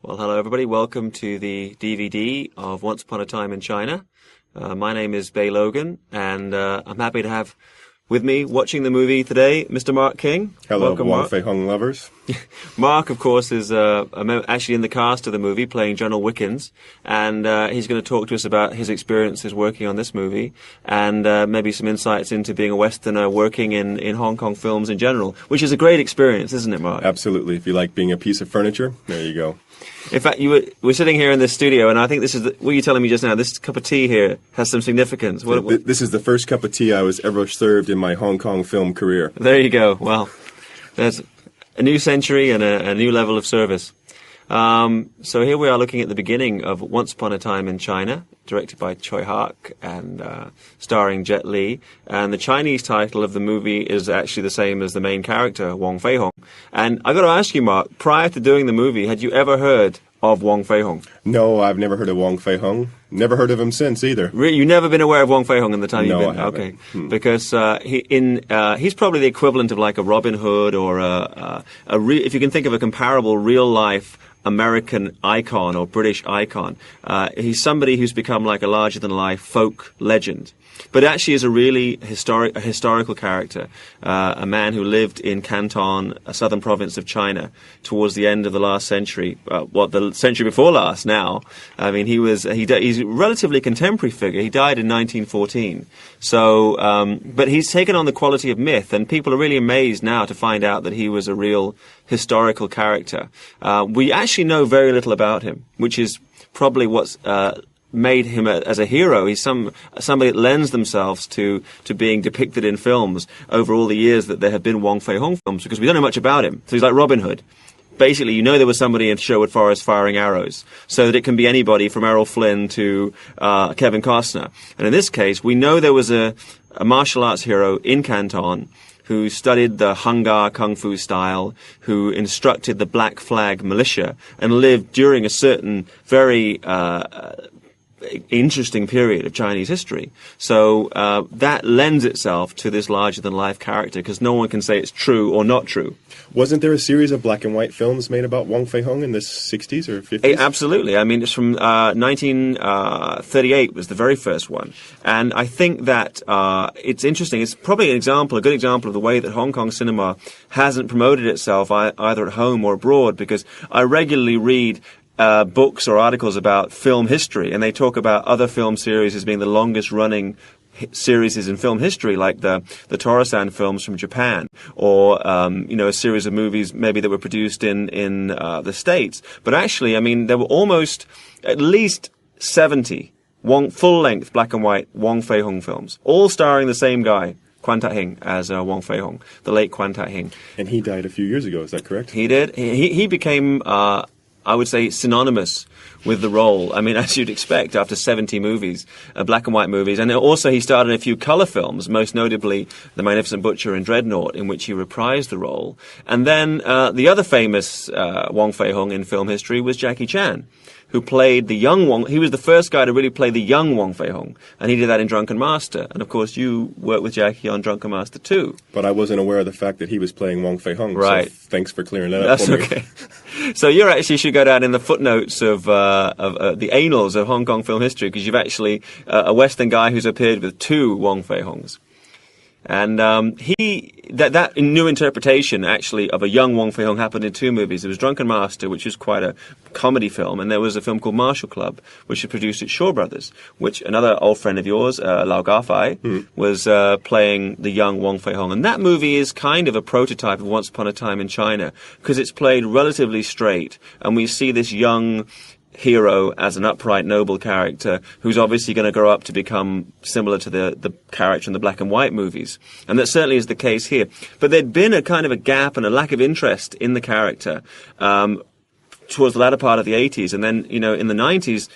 Well, hello everybody. Welcome to the DVD of Once Upon a Time in China. My name is Bey Logan, and I'm happy to have with me watching the movie today, Mr. Mark King. Hello, welcome, Wong Mark. Fei-hung lovers. Mark, of course, is actually in the cast of the movie, playing General Wickens, and he's going to talk to us about his experiences working on this movie, and maybe some insights into being a Westerner working in Hong Kong films in general, which is a great experience, isn't it, Mark? Absolutely. If you like being a piece of furniture, there you go. In fact, we're sitting here in this studio, and I think this is what you're telling me just now. This cup of tea here has some significance. This is the first cup of tea I was ever served in my Hong Kong film career. There you go. Well, there's a new century and a new level of service. So here we are looking at the beginning of Once Upon a Time in China, directed by Tsui Hark and starring Jet Li. And the Chinese title of the movie is actually the same as the main character, Wong Fei-hung. And I got to ask you, Mark, prior to doing the movie, had you ever heard of Wong Fei-hung? No, I've never heard of Wong Fei-hung. Never heard of him since either. Really? You've never been aware of Wong Fei-hung in the time you've been? No, I haven't. Okay. Because he's probably the equivalent of like a Robin Hood or if you can think of a comparable real-life American icon or British icon. He's somebody who's become like a larger-than-life folk legend, but actually is a really historical character, a man who lived in Canton, a southern province of China, towards the end of the last century, the century before last now. I mean, he's a relatively contemporary figure. He died in 1914. So, but he's taken on the quality of myth, and people are really amazed now to find out that he was a real historical character. We actually know very little about him, which is probably what's made him as a hero. He's somebody that lends themselves to being depicted in films over all the years that there have been Wong Fei-hung films, because we don't know much about him. So he's like Robin Hood. Basically, you know there was somebody in Sherwood Forest firing arrows, so that it can be anybody from Errol Flynn to Kevin Costner. And in this case, we know there was a martial arts hero in Canton who studied the Hung Gar Kung Fu style, who instructed the Black Flag militia, and lived during a certain very interesting period of Chinese history. So that lends itself to this larger-than-life character, because no one can say it's true or not true. Wasn't there a series of black and white films made about Wong Fei-hung in the 60s or 50s? Absolutely. I mean, it's from 1938 was the very first one. And I think that it's interesting. It's probably a good example of the way that Hong Kong cinema hasn't promoted itself either at home or abroad, because I regularly read books or articles about film history, and they talk about other film series as being the longest running series in film history, like the Torisan films from Japan, or a series of movies maybe that were produced in the States. But actually, I mean, there were almost at least 70 full-length black and white Wong Fei-hung films, all starring the same guy, Kwan Ta-hing, as Wong Fei-hung, the late Kwan Ta-hing. And he died a few years ago, is that correct? He did. He became I would say synonymous with the role. I mean, as you'd expect after 70 movies, black and white movies. And also he starred in a few colour films, most notably The Magnificent Butcher and Dreadnought, in which he reprised the role. And then the other famous Wong Fei-hung in film history was Jackie Chan, who played the young Wong. He was the first guy to really play the young Wong Fei-hung, and he did that in Drunken Master. And of course, you worked with Jackie on Drunken Master too. But I wasn't aware of the fact that he was playing Wong Fei-hung. Right. So thanks for clearing that up for me. That's okay. So you actually should go down in the footnotes of the annals of Hong Kong film history, because you've actually a Western guy who's appeared with two Wong Fei-hungs. And that new interpretation, actually, of a young Wong Fei-hung happened in two movies. There was Drunken Master, which was quite a comedy film, and there was a film called Martial Club, which was produced at Shaw Brothers, which another old friend of yours, Lau Gar-fai, was playing the young Wong Fei-hung. And that movie is kind of a prototype of Once Upon a Time in China, because it's played relatively straight, and we see this young hero as an upright, noble character who's obviously going to grow up to become similar to the character in the black and white movies. And that certainly is the case here. But there'd been a kind of a gap and a lack of interest in the character towards the latter part of the 80s. And then, in the 90s,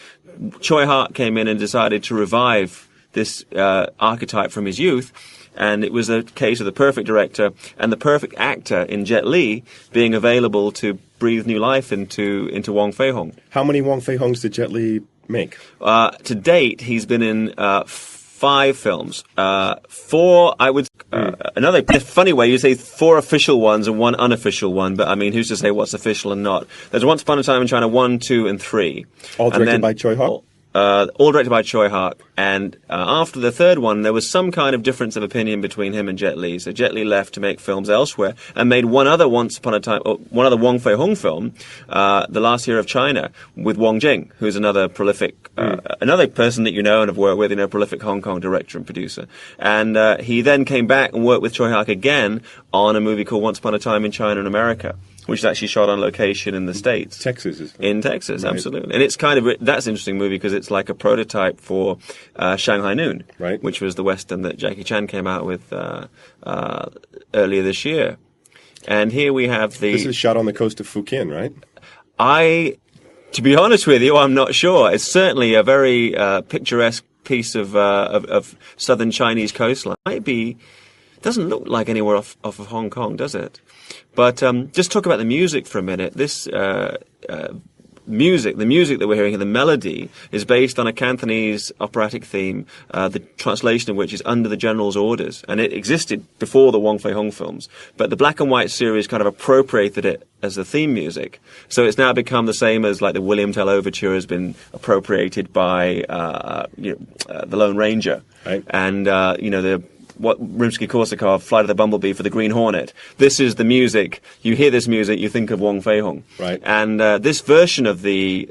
Tsui Hark came in and decided to revive this archetype from his youth. And it was a case of the perfect director and the perfect actor in Jet Li being available to breathe new life into Wong Fei-hung. How many Wong Fei-hungs did Jet Li make? To date, he's been in 5 films. 4, I would another funny way, you say 4 official ones and 1 unofficial one, but I mean, who's to say what's official and not? There's Once Upon a Time in China 1, 2, and 3. All directed by Tsui Hark? All directed by Tsui Hark, and after the third one, there was some kind of difference of opinion between him and Jet Li. So Jet Li left to make films elsewhere and made one other Wong Fei-hung film, The Last Year of China, with Wong Jing, who's another prolific, another person that you know and have worked with, prolific Hong Kong director and producer. And he then came back and worked with Tsui Hark again on a movie called Once Upon a Time in China and America, which is actually shot on location in the States. Texas. In Texas, right. Absolutely. And it's that's an interesting movie because it's like a prototype for Shanghai Noon, right, which was the Western that Jackie Chan came out with earlier this year. And here we have This is shot on the coast of Fujian, right? To be honest with you, I'm not sure. It's certainly a very picturesque piece of southern Chinese coastline. Doesn't look like anywhere off of Hong Kong, does it? But just talk about the music for a minute. This the music that we're hearing here, the melody, is based on a Cantonese operatic theme, the translation of which is Under the General's Orders. And it existed before the Wong Fei-hung films. But the black and white series kind of appropriated it as the theme music. So it's now become the same as like the William Tell Overture has been appropriated by the Lone Ranger. Right. And, what Rimsky-Korsakov, Flight of the Bumblebee for the Green Hornet. This is the music. You hear this music, you think of Wong Fei-hung. Right. And this version of the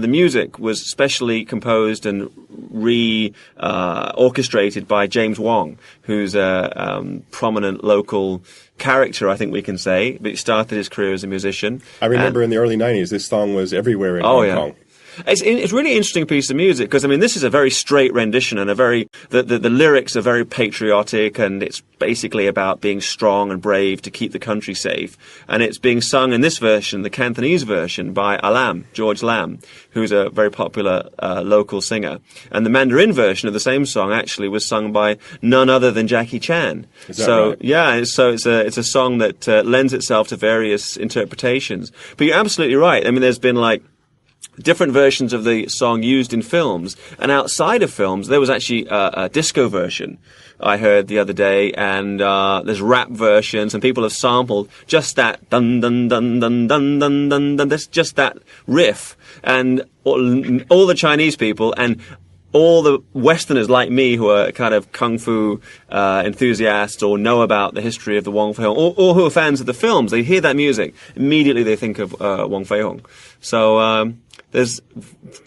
music was specially composed and orchestrated by James Wong, who's a prominent local character, I think we can say. But he started his career as a musician. I remember in the early 90s, this song was everywhere in Hong Kong. It's a really interesting piece of music because, I mean, this is a very straight rendition and the lyrics are very patriotic, and it's basically about being strong and brave to keep the country safe. And it's being sung in this version, the Cantonese version, by George Lam, who's a very popular local singer. And the Mandarin version of the same song actually was sung by none other than Jackie Chan. Is that right? Yeah, so it's a song that lends itself to various interpretations. But you're absolutely right. I mean, there's been different versions of the song used in films, and outside of films there was actually a disco version I heard the other day, and there's rap versions, and people have sampled just that dun dun dun dun dun dun dun dun. That's just that riff, and all the Chinese people and all the Westerners like me who are kind of kung fu enthusiasts or know about the history of the Wong Fei-hung, or who are fans of the films, they hear that music, immediately they think of Wong Fei-hung. So there's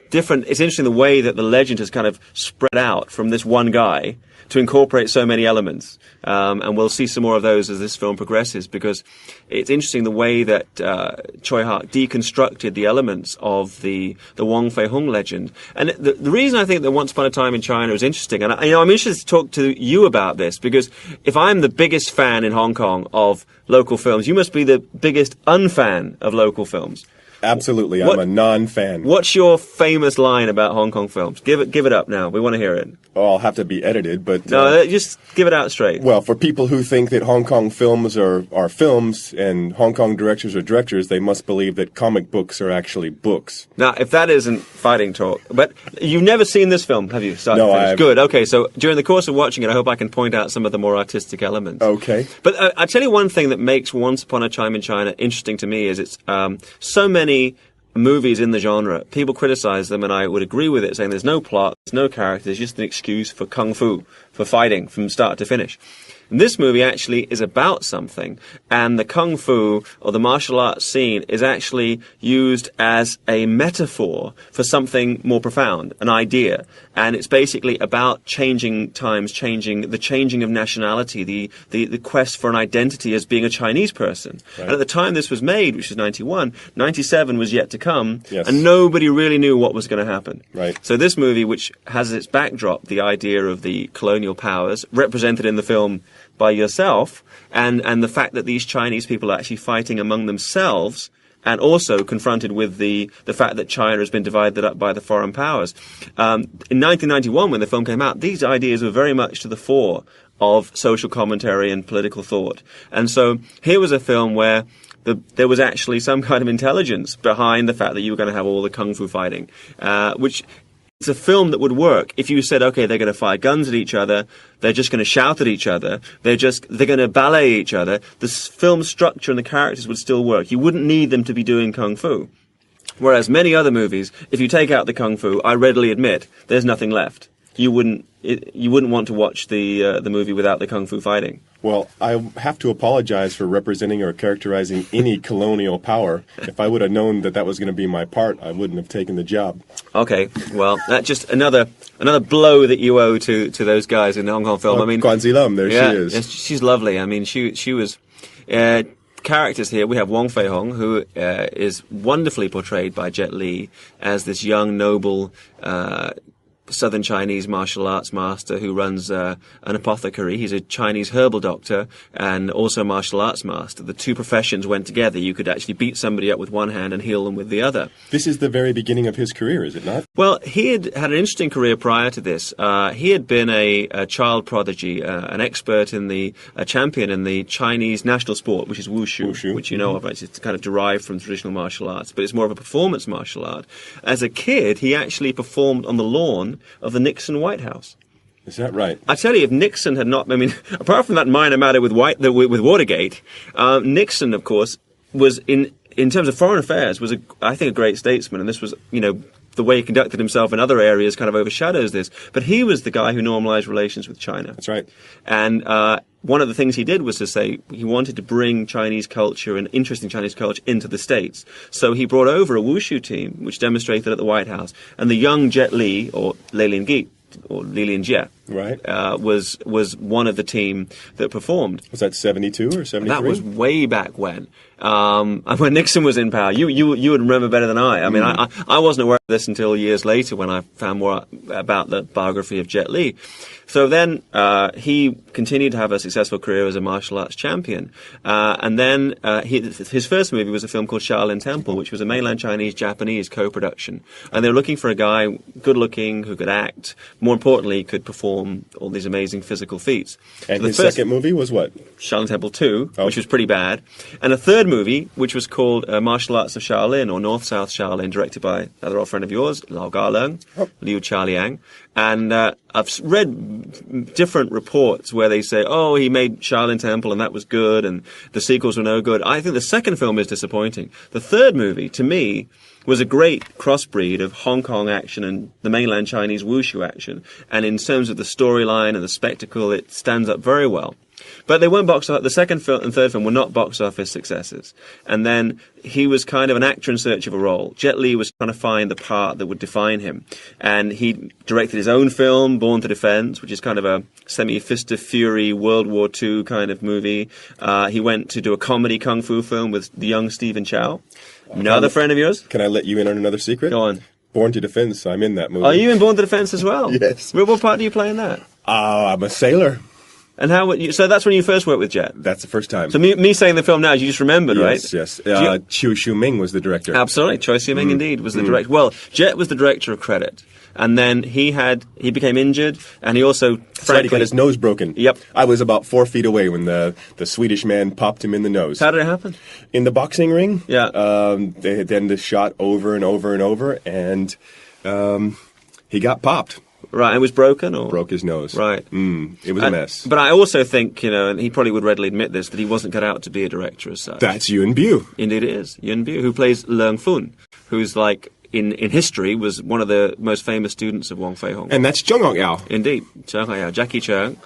different. It's interesting the way that the legend has kind of spread out from this one guy to incorporate so many elements, and we'll see some more of those as this film progresses, because it's interesting the way that Tsui Hark deconstructed the elements of the Wong Fei-hung legend. And the reason I think that Once Upon a Time in China is interesting, and I'm interested to talk to you about this, because if I'm the biggest fan in Hong Kong of local films, you must be the biggest unfan of local films. Absolutely, I'm a non-fan. What's your famous line about Hong Kong films? Give it up now. We want to hear it. Oh, I'll have to be edited, but... No, just give it out straight. Well, for people who think that Hong Kong films are films and Hong Kong directors are directors, they must believe that comic books are actually books. Now, if that isn't fighting talk... But you've never seen this film, have you? No, I have. Good, okay, so during the course of watching it, I hope I can point out some of the more artistic elements. Okay. But I'll tell you one thing that makes Once Upon a Time in China interesting to me is it's so many movies in the genre, people criticize them, and I would agree with it, saying there's no plot, there's no character, there's just an excuse for kung fu, for fighting from start to finish. And this movie actually is about something, and the kung fu or the martial arts scene is actually used as a metaphor for something more profound, an idea. And it's basically about changing times, the changing of nationality, the quest for an identity as being a Chinese person. Right. And at the time this was made, which was 91, 97 was yet to come, yes. And nobody really knew what was going to happen. Right. So this movie, which has its backdrop, the idea of the colonial powers, represented in the film by yourself, and the fact that these Chinese people are actually fighting among themselves, and also confronted with the fact that China has been divided up by the foreign powers. In 1991, when the film came out, these ideas were very much to the fore of social commentary and political thought. And so here was a film where there was actually some kind of intelligence behind the fact that you were going to have all the kung fu fighting, which It's a film that would work if you said, okay, they're going to fire guns at each other, they're just going to shout at each other, they're going to ballet each other. The film structure and the characters would still work. You wouldn't need them to be doing kung fu. Whereas many other movies, if you take out the kung fu, I readily admit there's nothing left. You wouldn't want to watch the movie without the kung fu fighting. Well, I have to apologize for representing or characterizing any colonial power. If I would have known that that was going to be my part, I wouldn't have taken the job. Okay, well, that's just another blow that you owe to those guys in the Hong Kong film. Well, I mean, Guan Zilam, there yeah, she is. Yes, she's lovely. I mean, she was. Characters here, we have Wong Fei-hung, who is wonderfully portrayed by Jet Li as this young, noble, Southern Chinese martial arts master who runs an apothecary. He's a Chinese herbal doctor and also a martial arts master. The two professions went together. You could actually beat somebody up with one hand and heal them with the other. This is the very beginning of his career, is it not? Well, he had an interesting career prior to this. He had been a child prodigy, an expert in a champion in the Chinese national sport, which is wushu, which you know of. Right? It's kind of derived from traditional martial arts, but it's more of a performance martial art. As a kid, he actually performed on the lawn of the Nixon White House. Is that right? I tell you, if Nixon had not, I mean, apart from that minor matter with Watergate, Nixon, of course, was in terms of foreign affairs, was I think a great statesman, and this was, the way he conducted himself in other areas kind of overshadows this. But he was the guy who normalized relations with China. That's right. And one of the things he did was to say he wanted to bring Chinese culture and interesting Chinese culture into the States. So he brought over a wushu team, which demonstrated at the White House. And the young Jet Li, or Lei Lin-gi, or Li Lin-jie, right, was one of the team that performed. Was that 72 or 73? That was way back when Nixon was in power. You would remember better than I. I mean, I wasn't aware of this until years later when I found more about the biography of Jet Li. So then he continued to have a successful career as a martial arts champion. And then his first movie was a film called Shaolin Temple, which was a mainland Chinese-Japanese co-production. And they were looking for a guy good-looking who could act, more importantly, could perform all these amazing physical feats. And so his second movie was what? Shaolin Temple 2, which was pretty bad. And a third movie, which was called Martial Arts of Shaolin, or North-South Shaolin, directed by another old friend of yours, Lau Ga-leung, Liu Cha-liang. And I've read different reports where they say, oh, he made Shaolin Temple and that was good, and the sequels were no good. I think the second film is disappointing. The third movie, to me, was a great crossbreed of Hong Kong action and the mainland Chinese wushu action. And in terms of the storyline and the spectacle, it stands up very well. But they weren't box office. The second film and third film were not box office successes. And then he was kind of an actor in search of a role. Jet Li was trying to find the part that would define him. And he directed his own film, Born to Defend, which is kind of a semi-Fist of Fury, World War II kind of movie. He went to do a comedy kung fu film with the young Stephen Chow. Another friend of yours? Can I let you in on another secret? Go on. Born to Defense, I'm in that movie. Are you in Born to Defense as well? Yes. What part do you play in that? I'm a sailor. And how would you, so that's when you first worked with Jet? That's the first time. So me saying the film now, you just remembered, right? Yes. Chiu Xiuming was the director. Absolutely. Choi Siu-ming indeed was the director. Well, Jet was the director of credit. And then he became injured, and he also, frankly, he got his nose broken. Yep. I was about 4 feet away when the Swedish man popped him in the nose. How did it happen? In the boxing ring. Yeah. They had done the shot over and over and over, and he got popped. Right, it was broken, or broke his nose. Right, it was a mess. But I also think, and he probably would readily admit this, that he wasn't cut out to be a director as such. That's Yuen Biao. Indeed, it is Yuen Biao, who plays Leung Fun, who's like in history was one of the most famous students of Wong Fei-hung. And that's Zheng Hong-yao. Indeed, Zheng Hong-yao, Jackie Cheung.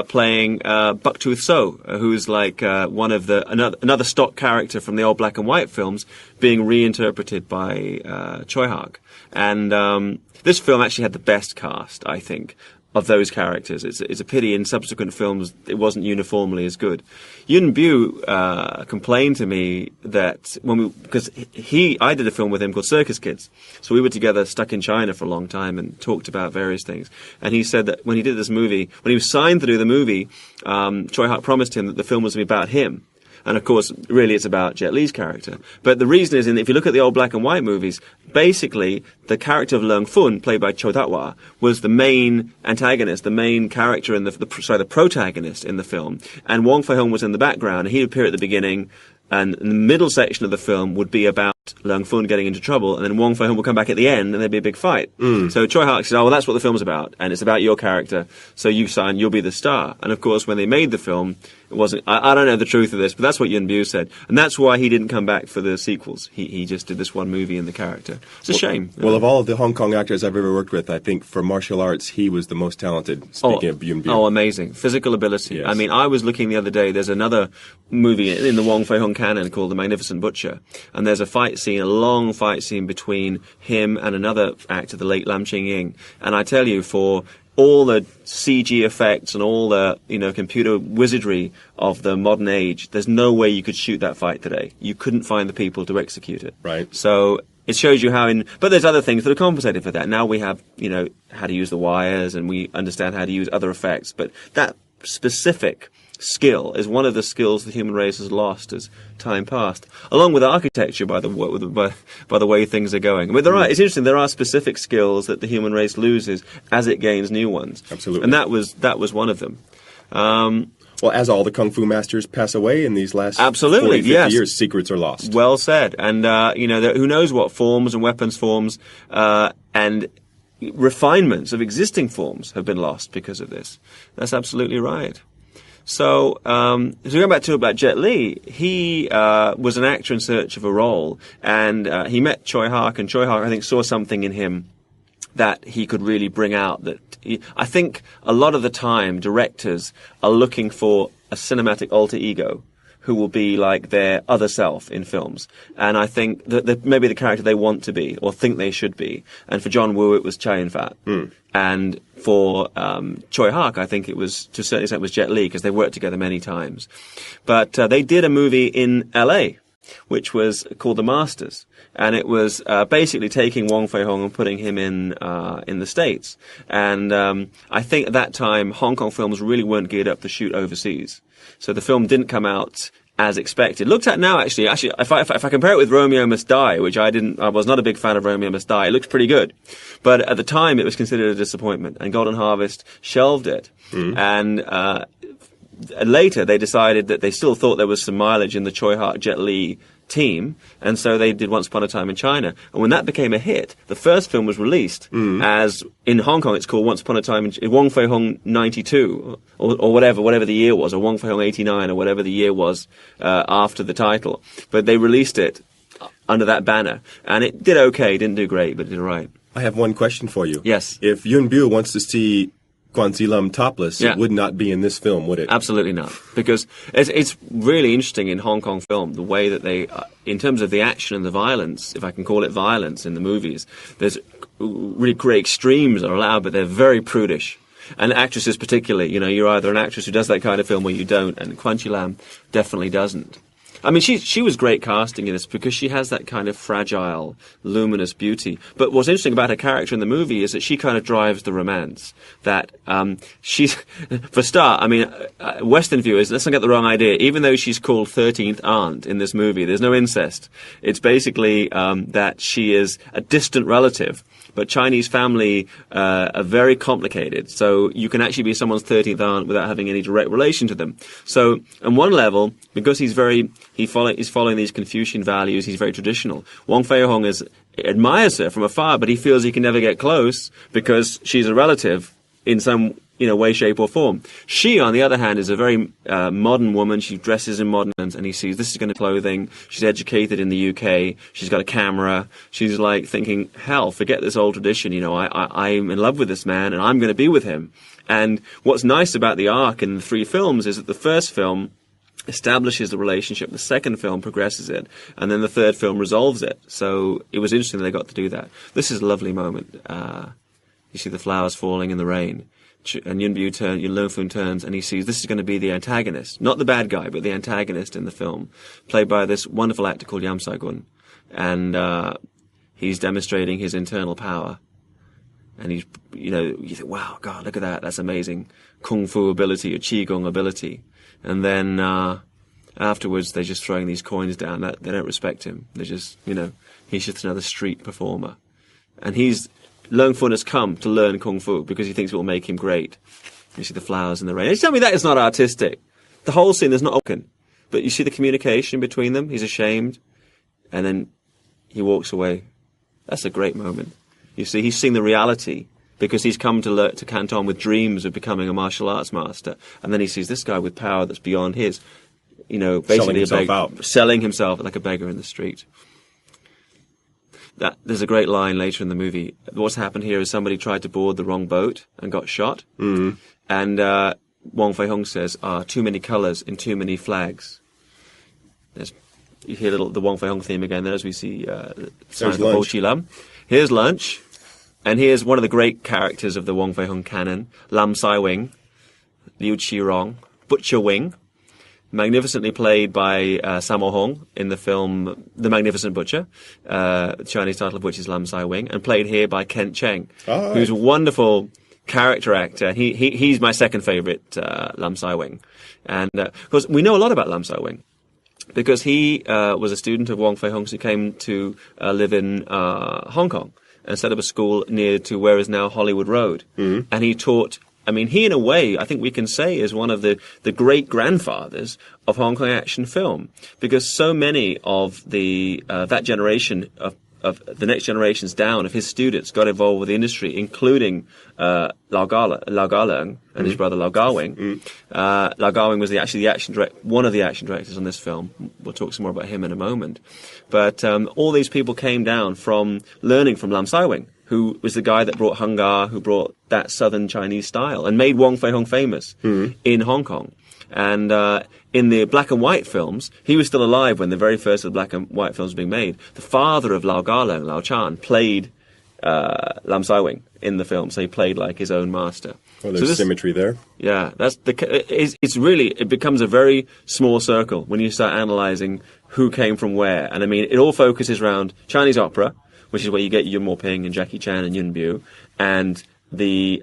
Playing Bucktooth So, who's like one of another stock character from the old black and white films, being reinterpreted by Tsui Hark. And this film actually had the best cast, I think, of those characters. It's a pity in subsequent films it wasn't uniformly as good. Yuen Biao complained to me that because I did a film with him called Circus Kids, so we were together stuck in China for a long time and talked about various things. And he said that when he did this movie, when he was signed to do the movie, Tsui Hark promised him that the film was to be about him. And of course, really it's about Jet Li's character. But the reason is, if you look at the old black and white movies, basically the character of Leung Fun, played by Cho Dat-wah, was the main antagonist, the main character in the protagonist in the film. And Wong Fei-hung was in the background, and he'd appear at the beginning, and in the middle section of the film would be about about Leung Fun getting into trouble, and then Wong Fei-hung will come back at the end, and there'd be a big fight. So Tsui Hark said, "Oh, well, that's what the film's about, and it's about your character. So you sign, you'll be the star." And of course, when they made the film, it wasn't. I don't know the truth of this, but that's what Yuen Biao said, and that's why he didn't come back for the sequels. He just did this one movie in the character. It's a shame. Well, of all of the Hong Kong actors I've ever worked with, I think for martial arts, he was the most talented. Speaking of Yuen Biao. Oh, amazing. Physical ability. Yes. I mean, I was looking the other day, there's another movie in the Wong Fei-hung canon called The Magnificent Butcher, and there's a fight scene, a long fight scene between him and another actor, the late Lam Ching-ying. And I tell you, for all the CG effects and all the, computer wizardry of the modern age, there's no way you could shoot that fight today. You couldn't find the people to execute it. Right. So it shows you how but there's other things that are compensated for that. Now we have, how to use the wires, and we understand how to use other effects. But that specific skill is one of the skills the human race has lost as time passed, along with architecture, by the way things are going. I mean, it's interesting. There are specific skills that the human race loses as it gains new ones. Absolutely, and that was one of them. Well, as all the kung fu masters pass away in these last 40, 50 years, secrets are lost. Well said. And who knows what forms and weapons forms and refinements of existing forms have been lost because of this. That's absolutely right. So going back to about Jet Li, he was an actor in search of a role, and he met Tsui Hark, and Tsui Hark, I think, saw something in him that he could really bring out. I think a lot of the time directors are looking for a cinematic alter ego who will be like their other self in films. And I think that maybe the character they want to be or think they should be. And for John Woo, it was Chow Yun-fat. And for Tsui Hark, I think it was, to a certain extent, it was Jet Li, because they worked together many times. But they did a movie in L.A., which was called The Masters. And it was basically taking Wong Fei-hung and putting him in the States. And I think at that time, Hong Kong films really weren't geared up to shoot overseas. So the film didn't come out as expected. Looked at now, actually, if I compare it with Romeo Must Die, which I was not a big fan of Romeo Must Die, it looks pretty good. But at the time, it was considered a disappointment, and Golden Harvest shelved it. And later, they decided that they still thought there was some mileage in the Tsui Hark Jet Li team, and so they did Once Upon a Time in China. And when that became a hit, the first film was released as, in Hong Kong, it's called Once Upon a Time in Wong Fei-hung 92, or whatever the year was, or Wong Fei-hung 89, or whatever the year was after the title. But they released it under that banner, and it did okay, didn't do great, but it did all right. I have one question for you. Yes. If Yuen Biao wants to see Guan Zilam topless, Yeah. it would not be in this film, would it? Absolutely not, because it's really interesting in Hong Kong film, the way that they, in terms of the action and the violence, if I can call it violence in the movies, there's really great extremes are allowed, but they're very prudish. And actresses particularly, you're either an actress who does that kind of film or you don't, and Quan Chi Lam definitely doesn't. I mean, she was great casting in this because she has that kind of fragile, luminous beauty. But what's interesting about her character in the movie is that she kind of drives the romance. That she's, for start, I mean, Western viewers, let's not get the wrong idea. Even though she's called 13th Aunt in this movie, there's no incest. It's basically that she is a distant relative. But Chinese family are very complicated, so you can actually be someone's 13th aunt without having any direct relation to them. So, on one level, because he's following these Confucian values, he's very traditional. Wong Fei-hung admires her from afar, but he feels he can never get close because she's a relative in some way, shape, or form. She, on the other hand, is a very modern woman. She dresses in modern, and he sees this is going to clothing. She's educated in the UK. She's got a camera. She's like thinking, hell, forget this old tradition. I'm in love with this man, and I'm going to be with him. And what's nice about the arc in the three films is that the first film establishes the relationship, the second film progresses it, and then the third film resolves it. So it was interesting that they got to do that. This is a lovely moment. You see the flowers falling in the rain. And Yuen Leung Fun turns and he sees this is going to be the antagonist, not the bad guy, but the antagonist in the film, played by this wonderful actor called Yam Sai-gun. And he's demonstrating his internal power. And he's, you think, wow, God, look at that, that's amazing. Kung Fu ability or Qigong ability. And then afterwards they're just throwing these coins down. They don't respect him. They're just, he's just another street performer. And Leung Fun has come to learn Kung Fu because he thinks it will make him great. You see the flowers in the rain. You tell me that is not artistic. The whole scene is not open. But you see the communication between them. He's ashamed. And then, he walks away. That's a great moment. You see, he's seeing the reality because he's come to Canton with dreams of becoming a martial arts master. And then he sees this guy with power that's beyond his, basically selling himself like a beggar in the street. There's a great line later in the movie. What's happened here is somebody tried to board the wrong boat and got shot. Mm-hmm. And Wong Fei-hung says, too many colours in too many flags. You hear the Wong Fei-hung theme again there as we see sign for Ho Chi Lam. Here's lunch. And here's one of the great characters of the Wong Fei-hung canon, Lam Sai-wing, Liu Qi-rong, Butcher Wing, magnificently played by Sammo Hung in the film The Magnificent Butcher, the Chinese title of which is Lam Sai-wing, and played here by Kent Cheng, who's a wonderful character actor. He's my second favourite, Lam Sai-wing. And of course, we know a lot about Lam Sai-wing because he was a student of Wong Fei-hung who came to live in Hong Kong and set up a school near to where is now Hollywood Road. Mm-hmm. And he taught... he, in a way, I think we can say is one of the great-grandfathers of Hong Kong action film, because so many of that generation of the next generations down of his students got involved with the industry, including Lau Ga-leung and his brother Lau Ga-wing. Mm. Lau Ga-wing was one of the action directors on this film. We'll talk some more about him in a moment. But all these people came down from learning from Lam Sai-wing, who was the guy that brought Hung Gar, who brought that southern Chinese style and made Wong Fei-hung famous in Hong Kong. And in the black and white films, he was still alive when the very first of the black and white films were being made. The father of Lau Ga-leung, Lau Chan, played Lam Sai-wing in the film, so he played like his own master. Well, there's symmetry there. Yeah, it becomes a very small circle when you start analysing who came from where. And it all focuses around Chinese opera, which is where you get Yuen Mo-ping and Jackie Chan and Yuen Biao, and the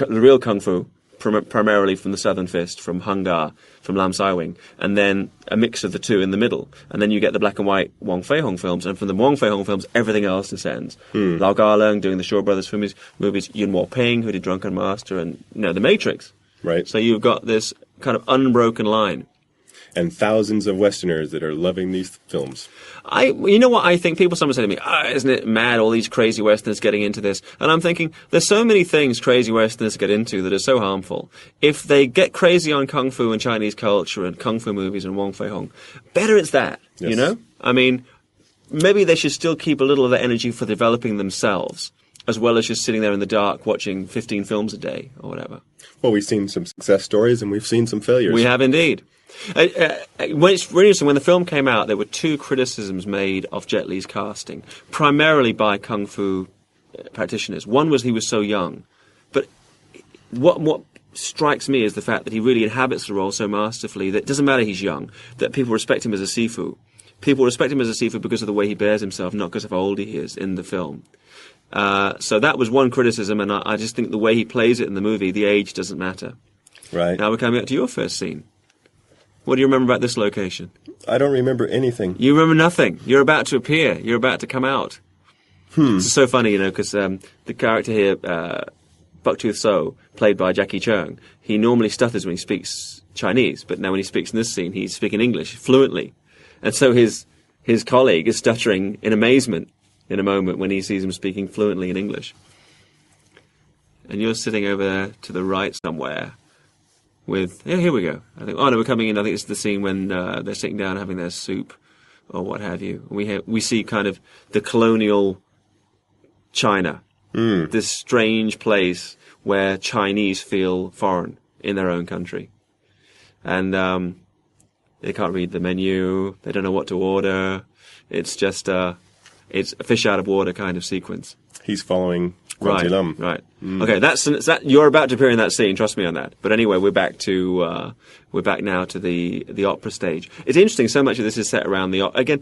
real kung fu, primarily from the Southern Fist, from Hung Gar, from Lam Sai-wing, and then a mix of the two in the middle. And then you get the black and white Wong Fei-hung films, and from the Wong Fei-hung films, everything else descends. Lau Ga-leung doing the Shaw Brothers movies, Yuen Mo-ping, who did Drunken Master, and The Matrix. Right. So you've got this kind of unbroken line. And thousands of Westerners that are loving these films. You know what I think? People sometimes say to me, isn't it mad, all these crazy Westerners getting into this? And I'm thinking, there's so many things crazy Westerners get into that are so harmful. If they get crazy on Kung Fu and Chinese culture and Kung Fu movies and Wong Fei-hung, better it's that, yes. Maybe they should still keep a little of that energy for developing themselves, as well as just sitting there in the dark watching 15 films a day or whatever. Well, we've seen some success stories and we've seen some failures. We have indeed. It's really interesting. When the film came out, there were two criticisms made of Jet Li's casting, primarily by Kung Fu practitioners. One was he was so young. But what strikes me is the fact that he really inhabits the role so masterfully that it doesn't matter he's young, that people respect him as a Sifu. People respect him as a Sifu because of the way he bears himself, not because of how old he is in the film. So that was one criticism, and I just think the way he plays it in the movie, the age doesn't matter. Right. Now we're coming up to your first scene. What do you remember about this location? I don't remember anything. You remember nothing. You're about to appear. You're about to come out. It's so funny, because the character here, Bucktooth So, played by Jackie Cheung, he normally stutters when he speaks Chinese, but now when he speaks in this scene, he's speaking English fluently. And so his colleague is stuttering in amazement in a moment when he sees him speaking fluently in English. And you're sitting over there to the right somewhere. Here we go. We're coming in. I think it's the scene when they're sitting down having their soup or what have you. We see kind of the colonial China, this strange place where Chinese feel foreign in their own country. And they can't read the menu. They don't know what to order. It's just it's a fish out of water kind of sequence. He's following Right. Okay, that. You're about to appear in that scene. Trust me on that. But anyway, we're back now to the opera stage. It's interesting. So much of this is set around again.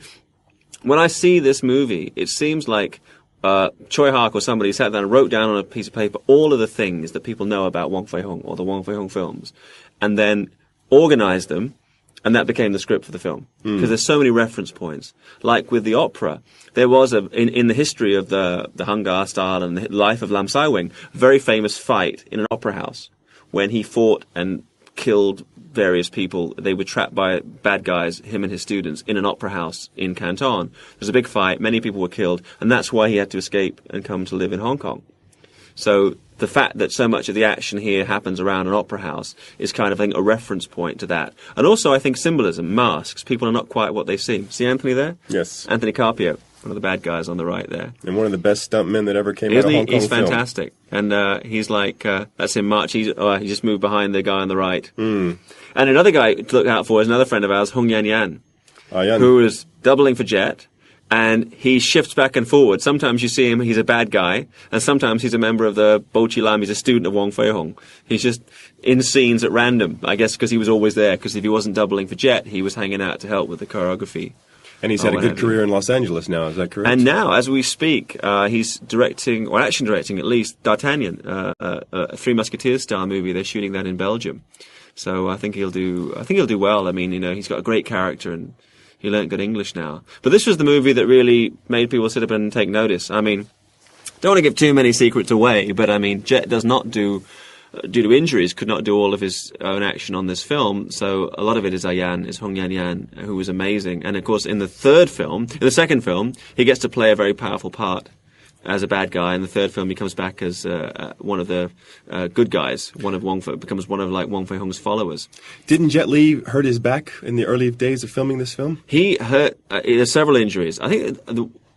When I see this movie, it seems like Tsui Hark or somebody sat down and wrote down on a piece of paper all of the things that people know about Wong Fei-hung or the Wong Fei-hung films, and then organized them. And that became the script for the film. Because there's so many reference points. Like with the opera, there was in the history of the Hung Gar style and the life of Lam Sai-wing, a very famous fight in an opera house when he fought and killed various people. They were trapped by bad guys, him and his students, in an opera house in Canton. There was a big fight, many people were killed, and that's why he had to escape and come to live in Hong Kong. So the fact that so much of the action here happens around an opera house is kind of, I think, a reference point to that. And also, I think, symbolism, masks. People are not quite what they seem. See Anthony there? Yes. Anthony Carpio, one of the bad guys on the right there. And one of the best stuntmen that ever came out of Hong Kong He's film. fantastic. And he's like, that's him March. He just moved behind the guy on the right. Mm. And another guy to look out for is another friend of ours, Hung Yan, who is doubling for Jet. And he shifts back and forward. Sometimes you see him, he's a bad guy, and sometimes he's a member of the Bo Chi Lam, he's a student of Wong Fei-hung. He's just in scenes at random, I guess because he was always there, because if he wasn't doubling for Jet, he was hanging out to help with the choreography. And he's had a good career in Los Angeles now, is that correct? And now, as we speak, he's directing, or action directing at least, D'Artagnan, a Three Musketeers style movie. They're shooting that in Belgium. So I think he'll do well. I mean, he's got a great character and he learnt good English now. But this was the movie that really made people sit up and take notice. I mean, don't want to give too many secrets away, but I mean, Jet does not due to injuries, could not do all of his own action on this film. So a lot of it is Hung Yan, who was amazing. And of course, in the second film, he gets to play a very powerful part as a bad guy. In the third film, he comes back as one of the good guys. Becomes one of like Wong Fei-hung's followers. Didn't Jet Li hurt his back in the early days of filming this film? He hurt. There's several injuries. I think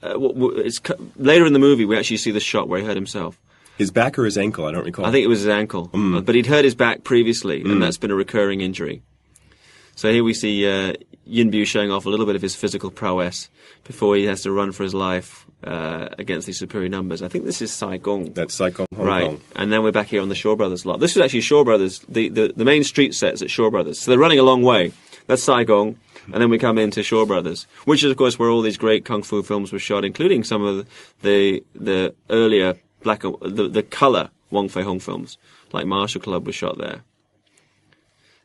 it's later in the movie we actually see the shot where he hurt himself. His back or his ankle? I don't recall. I think it was his ankle, but he'd hurt his back previously, and that's been a recurring injury. So here we see Yin Bu showing off a little bit of his physical prowess before he has to run for his life against these superior numbers. I think this is Saigon. That's Saigon, Hong right. Kong. And then we're back here on the Shaw Brothers lot. This is actually Shaw Brothers, the main street sets at Shaw Brothers. So they're running a long way. That's Saigon. And then we come into Shaw Brothers, which is, of course, where all these great kung fu films were shot, including some of the earlier the colour Wong Fei-hung films, like Martial Club was shot there.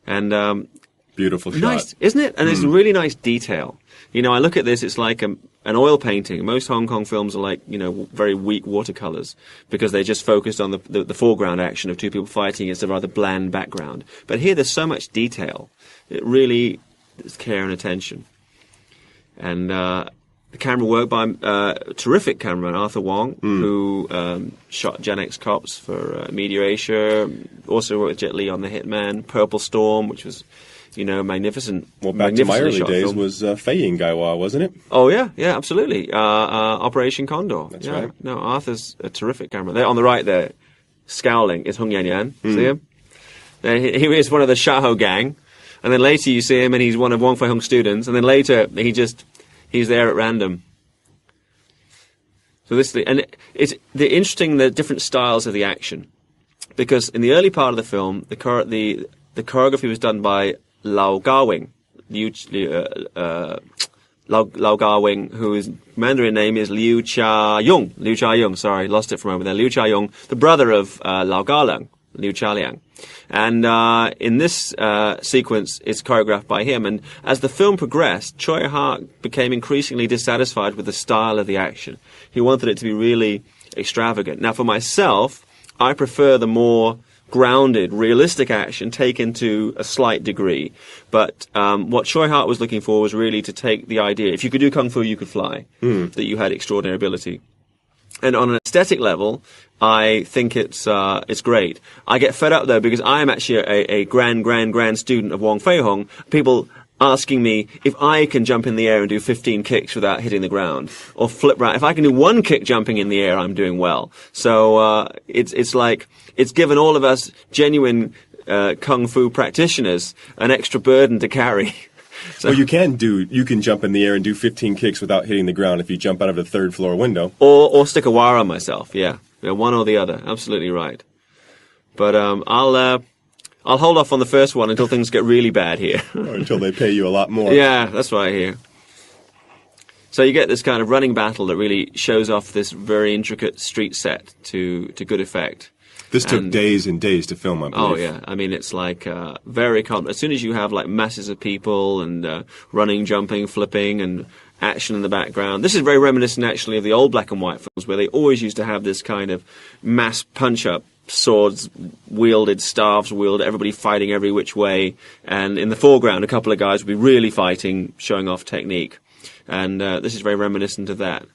And beautiful shot. Nice, isn't it? And there's really nice detail. I look at this, it's like an oil painting. Most Hong Kong films are like, very weak watercolours because they just focused on the foreground action of two people fighting against a rather bland background. But here there's so much detail. It really is care and attention. And the camera work by a terrific cameraman, Arthur Wong, who shot Gen X Cops for Media Asia, also worked with Jet Li on The Hitman, Purple Storm, which was, magnificent. Well, back to my early days film. Was Fei-hung Gaiwa, wasn't it? Oh, yeah, absolutely. Operation Condor. That's right. No, Arthur's a terrific camera. There, on the right there, scowling, is Hung Yan. See him? He is one of the Shaho gang. And then later you see him and he's one of Wong Fei-hung's students. And then later he's there at random. So it's the different styles of the action, because in the early part of the film, the choreography was done by Lau Gawing, Lau Gawing, whose Mandarin name is Liu Chia-yung. Sorry, lost it for a moment there. Liu Chia-yung, the brother of Lau Ga-liang, Liu Chia-liang. And in this sequence, it's choreographed by him. And as the film progressed, Tsui Hark became increasingly dissatisfied with the style of the action. He wanted it to be really extravagant. Now, for myself, I prefer the more grounded, realistic action taken to a slight degree. But what Tsui Hark was looking for was really to take the idea, if you could do kung fu, you could fly, that you had extraordinary ability. And on an aesthetic level, I think it's great. I get fed up though because I am actually a grand student of Wong Fei-hung. People asking me if I can jump in the air and do 15 kicks without hitting the ground, or flip round. If I can do one kick jumping in the air, I'm doing well. So it's like it's given all of us genuine kung fu practitioners an extra burden to carry. So, well, you can jump in the air and do 15 kicks without hitting the ground if you jump out of a third floor window. Or stick a wire on myself, yeah. One or the other, absolutely right. But I'll hold off on the first one until things get really bad here. Or until they pay you a lot more. Yeah, that's what I hear. So you get this kind of running battle that really shows off this very intricate street set to good effect. This took days and days to film, I believe. Oh, yeah. I mean, it's like very as soon as you have like masses of people and running, jumping, flipping, and action in the background. This is very reminiscent, actually, of the old black and white films where they always used to have this kind of mass punch-up swords wielded, staffs wielded, everybody fighting every which way. And in the foreground, a couple of guys will be really fighting, showing off technique. And this is very reminiscent of that.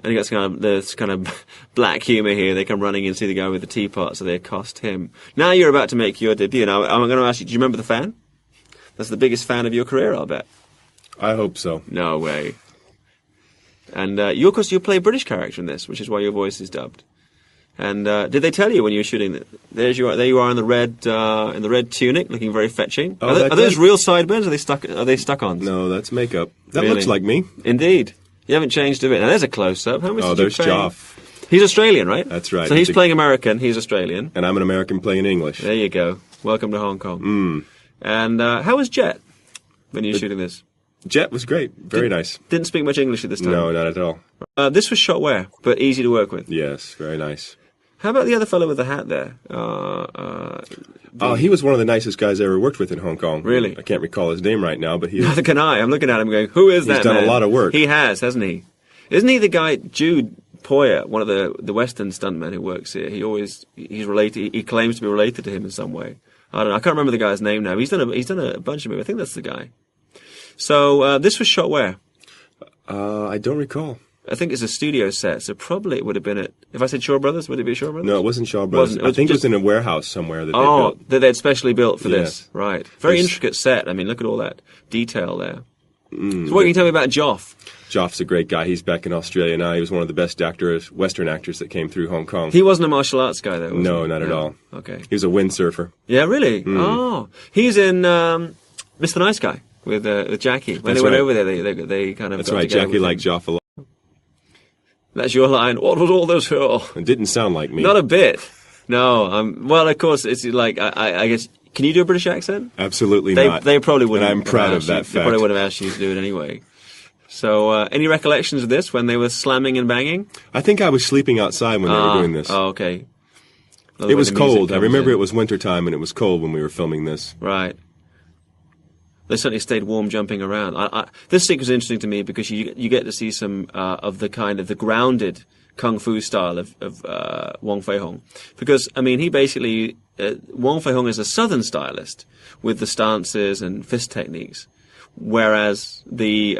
I think there's kind of black humour here. They come running in, see the guy with the teapot, so they accost him. Now you're about to make your debut. Now I'm going to ask you, do you remember the fan? That's the biggest fan of your career, I'll bet. I hope so. No way. And of course, you play a British character in this, which is why your voice is dubbed. And did they tell you when you were shooting that? There you are in the red tunic, looking very fetching. Oh, are those real sideburns? Are they stuck-ons? No, that's makeup. That Really? looks like me. Indeed. You haven't changed a bit. Now there's a close-up. How much did there's you pay? Joff. He's Australian, right? That's right. So he's playing American. He's Australian. And I'm an American playing English. There you go. Welcome to Hong Kong. And how was Jet when you were shooting this? Jet was great. Very nice. Didn't speak much English at this time. No, not at all. This was shot where? But easy to work with. Yes, very nice. How about the other fellow with the hat there? He was one of the nicest guys I ever worked with in Hong Kong. Really? I can't recall his name right now, but Neither can I. I'm looking at him going, who is that He's done man? a lot of work. He has, hasn't he? Isn't he the guy, Jude Poyer, one of the Western stuntmen who works here? He's related. He claims to be related to him in some way. I don't know. I can't remember the guy's name now. He's done a bunch of movies. I think that's the guy. So this was shot where? I don't recall. I think it's a studio set, so probably it would have been at... If I said Shaw Brothers, would it be Shaw Brothers? No, it wasn't Shaw Brothers. I think it was in a warehouse somewhere that they built. That they'd specially built for this. Yes. Right. Very intricate set. I mean, look at all that detail there. So what can you tell me about Joff? Joff's a great guy. He's back in Australia now. He was one of the best Western actors that came through Hong Kong. He wasn't a martial arts guy, though, was No, he? not at all. Okay. He was a windsurfer. Yeah, really? Oh. He's in Mr. Nice Guy with Jackie. When they went over there, they kind of... That's right. Jackie liked Joff a lot. That's your line. What was all this for? It didn't sound like me. Not a bit. No. Well, of course, it's like, I guess... Can you do a British accent? Absolutely not. They probably wouldn't. And I'm proud of that fact. They probably would have asked you to do it anyway. So, any recollections of this when they were slamming and banging? I think I was sleeping outside when they were doing this. Oh, okay. It was cold. I remember it was wintertime and it was cold when we were filming this. Right. They certainly stayed warm jumping around. This sequence is interesting to me because you get to see some of the kind of the grounded kung fu style of Wong Fei-hung. Because, I mean, he basically... Wong Fei-hung is a southern stylist with the stances and fist techniques, whereas the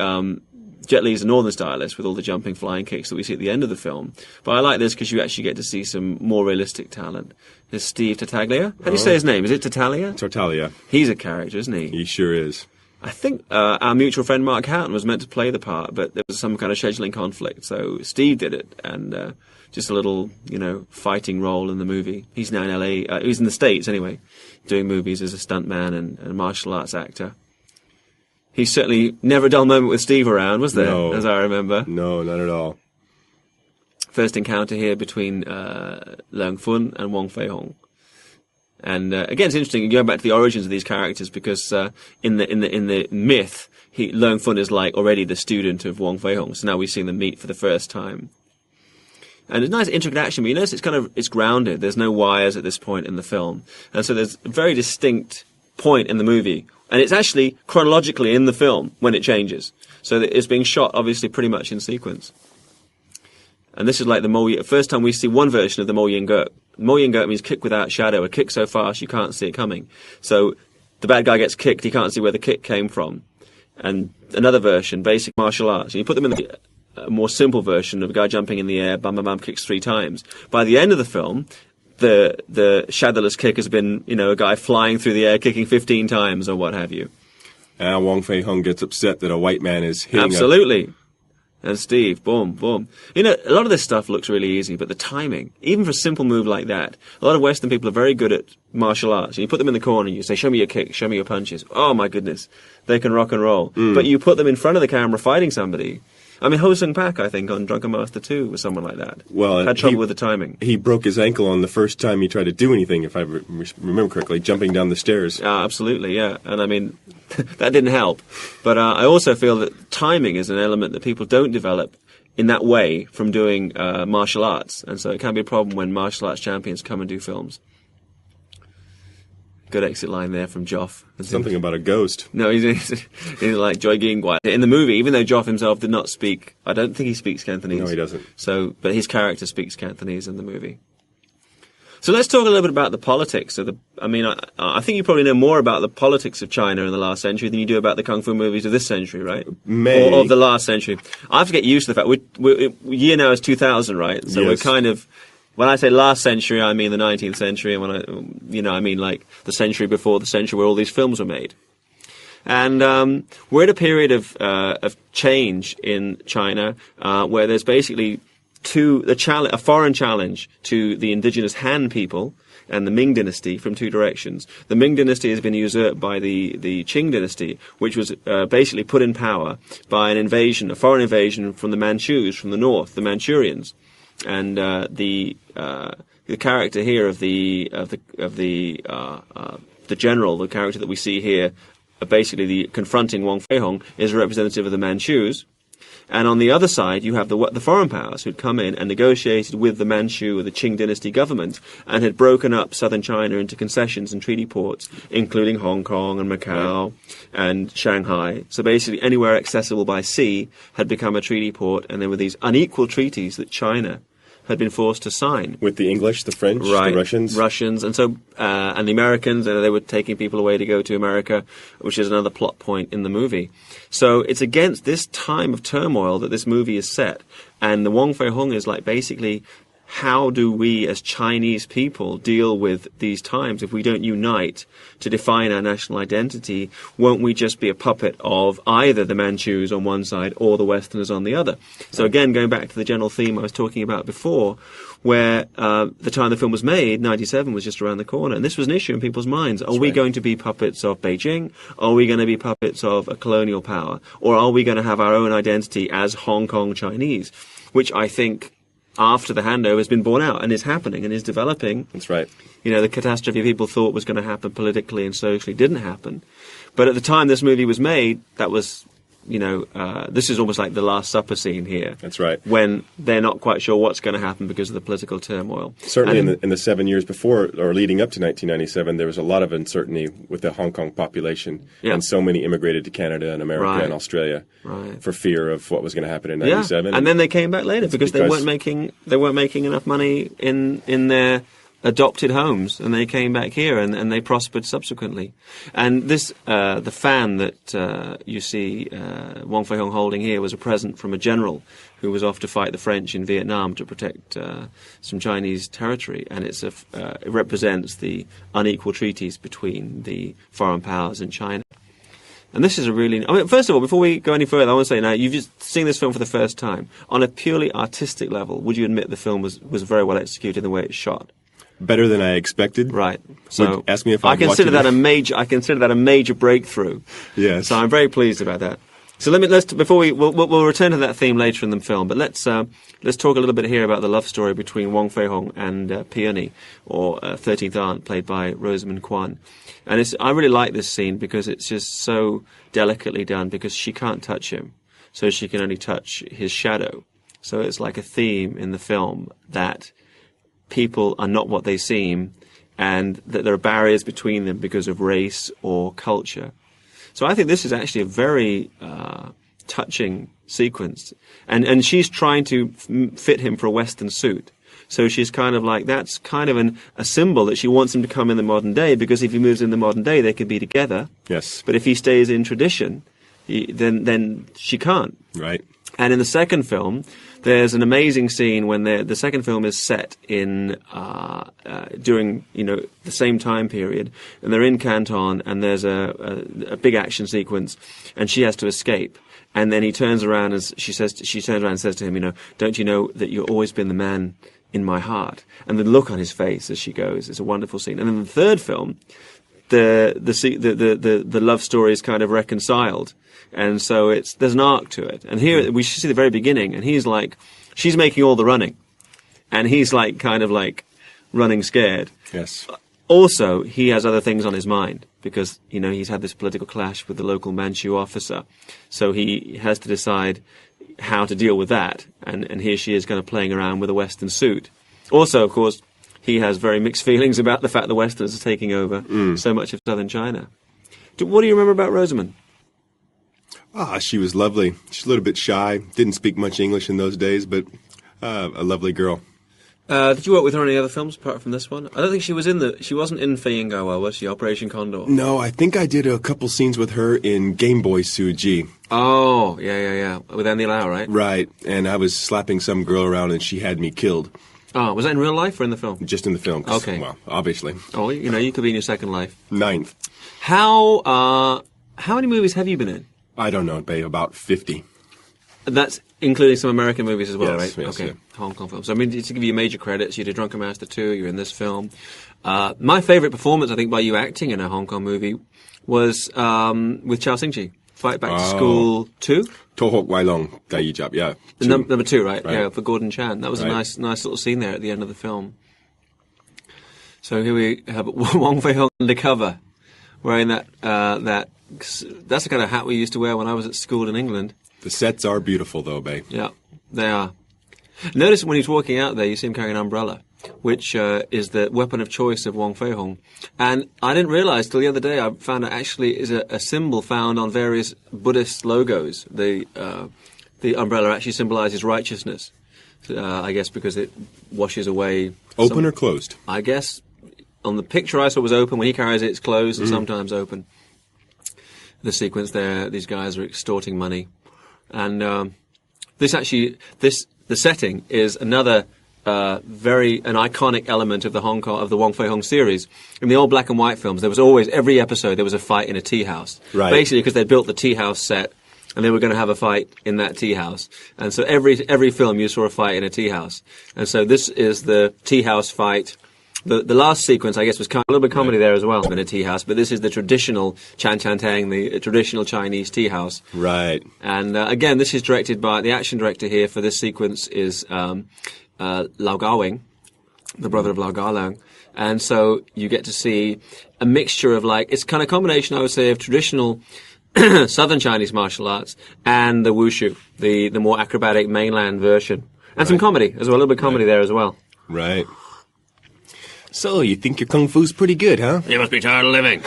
Jet Li is a northern stylist with all the jumping flying kicks that we see at the end of the film. But I like this because you actually get to see some more realistic talent. There's Steve Tartaglia. How do you say his name? Is it Tartaglia? Tartaglia. He's a character, isn't he? He sure is. I think our mutual friend Mark Houghton was meant to play the part, but there was some kind of scheduling conflict, so Steve did it, and just a little, fighting role in the movie. He's now in LA, he's in the States anyway, doing movies as a stuntman and a martial arts actor. He's certainly never a dull moment with Steve around, was there? No. As I remember. No, not at all. First encounter here between Leung Fun and Wong Fei-hung. And again, it's interesting going back to the origins of these characters because in the myth, Leung Fun is like already the student of Wong Fei-hung. So now we're seeing them meet for the first time. And it's nice intricate action, but you notice it's grounded. There's no wires at this point in the film, and so there's a very distinct point in the movie, and it's actually chronologically in the film when it changes. So that it's being shot obviously pretty much in sequence. And this is like the first time we see one version of the Mo Yin Guk. Mo Yin Guk means kick without shadow, a kick so fast you can't see it coming. So the bad guy gets kicked, he can't see where the kick came from. And another version, basic martial arts. And you put them in a more simple version of a guy jumping in the air, bam, bam, bam, kicks 3 times. By the end of the film, the shadowless kick has been, a guy flying through the air, kicking 15 times or what have you. And Wong Fei-hung gets upset that a white man is hitting Absolutely. And Steve, boom, boom. A lot of this stuff looks really easy, but the timing, even for a simple move like that, a lot of Western people are very good at martial arts. You put them in the corner and you say, show me your kicks, show me your punches. Oh my goodness, they can rock and roll. But you put them in front of the camera fighting somebody. I mean, Ho Sung Pak, I think, on Drunken Master 2 was someone like that. Well, had trouble with the timing. He broke his ankle on the first time he tried to do anything, if I remember correctly, jumping down the stairs. Absolutely, yeah. And I mean, that didn't help. But I also feel that timing is an element that people don't develop in that way from doing martial arts. And so it can be a problem when martial arts champions come and do films. Good exit line there from Joff. Something about a ghost. No, he's like Joy Ging. In the movie, even though Joff himself did not speak, I don't think he speaks Cantonese. No, he doesn't. But his character speaks Cantonese in the movie. So let's talk a little bit about the politics of the. I mean, I think you probably know more about the politics of China in the last century than you do about the kung fu movies of this century, right? Maybe. Or of the last century. I have to get used to the fact year now is 2000, right? So we're kind of. When I say last century, I mean the 19th century, and I mean like the century before the century where all these films were made. And we're at a period of change in China where there's basically a foreign challenge to the indigenous Han people and the Ming dynasty from two directions. The Ming dynasty has been usurped by the Qing dynasty, which was basically put in power by a foreign invasion from the Manchus from the north, the Manchurians. And the character here of the general, the character that we see here, basically the confronting Wong Fei-hung, is a representative of the Manchus. And on the other side, you have the foreign powers who'd come in and negotiated with the Manchu or the Qing dynasty government and had broken up southern China into concessions and treaty ports, including Hong Kong and Macau and Shanghai. So basically anywhere accessible by sea had become a treaty port, and there were these unequal treaties that China had been forced to sign. With the English, the French, the Russians. And so, and the Americans, they were taking people away to go to America, which is another plot point in the movie. So it's against this time of turmoil that this movie is set. And the Wong Fei-hung is like basically, how do we as Chinese people deal with these times if we don't unite to define our national identity? Won't we just be a puppet of either the Manchus on one side or the Westerners on the other? So again, going back to the general theme I was talking about before, where the time the film was made, 97, was just around the corner. And this was an issue in people's minds. Are we going to be puppets of Beijing? Are we going to be puppets of a colonial power? Or are we going to have our own identity as Hong Kong Chinese? Which I think, after the handover, has been borne out and is happening and is developing. That's right. The catastrophe people thought was going to happen politically and socially didn't happen. But at the time this movie was made, that was, this is almost like the Last Supper scene here. That's right. When they're not quite sure what's going to happen because of the political turmoil. Certainly in the 7 years before or leading up to 1997, there was a lot of uncertainty with the Hong Kong population. Yeah. And so many immigrated to Canada and America and Australia for fear of what was going to happen in 97. Yeah. And then they came back later because they weren't making enough money in their adopted homes, and they came back here and they prospered subsequently. And this the fan that you see Wong Fei-hung holding here was a present from a general who was off to fight the French in Vietnam to protect some Chinese territory, and it represents the unequal treaties between the foreign powers and China. And this is first of all, before we go any further, I want to say now, you've just seen this film for the first time. On a purely artistic level, would you admit the film was very well executed in the way it's shot? Better than I expected. Right. So ask me if I consider that a major breakthrough. Yes. So I'm very pleased about that. So we'll return to that theme later in the film, but let's talk a little bit here about the love story between Wong Fei-hung and Peony, or 13th Aunt, played by Rosamund Kwan. And I really like this scene because it's just so delicately done, because she can't touch him, so she can only touch his shadow. So it's like a theme in the film that people are not what they seem, and that there are barriers between them because of race or culture. So I think this is actually a very touching sequence. And she's trying to fit him for a Western suit. So she's kind of like, that's kind of a symbol that she wants him to come in the modern day, because if he moves in the modern day, they could be together. Yes. But if he stays in tradition, then she can't. Right. And in the second film, there's an amazing scene when the second film is set in during the same time period, and they're in Canton, and there's a big action sequence, and she has to escape. And then he turns around she turns around and says to him, don't you know that you've always been the man in my heart? And the look on his face as she goes is a wonderful scene. And in the third film, the love story is kind of reconciled. And so there's an arc to it. And here we see the very beginning, and he's like, she's making all the running, and he's like kind of like running scared. Yes. Also, he has other things on his mind, because he's had this political clash with the local Manchu officer, so he has to decide how to deal with that. And here she is kind of playing around with a Western suit. Also, of course, he has very mixed feelings about the fact the Westerners are taking over so much of southern China. What do you remember about Rosamund? She was lovely. She's a little bit shy. Didn't speak much English in those days, but a lovely girl. Did you work with her on any other films apart from this one? I don't think she was she wasn't in Fei-hung, was she? Operation Condor. No, I think I did a couple scenes with her in Game Boy Suji. Oh, yeah. With Andy Lau, right? Right, and I was slapping some girl around and she had me killed. Oh, was that in real life or in the film? Just in the film. Okay. Well, obviously. Oh, you could be in your second life. 9th. How many movies have you been in? I don't know, babe, about 50. That's including some American movies as well, yes, right? Yes, okay, yeah. Hong Kong films. I mean, to give you major credits, you did Drunken Master 2, you're in this film. My favourite performance, I think, by you acting in a Hong Kong movie was with Chow Sing-chi, Fight Back to School 2? Tohok Wailong, Daijab, yeah. Number 2, right? Yeah, for Gordon Chan. That was a nice little scene there at the end of the film. So here we have Wong Fei-hung undercover, wearing that's the kind of hat we used to wear when I was at school in England. The sets are beautiful, though, babe. Yeah, they are. Notice when he's walking out there, you see him carrying an umbrella, which is the weapon of choice of Wong Fei-hung. And I didn't realize till the other day, I found it actually is a symbol found on various Buddhist logos. The umbrella actually symbolizes righteousness, I guess because it washes away... Open or closed? I guess on the picture I saw it was open. When he carries it, it's closed and sometimes open. The sequence there, these guys are extorting money. And the setting is another an iconic element of the Wong Fei-hung series. In the old black and white films, there was always, every episode, there was a fight in a tea house. Right. Basically, because they built the tea house set, and they were going to have a fight in that tea house. And so every film you saw a fight in a tea house. And so this is the tea house fight. The last sequence, I guess, was a little bit comedy there as well in a tea house, but this is the traditional Chan Chan Tang, the traditional Chinese tea house. Right. And again, this is directed by the action director here for this sequence is Lau Gao-wing, the brother of Lau Ga-lang. And so you get to see a mixture of it's kind of combination, I would say, of traditional Southern Chinese martial arts and the wushu, the more acrobatic mainland version. And some comedy as well, a little bit of comedy there as well. Right. So, you think your kung fu's pretty good, huh? You must be tired of living.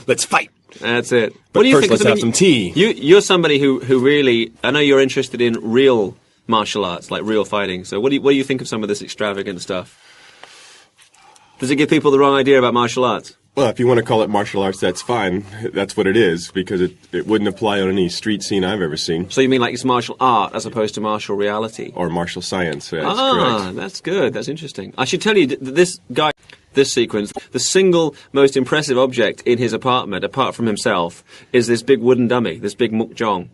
Let's fight. That's it. But what do you first, think? let's have some tea. You're somebody who really... I know you're interested in real martial arts, like real fighting. So what do you think of some of this extravagant stuff? Does it give people the wrong idea about martial arts? Well, if you want to call it martial arts, that's fine. That's what it is, because it wouldn't apply on any street scene I've ever seen. So you mean like it's martial art as opposed to martial reality? Or martial science, yeah, that's correct. That's good. That's interesting. I should tell you, this sequence, the single most impressive object in his apartment, apart from himself, is this big wooden dummy, this big Muk Jong.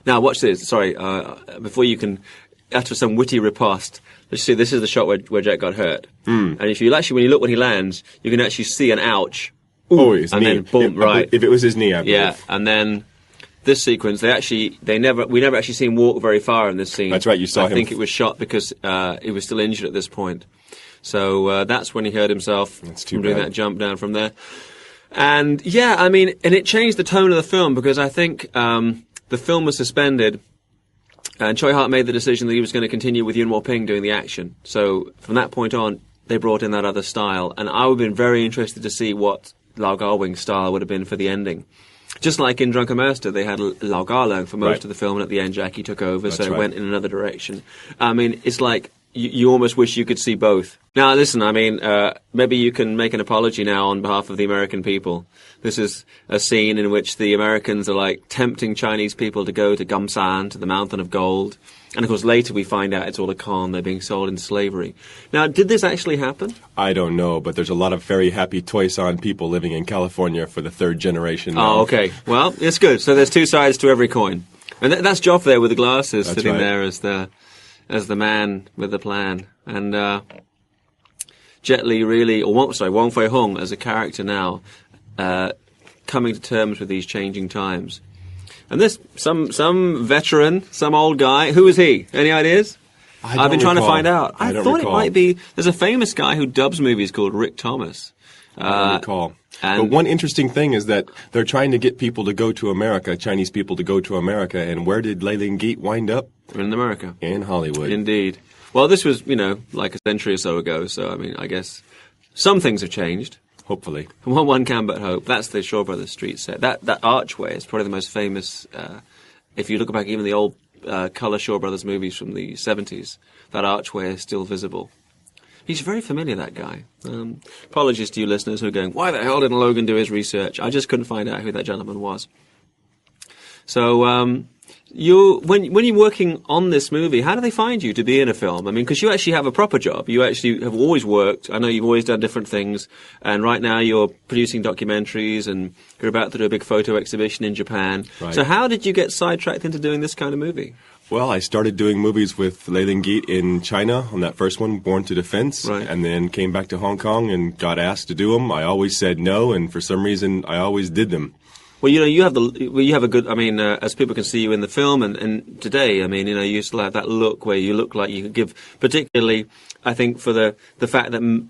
Now, watch this. Sorry, before you can utter some witty riposte, let's see, this is the shot where Jack got hurt. And when you look when he lands, you can actually see an ouch. Ooh, his and knee. Then boom, right. If it was his knee, I believe. Yeah, and then this sequence, we never actually see him walk very far in this scene. That's right, you saw him. I think it was shot because he was still injured at this point. So that's when he hurt himself from doing that jump down from there. And yeah, I mean, and it changed the tone of the film because I think the film was suspended. And Tsui Hark made the decision that he was going to continue with Yuen Woo-ping doing the action. So from that point on, they brought in that other style. And I would have been very interested to see what Lau Ga-wing's style would have been for the ending. Just like in Drunken Master, they had Lau Ga-lang for most of the film, and at the end Jackie took over, so it went in another direction. I mean, it's like you almost wish you could see both. Now, listen, I mean, maybe you can make an apology now on behalf of the American people. This is a scene in which the Americans are tempting Chinese people to go to Gamsan, to the Mountain of Gold. And of course later we find out it's all a con, they're being sold into slavery. Now, did this actually happen? I don't know, but there's a lot of very happy Toy-san people living in California for the third generation now. Oh, okay. Well, it's good. So there's two sides to every coin. And that's Joff there with the glasses sitting there as the man with the plan. And Jet Li really, Wong Fei-hung as a character now, coming to terms with these changing times. And this, some veteran, some old guy, who is he? Any ideas? I've been trying to find out. I thought it might be, there's a famous guy who dubs movies called Rick Thomas. I don't recall. But one interesting thing is that they're trying to get people to go to America, Chinese people to go to America, and where did Lei Ling-geet wind up? In America. In Hollywood. Indeed. Well, this was, like a century or so ago, so, I mean, I guess some things have changed. Hopefully. One can but hope. That's the Shaw Brothers Street set. That archway is probably the most famous if you look back even the old colour Shaw Brothers movies from the 70s, that archway is still visible. He's very familiar, that guy. Apologies to you listeners who are going, why the hell didn't Logan do his research? I just couldn't find out who that gentleman was. So, when you're working on this movie, how do they find you to be in a film? I mean, because you actually have a proper job. You actually have always worked. I know you've always done different things. And right now you're producing documentaries and you're about to do a big photo exhibition in Japan. Right. So how did you get sidetracked into doing this kind of movie? Well, I started doing movies with Leyland Geet in China on that first one, Born to Defense, right. And then came back to Hong Kong and got asked to do them. I always said no, and for some reason, I always did them. Well, you have a good. I mean, as people can see you in the film, and today, I mean, you still have that look where you look like you could give. Particularly, I think for the fact that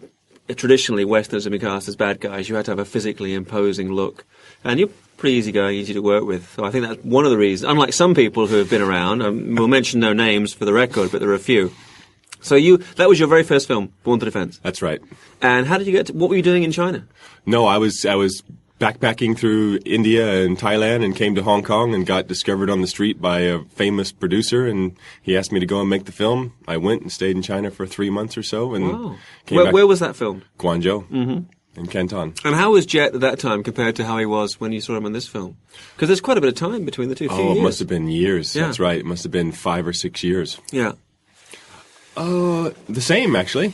traditionally Westerners have been cast as bad guys, you had to have a physically imposing look, and you're pretty easygoing, easy to work with. So I think that's one of the reasons. Unlike some people who have been around, we'll mention no names for the record, but there are a few. So that was your very first film, Born to Defense. That's right. And how did you what were you doing in China? No, I was backpacking through India and Thailand and came to Hong Kong and got discovered on the street by a famous producer, and he asked me to go and make the film. I went and stayed in China for 3 months or so. And wow. Where was that filmed? Guangzhou. Mm-hmm. In Canton. And how was Jet at that time compared to how he was when you saw him in this film? Because there's quite a bit of time between the two. Oh, it must have been years. Yeah. That's right. It must have been 5 or 6 years. Yeah. The same, actually.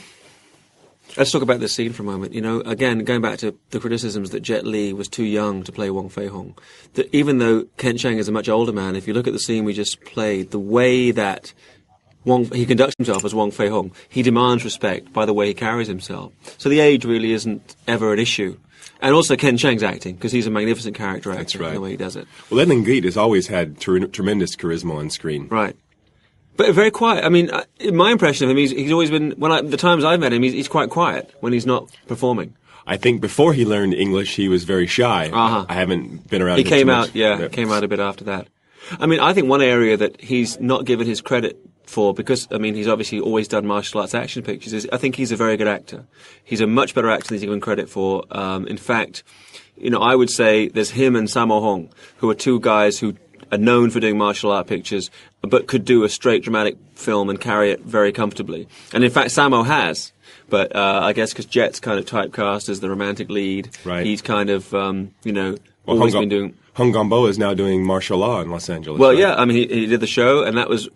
Let's talk about this scene for a moment. Again, going back to the criticisms that Jet Li was too young to play Wong Fei-hung. That even though Ken Chang is a much older man, if you look at the scene we just played, the way that he conducts himself as Wong Fei-hung, he demands respect by the way he carries himself. So the age really isn't ever an issue. And also Ken Chang's acting, because he's a magnificent character actor. That's right. In the way he does it. Well, Leyland Geet has always had tremendous charisma on screen. Right. But very quiet. I mean, my impression of him, he's always been, the times I've met him, he's quite quiet when he's not performing. I think before he learned English, he was very shy. Uh-huh. I haven't been around him too much. Came out a bit after that. I mean, I think one area that he's not given his credit for, because, I mean, he's obviously always done martial arts action pictures, is I think he's a very good actor. He's a much better actor than he's given credit for. In fact, I would say there's him and Sammo Hung, who are two guys who are known for doing martial art pictures, but could do a straight dramatic film and carry it very comfortably. And in fact, Sammo has. But I guess because Jet's kind of typecast as the romantic lead, right. He's kind of, always been doing... Hung Gombo is now doing martial law in Los Angeles. Well, right? yeah, I mean, he did the show, and that was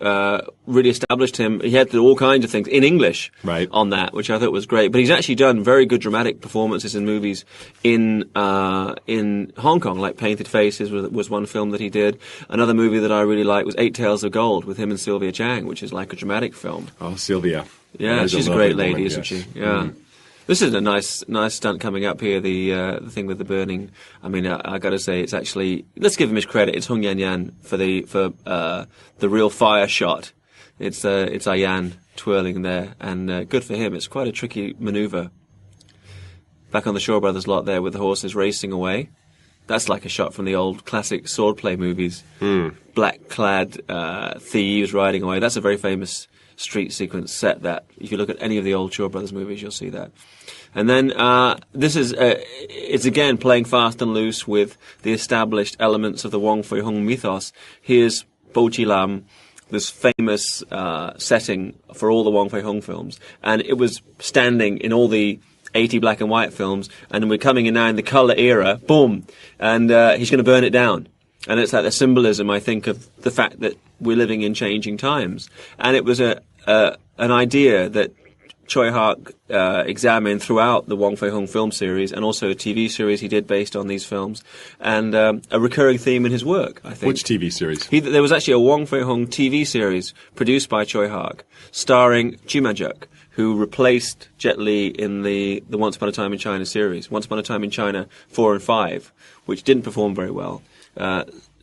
really established him. He had to do all kinds of things in English on that, which I thought was great. But he's actually done very good dramatic performances in movies in Hong Kong, like Painted Faces was one film that he did. Another movie that I really liked was Eight Tails of Gold with him and Sylvia Chang, which is like a dramatic film. Oh, Sylvia. Yeah, she's a great lady, isn't she? Yeah. Mm. This is a nice stunt coming up here. The thing with the burning. I mean, I got to say, it's actually, let's give him his credit. It's Hung Yan Yan for the real fire shot. It's Ayan twirling there, and good for him. It's quite a tricky maneuver. Back on the Shaw Brothers lot there with the horses racing away. That's like a shot from the old classic swordplay movies. Black-clad thieves riding away. That's a very famous street sequence set that if you look at any of the old Shaw Brothers movies, you'll see that. And then this is it's again playing fast and loose with the established elements of the Wong Fei-hung mythos. Here's Bo Chi Lam, this famous setting for all the Wong Fei-hung films, and it was standing in all the 80 black and white films, and we're coming in now in the colour era, boom, and he's going to burn it down. And it's like the symbolism, I think, of the fact that we're living in changing times. And it was an idea that Tsui Hark examined throughout the Wong Fei-hung film series, and also a TV series he did based on these films, and a recurring theme in his work, I think. Which TV series? There was actually a Wong Fei-hung TV series produced by Tsui Hark, starring Jumajuk, who replaced Jet Li in the Once Upon a Time in China series, Once Upon a Time in China 4 and 5, which didn't perform very well.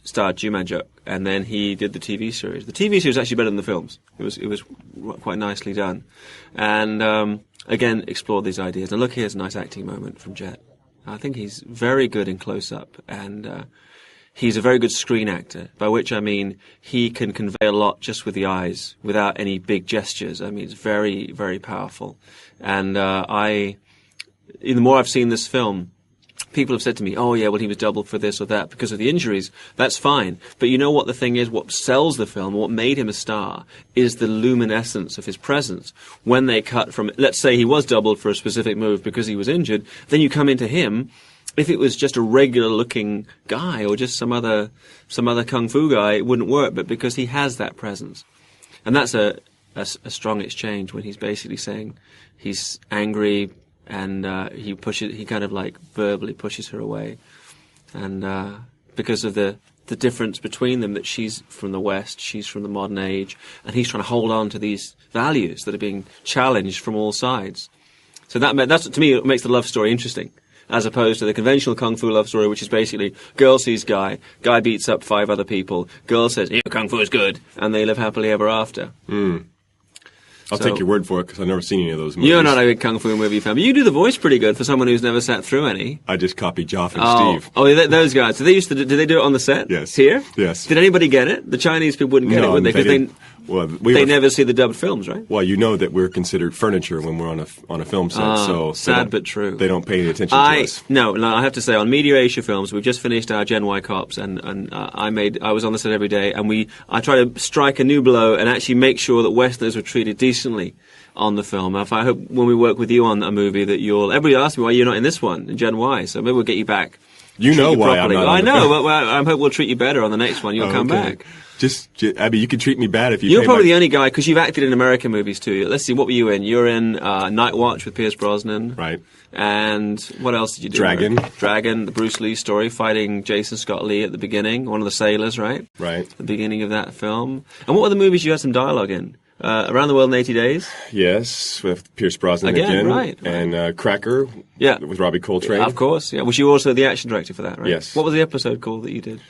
Starred Jumajuk, and then he did the TV series. The TV series was actually better than the films. It was quite nicely done, and again explored these ideas. And look, here's a nice acting moment from Jet. I think he's very good in close-up, and he's a very good screen actor, by which I mean he can convey a lot just with the eyes, without any big gestures. I mean, it's very, very powerful. And the more I've seen this film, people have said to me, oh yeah, well he was doubled for this or that because of the injuries. That's fine. But you know what the thing is, what sells the film, what made him a star, is the luminescence of his presence. When they cut from, let's say he was doubled for a specific move because he was injured, then you come into him. If it was just a regular-looking guy or just some other kung fu guy, it wouldn't work. But because he has that presence, and that's a strong exchange when he's basically saying he's angry and he kind of like verbally pushes her away, and because of the difference between them, that she's from the West, she's from the modern age, and he's trying to hold on to these values that are being challenged from all sides. So that's to me what makes the love story interesting, as opposed to the conventional kung fu love story, which is basically girl sees guy beats up 5 other people, girl says, yeah, kung fu is good, and they live happily ever after. I'll take your word for it, because I've never seen any of those movies. You're not a big kung fu movie fan, but you do the voice pretty good for someone who's never sat through any. I just copied Joff and Steve. Oh, those guys. So did they do it on the set? Yes. Here? Yes. Did anybody get it? The Chinese people wouldn't get it, would they? Because they never see the dubbed films, right? Well, you know that we're considered furniture when we're on a film set, so sad but true. They don't pay any attention to us. No, I have to say, on Media Asia Films, we've just finished our Gen Y Cops, and I was on the set every day, and I try to strike a new blow and actually make sure that Westerners were treated decently on the film. I hope when we work with you on a movie that everybody asks me why you're not in this one, in Gen Y, so maybe we'll get you back. You know why properly. I'm not. I know, but I hope we'll treat you better on the next one. You'll come back. I mean, you can treat me bad if you. You're probably the only guy, because you've acted in American movies too. Let's see, what were you in? You're in Night Watch with Pierce Brosnan, right? And what else did you do? Dragon, the Bruce Lee story, fighting Jason Scott Lee at the beginning, one of the sailors, right? Right. The beginning of that film. And what were the movies you had some dialogue in? Around the World in 80 Days? Yes, with Pierce Brosnan again. Right. And Cracker, with Robbie Coltrane. Of course, yeah. Was you also the action director for that, right? Yes. What was the episode called that you did?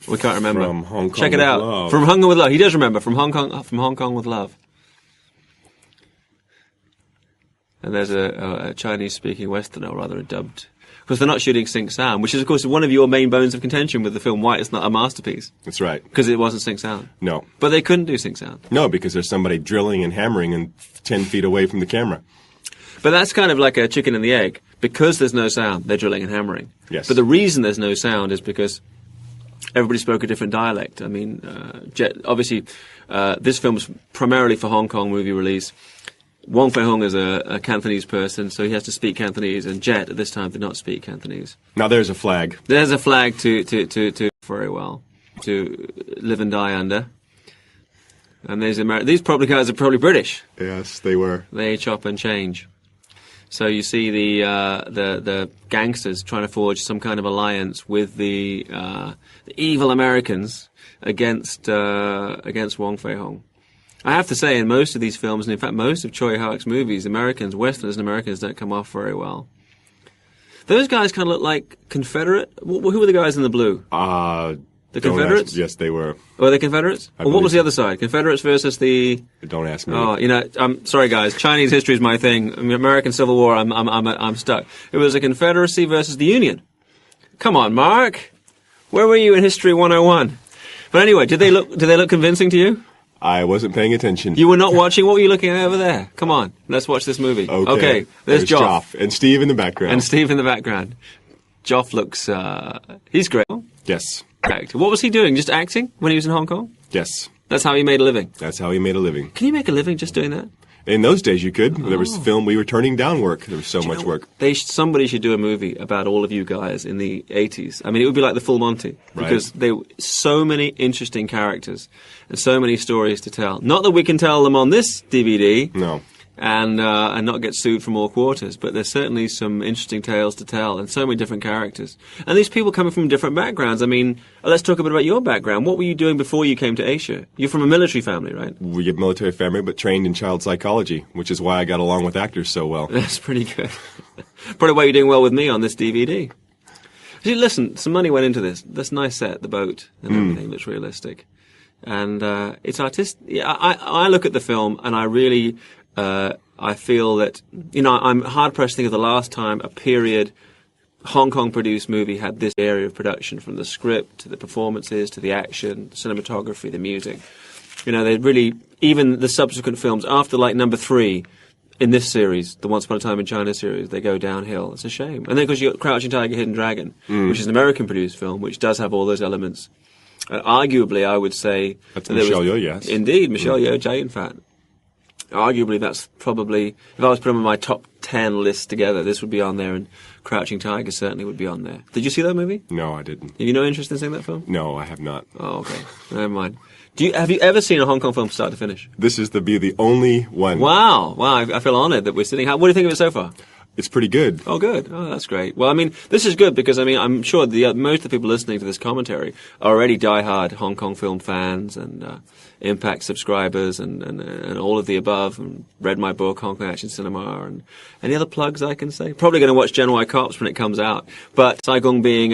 We can't remember. From Hong Kong Check it out. Love. From Hong Kong with Love. He does remember. From Hong Kong with Love. And there's a Chinese-speaking Westerner, or rather a dubbed, because they're not shooting sync sound, which is, of course, one of your main bones of contention with the film, why it's not a masterpiece. That's right. Because it wasn't sync sound. No. But they couldn't do sync sound. No, because there's somebody drilling and hammering and 10 feet away from the camera. But that's kind of like a chicken and the egg. Because there's no sound, they're drilling and hammering. Yes. But the reason there's no sound is because everybody spoke a different dialect. I mean, obviously, this film's primarily for Hong Kong movie release. Wong Fei-hung is a Cantonese person, so he has to speak Cantonese, and Jet at this time did not speak Cantonese. Now there's a flag. There's a flag to very well, to live and die under. And these guys are probably British. Yes, they were. They chop and change. So you see the gangsters trying to forge some kind of alliance with the evil Americans against Wong Fei-hung. I have to say, in most of these films, and in fact most of Tsui Hark's movies, Westerners and Americans don't come off very well. Those guys kind of look like Confederate. Who were the guys in the blue? The Confederates? Yes, they were. Were they Confederates? Well, what was the other side? Confederates versus the... Don't ask me. Oh, I'm sorry, guys. Chinese history is my thing. I mean, American Civil War, I'm stuck. It was a Confederacy versus the Union. Come on, Mark. Where were you in History 101? But anyway, did they look convincing to you? I wasn't paying attention. You were not watching? What were you looking at over there? Come on, let's watch this movie. Okay, there's Joff. And Steve in the background. Joff looks... he's great. Yes. What was he doing? Just acting when he was in Hong Kong? Yes. That's how he made a living? That's how he made a living. Can you make a living just doing that? In those days, you could. There was film. We were turning down work. There was so much work. Somebody should do a movie about all of you guys in the 80s. I mean, it would be like the Full Monty. Because there were so many interesting characters and so many stories to tell. Not that we can tell them on this DVD. No. And not get sued from all quarters. But there's certainly some interesting tales to tell and so many different characters. And these people coming from different backgrounds. I mean, let's talk a bit about your background. What were you doing before you came to Asia? You're from a military family, right? We have military family, but trained in child psychology, which is why I got along with actors so well. That's pretty good. Probably why you're doing well with me on this DVD. See, listen, some money went into this. This nice set, the boat, and everything looks realistic. And it's artistic. Yeah, I look at the film and I really... I feel that, I'm hard-pressed to think of the last time a period Hong Kong-produced movie had this area of production, from the script to the performances to the action, the cinematography, the music. They really, even the subsequent films after, like, number 3, in this series, the Once Upon a Time in China series, they go downhill. It's a shame. And then, because you've got Crouching Tiger, Hidden Dragon, which is an American-produced film, which does have all those elements. Arguably, I would say... That's Michelle Yeoh, yes. Indeed, Michelle Yeoh, giant fan. Arguably, that's probably... If I was putting my top 10 list together, this would be on there, and Crouching Tiger certainly would be on there. Did you see that movie? No, I didn't. Have you no interest in seeing that film? No, I have not. Oh, okay. Never mind. Have you ever seen a Hong Kong film start to finish? This is the only one. Wow. I feel honoured that we're sitting... What do you think of it so far? It's pretty good. Oh, good. Oh, that's great. Well, I mean, this is good because, I mean, I'm sure most of the people listening to this commentary are already diehard Hong Kong film fans and Impact subscribers and all of the above, and read my book, Hong Kong Action Cinema, and any other plugs I can say? Probably going to watch Gen Y Cops when it comes out. But Saigon being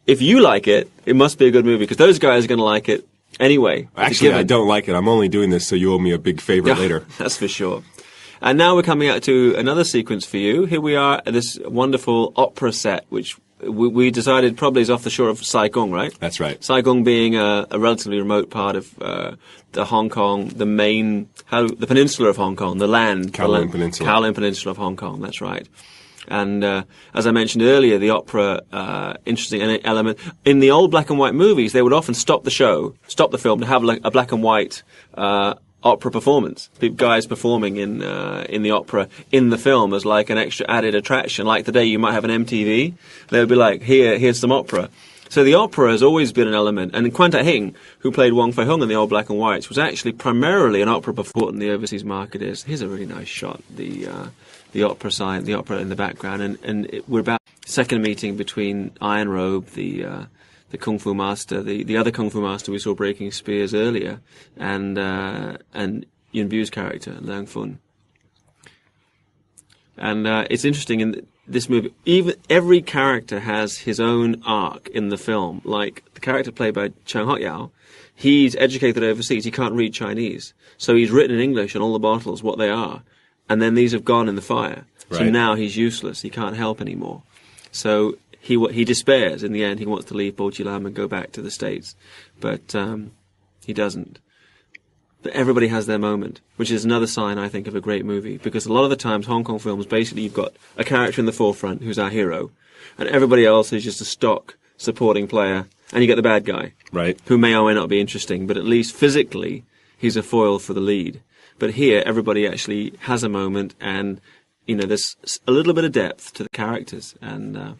if you like it, it must be a good movie because those guys are going to like it anyway. Actually, I don't like it. I'm only doing this so you owe me a big favor later. That's for sure. And now we're coming out to another sequence for you. Here we are at this wonderful opera set, which we decided probably is off the shore of Saigon, right? That's right. Saigon being a relatively remote part of the Hong Kong, the peninsula of Hong Kong, the land. Kowloon Peninsula. Kowloon Peninsula of Hong Kong, that's right. And as I mentioned earlier, the opera, interesting element. In the old black and white movies, they would often stop the film to have a black and white opera performance. Guys performing in the opera in the film as like an extra added attraction. Like today you might have an MTV. They would be like, here's some opera. So the opera has always been an element. And Quan Ta-hing, who played Wong Fei-hung in the old black and whites, was actually primarily an opera performer in the overseas market is. Here's a really nice shot. The opera sign, the opera in the background. And we're about second meeting between Iron Robe, the Kung Fu master, the other Kung Fu master we saw breaking spears earlier, and Yuen Bu's character, Leung Fun. And it's interesting in this movie, every character has his own arc in the film. Like the character played by Chang Hot-yao, he's educated overseas, he can't read Chinese. So he's written in English on all the bottles what they are. And then these have gone in the fire. Right. So now he's useless, he can't help anymore. So he despairs in the end. He wants to leave Bo Chi Lam and go back to the States, but he doesn't. But everybody has their moment, which is another sign, I think, of a great movie, because a lot of the times Hong Kong films, basically you've got a character in the forefront who's our hero, and everybody else is just a stock supporting player, and you get the bad guy, right, who may or may not be interesting, but at least physically he's a foil for the lead. But here everybody actually has a moment, and there's a little bit of depth to the characters, and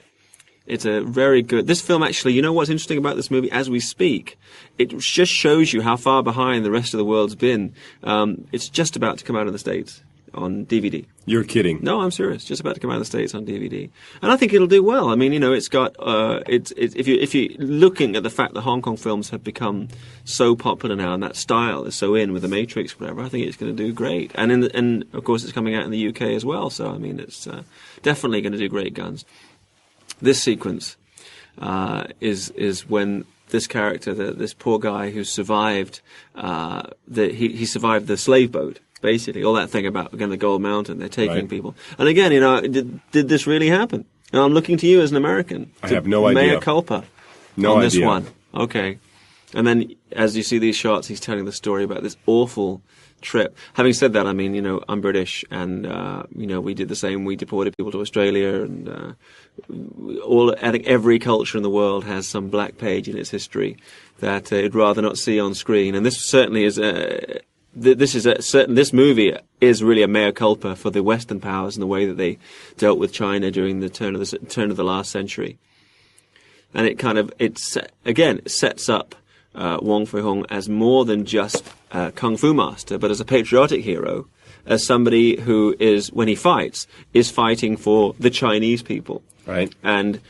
it's a very good... This film, actually, what's interesting about this movie as we speak? It just shows you how far behind the rest of the world's been. It's just about to come out in the States on DVD. You're kidding. No, I'm serious. Just about to come out in the States on DVD. And I think it'll do well. I mean, it's got... if you're looking at the fact that Hong Kong films have become so popular now, and that style is so in with The Matrix, whatever, I think it's going to do great. And of course, it's coming out in the UK as well. So, I mean, it's definitely going to do great guns. This sequence is when this character, this poor guy who survived, he survived the slave boat, basically. All that thing about, again, the Gold Mountain, they're taking people. And again, did this really happen? And I'm looking to you as an American. I have no idea. Mea culpa on this one. Okay. And then, as you see these shots, he's telling the story about this awful trip. Having said that, I mean, I'm British, and we did the same. We deported people to Australia, and I think every culture in the world has some black page in its history that it'd rather not see on screen. And this certainly is. This movie is really a mea culpa for the Western powers and the way that they dealt with China during the turn of the last century. And it sets up Wong Fei-hung as more than just a kung fu master, but as a patriotic hero, as somebody who is, when he fights, is fighting for the Chinese people. Right. And,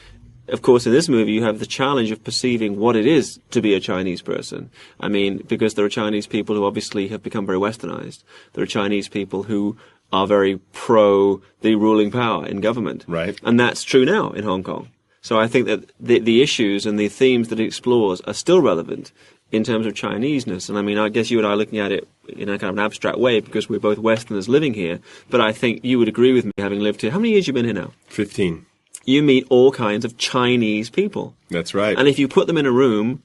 of course, in this movie, you have the challenge of perceiving what it is to be a Chinese person. I mean, because there are Chinese people who obviously have become very westernized. There are Chinese people who are very pro the ruling power in government. Right. And that's true now in Hong Kong. So I think that the issues and the themes that it explores are still relevant in terms of Chineseness. And I mean, I guess you and I are looking at it in a kind of an abstract way because we're both Westerners living here. But I think you would agree with me, having lived here. How many years have you been here now? 15. You meet all kinds of Chinese people. That's right. And if you put them in a room,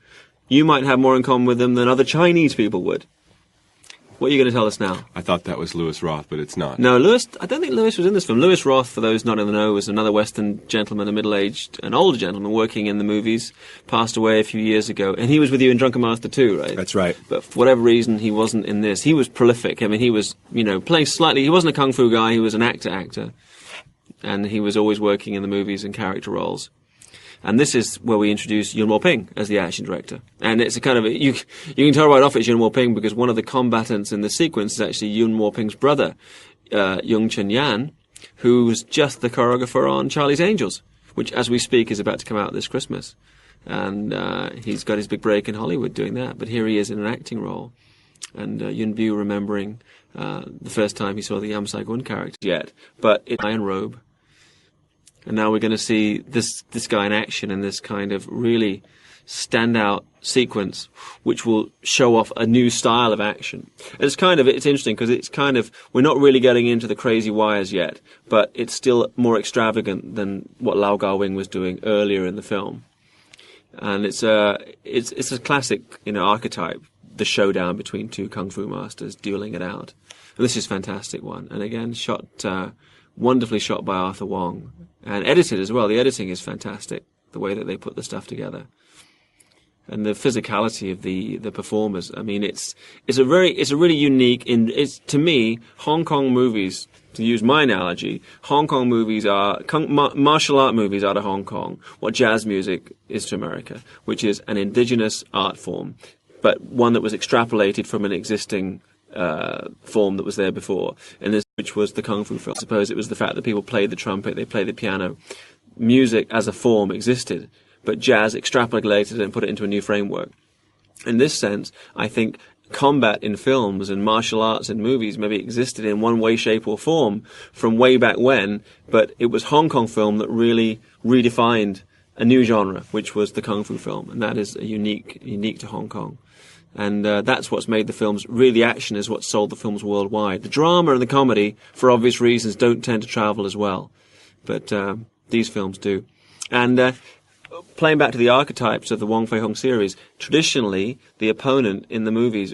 you might have more in common with them than other Chinese people would. What are you going to tell us now? I thought that was Louis Roth, but it's not. No, I don't think Louis was in this film. Louis Roth, for those not in the know, was another Western gentleman, an older gentleman working in the movies, passed away a few years ago. And he was with you in Drunken Master too, right? That's right. But for whatever reason, he wasn't in this. He was prolific. I mean, he was, playing slightly... He wasn't a kung fu guy, he was an actor. And he was always working in the movies and character roles. And this is where we introduce Yuen Woo-ping as the action director. And it's a kind of... You can tell right off it's Yuen Woo-ping because one of the combatants in the sequence is actually Yuen Woo-ping's brother, Yung Chen-yan, who was just the choreographer on Charlie's Angels, which, as we speak, is about to come out this Christmas. And he's got his big break in Hollywood doing that. But here he is in an acting role. And Yuen Bu remembering the first time he saw the Yam Sai-gun character yet. But it's Iron Robe. And now we're going to see this guy in action in this kind of really standout sequence, which will show off a new style of action. And it's interesting because we're not really getting into the crazy wires yet, but it's still more extravagant than what Lau Gar-wing was doing earlier in the film. And it's a classic, archetype, the showdown between two kung fu masters dueling it out. And this is a fantastic one. And again, wonderfully shot by Arthur Wong. And edited as well. The editing is fantastic, the way that they put the stuff together. And the physicality of the performers. I mean, it's a really unique, to me, Hong Kong movies, to use my analogy, Hong Kong movies are, martial art movies are to Hong Kong what jazz music is to America, which is an indigenous art form, but one that was extrapolated from an existing form that was there before, and this, which was the kung fu film. I suppose it was the fact that people played the trumpet, they played the piano. Music as a form existed, but jazz extrapolated it and put it into a new framework. In this sense, I think combat in films and martial arts in movies maybe existed in one way, shape, or form from way back when, but it was Hong Kong film that really redefined a new genre, which was the kung fu film, and that is unique to Hong Kong. And that's what's made the films, really the action is what sold the films worldwide. The drama and the comedy, for obvious reasons, don't tend to travel as well. But these films do. And playing back to the archetypes of the Wong Fei-hung series, traditionally, the opponent in the movies,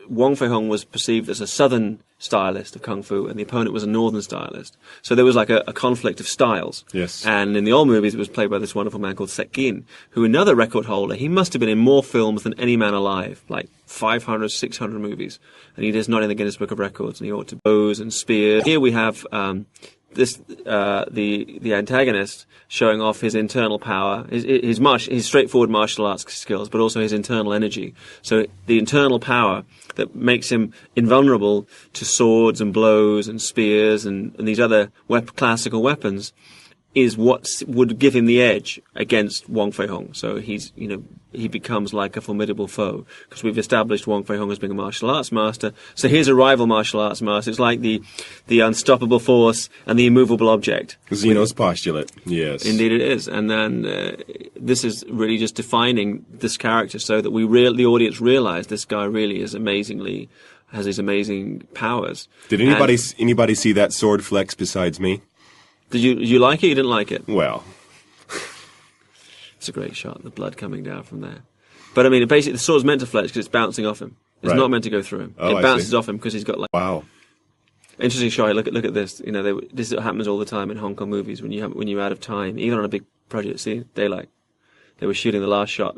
Wong Fei-hung was perceived as a southern stylist of kung fu, and the opponent was a northern stylist. So there was like a conflict of styles. Yes. And in the old movies, it was played by this wonderful man called Sek Gin, who another record holder. He must have been in more films than any man alive, like 500, 600 movies. And he is not in the Guinness Book of Records, and he ought to bows and spears. Here we have the antagonist showing off his internal power, his straightforward martial arts skills, but also his internal energy. So the internal power that makes him invulnerable to swords and blows and spears and these other classical weapons is what would give him the edge against Wong Fei-hung. So he becomes like a formidable foe, because we've established Wong Fei-hung as being a martial arts master. So here's a rival martial arts master. It's like the unstoppable force and the immovable object. Zeno's postulate, yes. Indeed it is. And then this is really just defining this character so that the audience realize this guy really is has these amazing powers. Did anybody see that sword flex besides me? Did you like it? You didn't like it? Well, it's a great shot. The blood coming down from there. But I mean, basically, the sword's meant to flex because it's bouncing off him. It's right. not meant to go through him. Oh, it bounces off him because he's got like. Wow. Interesting shot. Look at this. This happens all the time in Hong Kong movies when you're out of time, even on a big project. See, daylight. They were shooting the last shot,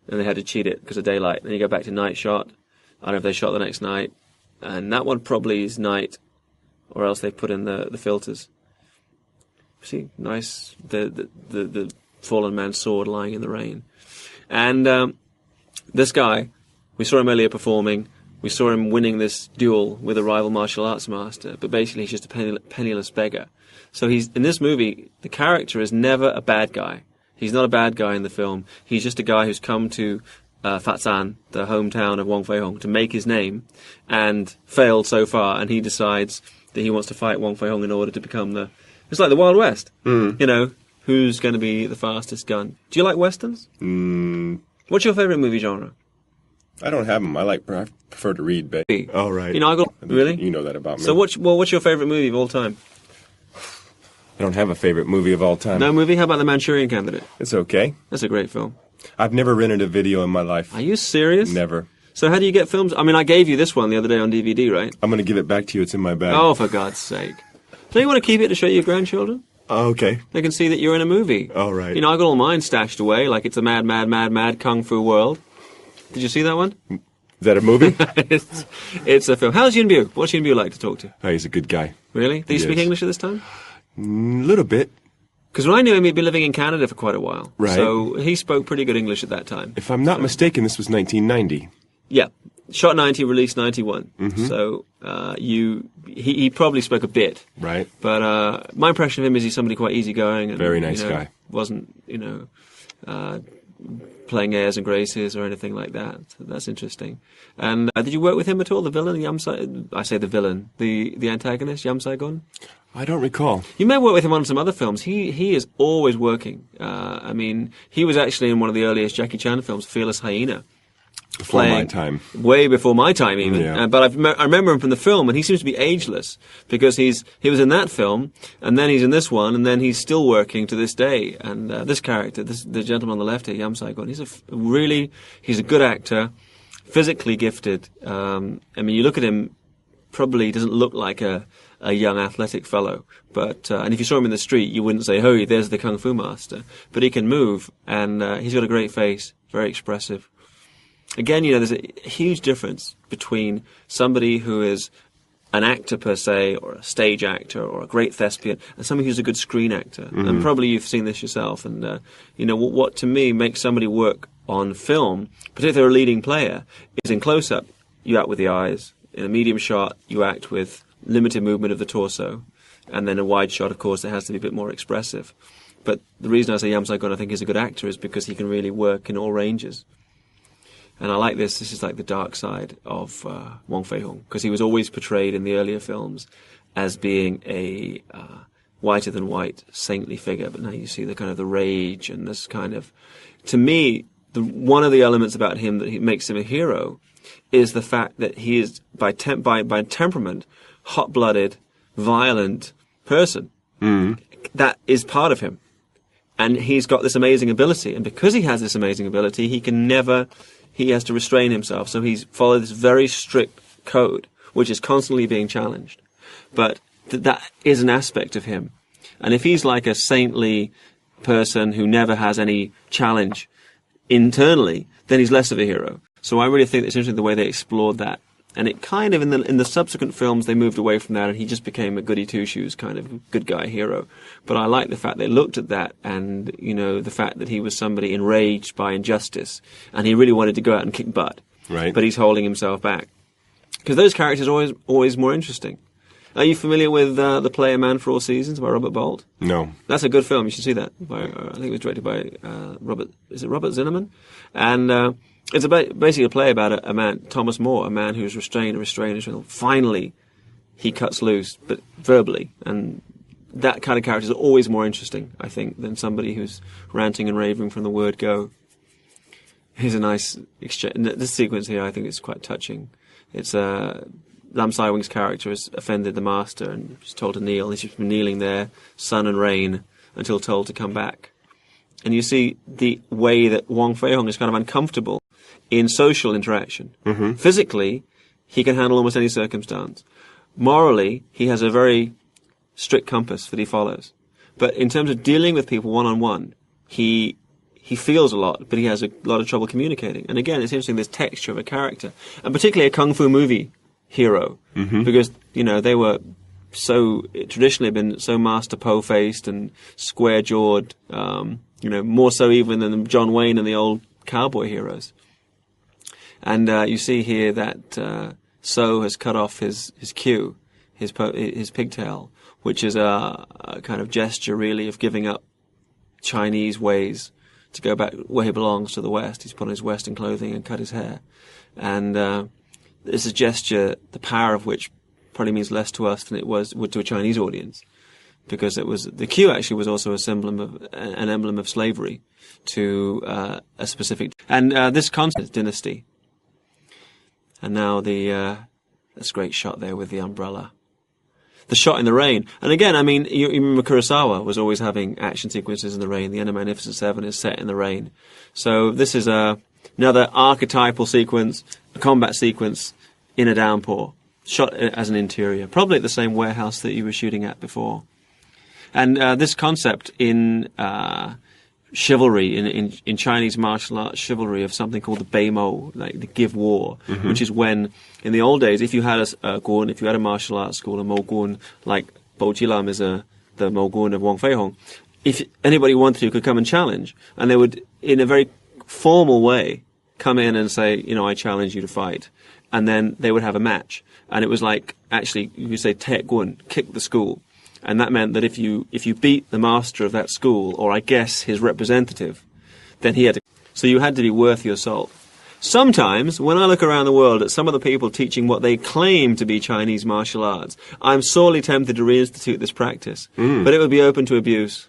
and they had to cheat it because of daylight. Then you go back to night shot. I don't know if they shot the next night, and that one probably is night, or else they put in the filters. See, nice, the fallen man's sword lying in the rain. And this guy, we saw him earlier performing, we saw him winning this duel with a rival martial arts master, but basically he's just a penniless beggar. So in this movie, the character is never a bad guy. He's not a bad guy in the film. He's just a guy who's come to Fatzan, the hometown of Wong Fei-hung, to make his name, and failed so far, and he decides that he wants to fight Wong Fei-hung in order to become it's like the Wild West. Who's going to be the fastest gun? Do you like westerns? What's your favorite movie genre? I don't have them. I prefer to read, but... Oh, right. Really? You know that about me. So what's your favorite movie of all time? I don't have a favorite movie of all time. No movie? How about The Manchurian Candidate? It's okay. That's a great film. I've never rented a video in my life. Are you serious? Never. So how do you get films? I mean, I gave you this one the other day on DVD, right? I'm going to give it back to you. It's in my bag. Oh, for God's sake. Don't you want to keep it to show your grandchildren? Oh, okay. They can see that you're in a movie. All right. You know, I got all mine stashed away, like it's a mad, mad, mad, mad kung fu world. Did you see that one? Is that a movie? It's a film. How's Yuen Biao? What's Yuen Biao like to talk to? Oh, he's a good guy. Really? Did he speak English at this time? A little bit. Because when I knew him, he'd been living in Canada for quite a while. Right. So he spoke pretty good English at that time. If I'm not mistaken, this was 1990. Yeah. Shot 90, released 91. Mm-hmm. So he probably spoke a bit. Right. But my impression of him is he's somebody quite easygoing. And, very nice guy. Wasn't, playing airs and graces or anything like that. So that's interesting. And did you work with him at all, the villain, I say the villain, the antagonist, Yam Saigon? I don't recall. You may work with him on some other films. He is always working. I mean, he was actually in one of the earliest Jackie Chan films, Fearless Hyena. Before my time. Way before my time, even. Yeah. But I remember him from the film, and he seems to be ageless because he was in that film, and then he's in this one, and then he's still working to this day. And this character, the gentleman on the left here, Yam Saigon, he's a good actor, physically gifted. I mean, you look at him, probably doesn't look like a young athletic fellow, but and if you saw him in the street, you wouldn't say, "Oh, there's the kung fu master." But he can move, and he's got a great face, very expressive. Again, there's a huge difference between somebody who is an actor per se, or a stage actor, or a great thespian, and somebody who's a good screen actor. Mm-hmm. And probably you've seen this yourself. And what to me makes somebody work on film, particularly if they're a leading player, is in close-up, you act with the eyes. In a medium shot, you act with limited movement of the torso, and then a wide shot, of course, it has to be a bit more expressive. But the reason I say Yam Saigon I think is a good actor is because he can really work in all ranges. And I like this. This is like the dark side of Wong Fei-hung, because he was always portrayed in the earlier films as being a whiter-than-white saintly figure. But now you see the kind of the rage and this kind of, to me, one of the elements about him that makes him a hero is the fact that he is by temperament hot-blooded, violent person. Mm. That is part of him, and he's got this amazing ability. And because he has this amazing ability, he has to restrain himself. So he's followed this very strict code, which is constantly being challenged. But that is an aspect of him. And if he's like a saintly person who never has any challenge internally, then he's less of a hero. So I really think it's interesting the way they explored that. And it kind of, in the subsequent films, they moved away from that, and he just became a goody two-shoes kind of good guy hero. But I like the fact they looked at that, and, the fact that he was somebody enraged by injustice, and he really wanted to go out and kick butt. Right. But he's holding himself back. Because those characters are always more interesting. Are you familiar with The Play A Man for All Seasons by Robert Bolt? No. That's a good film. You should see that. I think it was directed by Robert Zinnemann? And it's basically a play about a man, Thomas More, a man who's restrained. Finally, he cuts loose, but verbally. And that kind of character is always more interesting, I think, than somebody who's ranting and raving from the word go. Here's a nice exchange. This sequence here, I think, is quite touching. It's Lam Sai-wing's character has offended the master and is told to kneel. He's just been kneeling there, sun and rain, until told to come back. And you see the way that Wong Fei-hung is kind of uncomfortable in social interaction. Mm-hmm. Physically, he can handle almost any circumstance. Morally, he has a very strict compass that he follows. But in terms of dealing with people one-on-one, he feels a lot, but he has a lot of trouble communicating. And again, it's interesting, this texture of a character, and particularly a kung fu movie hero, mm-hmm. because, they were traditionally been so master po-faced and square-jawed, more so even than John Wayne and the old cowboy heroes. And you see here that So has cut off his queue, his pigtail, which is a kind of gesture, really, of giving up Chinese ways to go back where he belongs, to the West. He's put on his Western clothing and cut his hair. And it's a gesture, the power of which probably means less to us than it would to a Chinese audience, because the queue actually was also an emblem of slavery to a specific, and this concept is dynasty. And now this great shot there with the umbrella. The shot in the rain. And again, I mean, you remember Kurosawa was always having action sequences in the rain. The End of Magnificent Seven is set in the rain. So this is another archetypal sequence, a combat sequence in a downpour, shot as an interior, probably at the same warehouse that you were shooting at before. And this concept in chivalry, in Chinese martial arts chivalry, of something called the Beimo, like the give war, which is when, in the old days, if you had a gun, if you had a martial arts school, a Mogun, like Bo Jilam is the Mogun of Wong Fei-hung, if anybody wanted to, could come and challenge, and they would, in a very formal way, come in and say, you know, I challenge you to fight, and then they would have a match, and it was like, actually, you could say Taek Gun, kick the school. And that meant that if you beat the master of that school, or I guess his representative, then he had to. So you had to be worth your salt. Sometimes, when I look around the world at some of the people teaching what they claim to be Chinese martial arts, I'm sorely tempted to reinstitute this practice. But it would be open to abuse,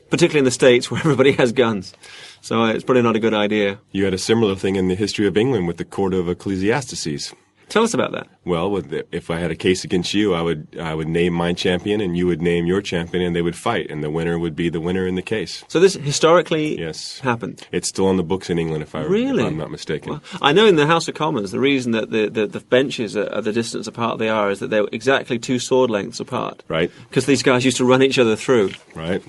particularly in the States where everybody has guns. So it's probably not a good idea. You had a similar thing in the history of England with the Court of Ecclesiastes. Tell us about that. Well, if I had a case against you, I would name my champion, and you would name your champion, and they would fight, and the winner would be the winner in the case. So this historically happened? It's still on the books in England, if I'm not mistaken. Well, I know in the House of Commons, the reason that the benches are the distance apart they are is that they're exactly 2 sword lengths apart. Right. Because these guys used to run each other through. Right.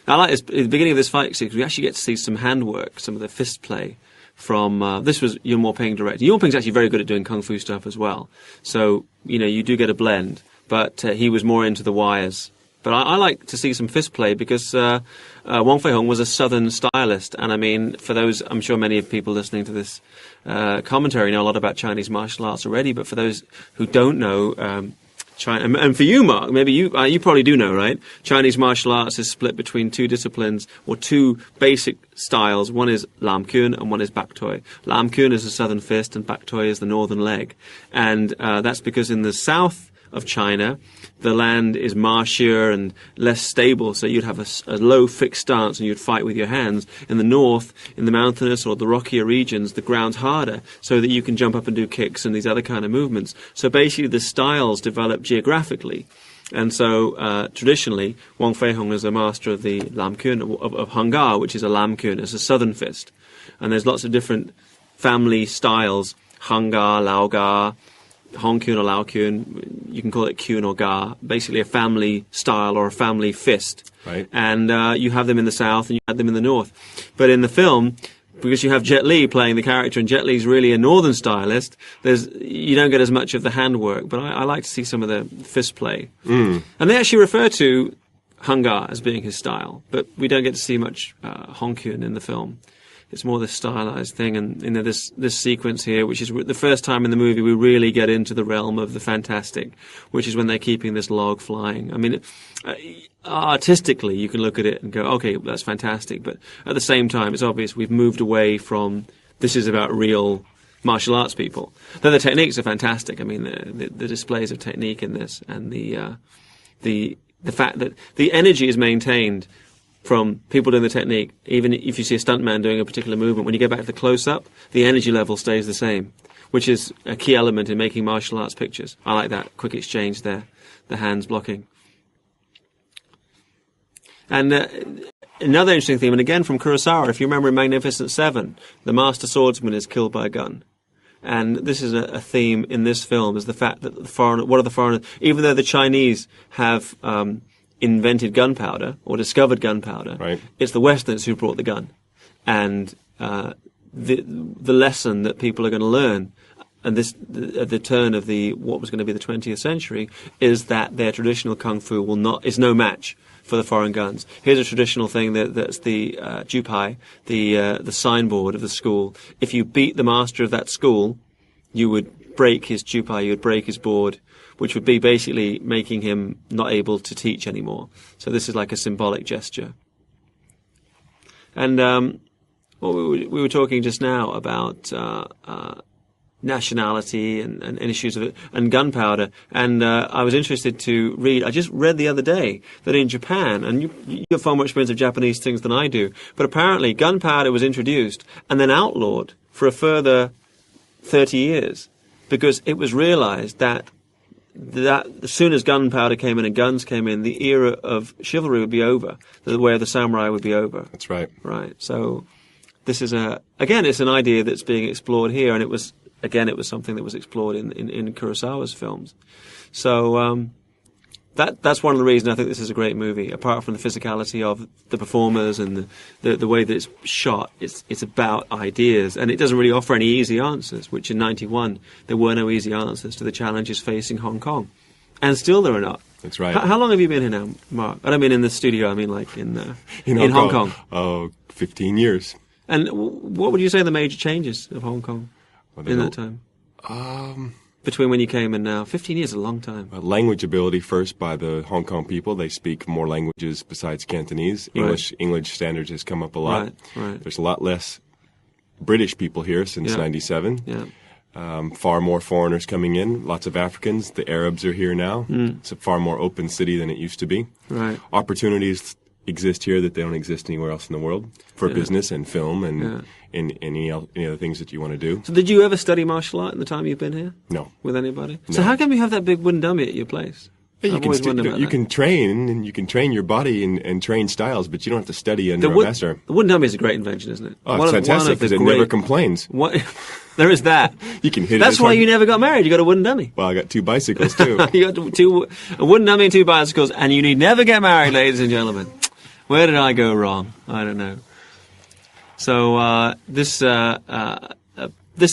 I like this, at the beginning of this fight sequence, we actually get to see some handwork, some of the fist play. This was Yuen Mo-ping directing. Yuen Mo-ping's actually very good at doing kung fu stuff as well. So, you know, you do get a blend. But he was more into the wires. But I like to see some fist play because Wong Fei-hung was a southern stylist. And I mean, for those, I'm sure many of people listening to this commentary know a lot about Chinese martial arts already. But for those who don't know, China, and for you, Mark, maybe you probably do know, right? Chinese martial arts is split between 2 disciplines, or 2 basic styles. One is Lam Kun and one is Bak Toi. Lam Kun is the southern fist and Bak Toi is the northern leg. And that's because in the south of China, the land is marshier and less stable, so you'd have a low fixed stance and you'd fight with your hands. In the north, in the mountainous or the rockier regions, the ground's harder, so that you can jump up and do kicks and these other kind of movements. So basically the styles develop geographically. And so traditionally, Wong Fei-hung is a master of the Lam Kun, of Hung Gar, which is a Lam Kun, it's a southern fist. And there's lots of different family styles, Hung Gar, Lao Gar, Hong Kun or Lao Kun, you can call it Kun or Ga, basically a family style or a family fist. Right. And you have them in the south and you have them in the north. But in the film, because you have Jet Li playing the character, and Jet Li's really a northern stylist, you don't get as much of the handwork. But I like to see some of the fist play. And they actually refer to Hung Gar as being his style, but we don't get to see much Hong Kun in the film. It's more this stylized thing, and you know this sequence here, which is the first time in the movie we really get into the realm of the fantastic, which is when they're keeping this log flying. I mean, artistically, you can look at it and go, okay, that's fantastic, but at the same time, it's obvious we've moved away from this is about real martial arts people. Though the techniques are fantastic. I mean, the displays of technique in this, and the fact that the energy is maintained from people doing the technique. Even if you see a stuntman doing a particular movement, when you get back to the close-up, the energy level stays the same, which is a key element in making martial arts pictures. I like that quick exchange there, the hands blocking. And another interesting theme, and again from Kurosawa, if you remember in Magnificent Seven, the master swordsman is killed by a gun. And this is a theme in this film, is the fact that what are the foreigners, even though the Chinese have invented gunpowder or discovered gunpowder, right, it's the Westerners who brought the gun. And the lesson that people are going to learn, and this at the turn of what was going to be the 20th century, is that their traditional kung fu is no match for the foreign guns. Here's a traditional thing that's the jupai, the signboard of the school. If you beat the master of that school, you would break his jupai, you would break his board, which would be basically making him not able to teach anymore. So this is like a symbolic gesture. And we were talking just now about nationality and issues of it, and gunpowder. And I was interested to read, I just read the other day that in Japan, and you have far more experience of Japanese things than I do, but apparently gunpowder was introduced and then outlawed for a further 30 years because it was realized that as soon as gunpowder came in and guns came in, the era of chivalry would be over. The way of the samurai would be over. That's right. Right. So this is it's an idea that's being explored here, and it was something that was explored in Kurosawa's films. So that's one of the reasons I think this is a great movie. Apart from the physicality of the performers and the way that it's shot, it's about ideas, and it doesn't really offer any easy answers. Which in '91 there were no easy answers to the challenges facing Hong Kong, and still there are not. That's right. How long have you been here now, Mark? I don't mean in the studio. I mean like in Hong Kong. Oh, 15 years. And what would you say are the major changes of Hong Kong in that time? Between when you came and now? 15 years is a long time. Language ability first by the Hong Kong people. They speak more languages besides Cantonese. English standards has come up a lot. Right. There's a lot less British people here since 97. Yeah. Far more foreigners coming in. Lots of Africans. The Arabs are here now. It's a far more open city than it used to be. Right. Opportunities exist here that they don't exist anywhere else in the world for business and film and any other things that you want to do. So did you ever study martial art in the time you've been here? No. With anybody? No. So how come you have that big wooden dummy at your place? You can train, and you can train your body and train styles, but you don't have to study under a master. The wooden dummy is a great invention, isn't it? Oh, it's fantastic because it never complains. There is that. You can hit it. That's why you never got married. You got a wooden dummy. Well, I got 2 bicycles too. You got a wooden dummy and 2 bicycles, and you need never get married, ladies and gentlemen. Where did I go wrong? I don't know. So this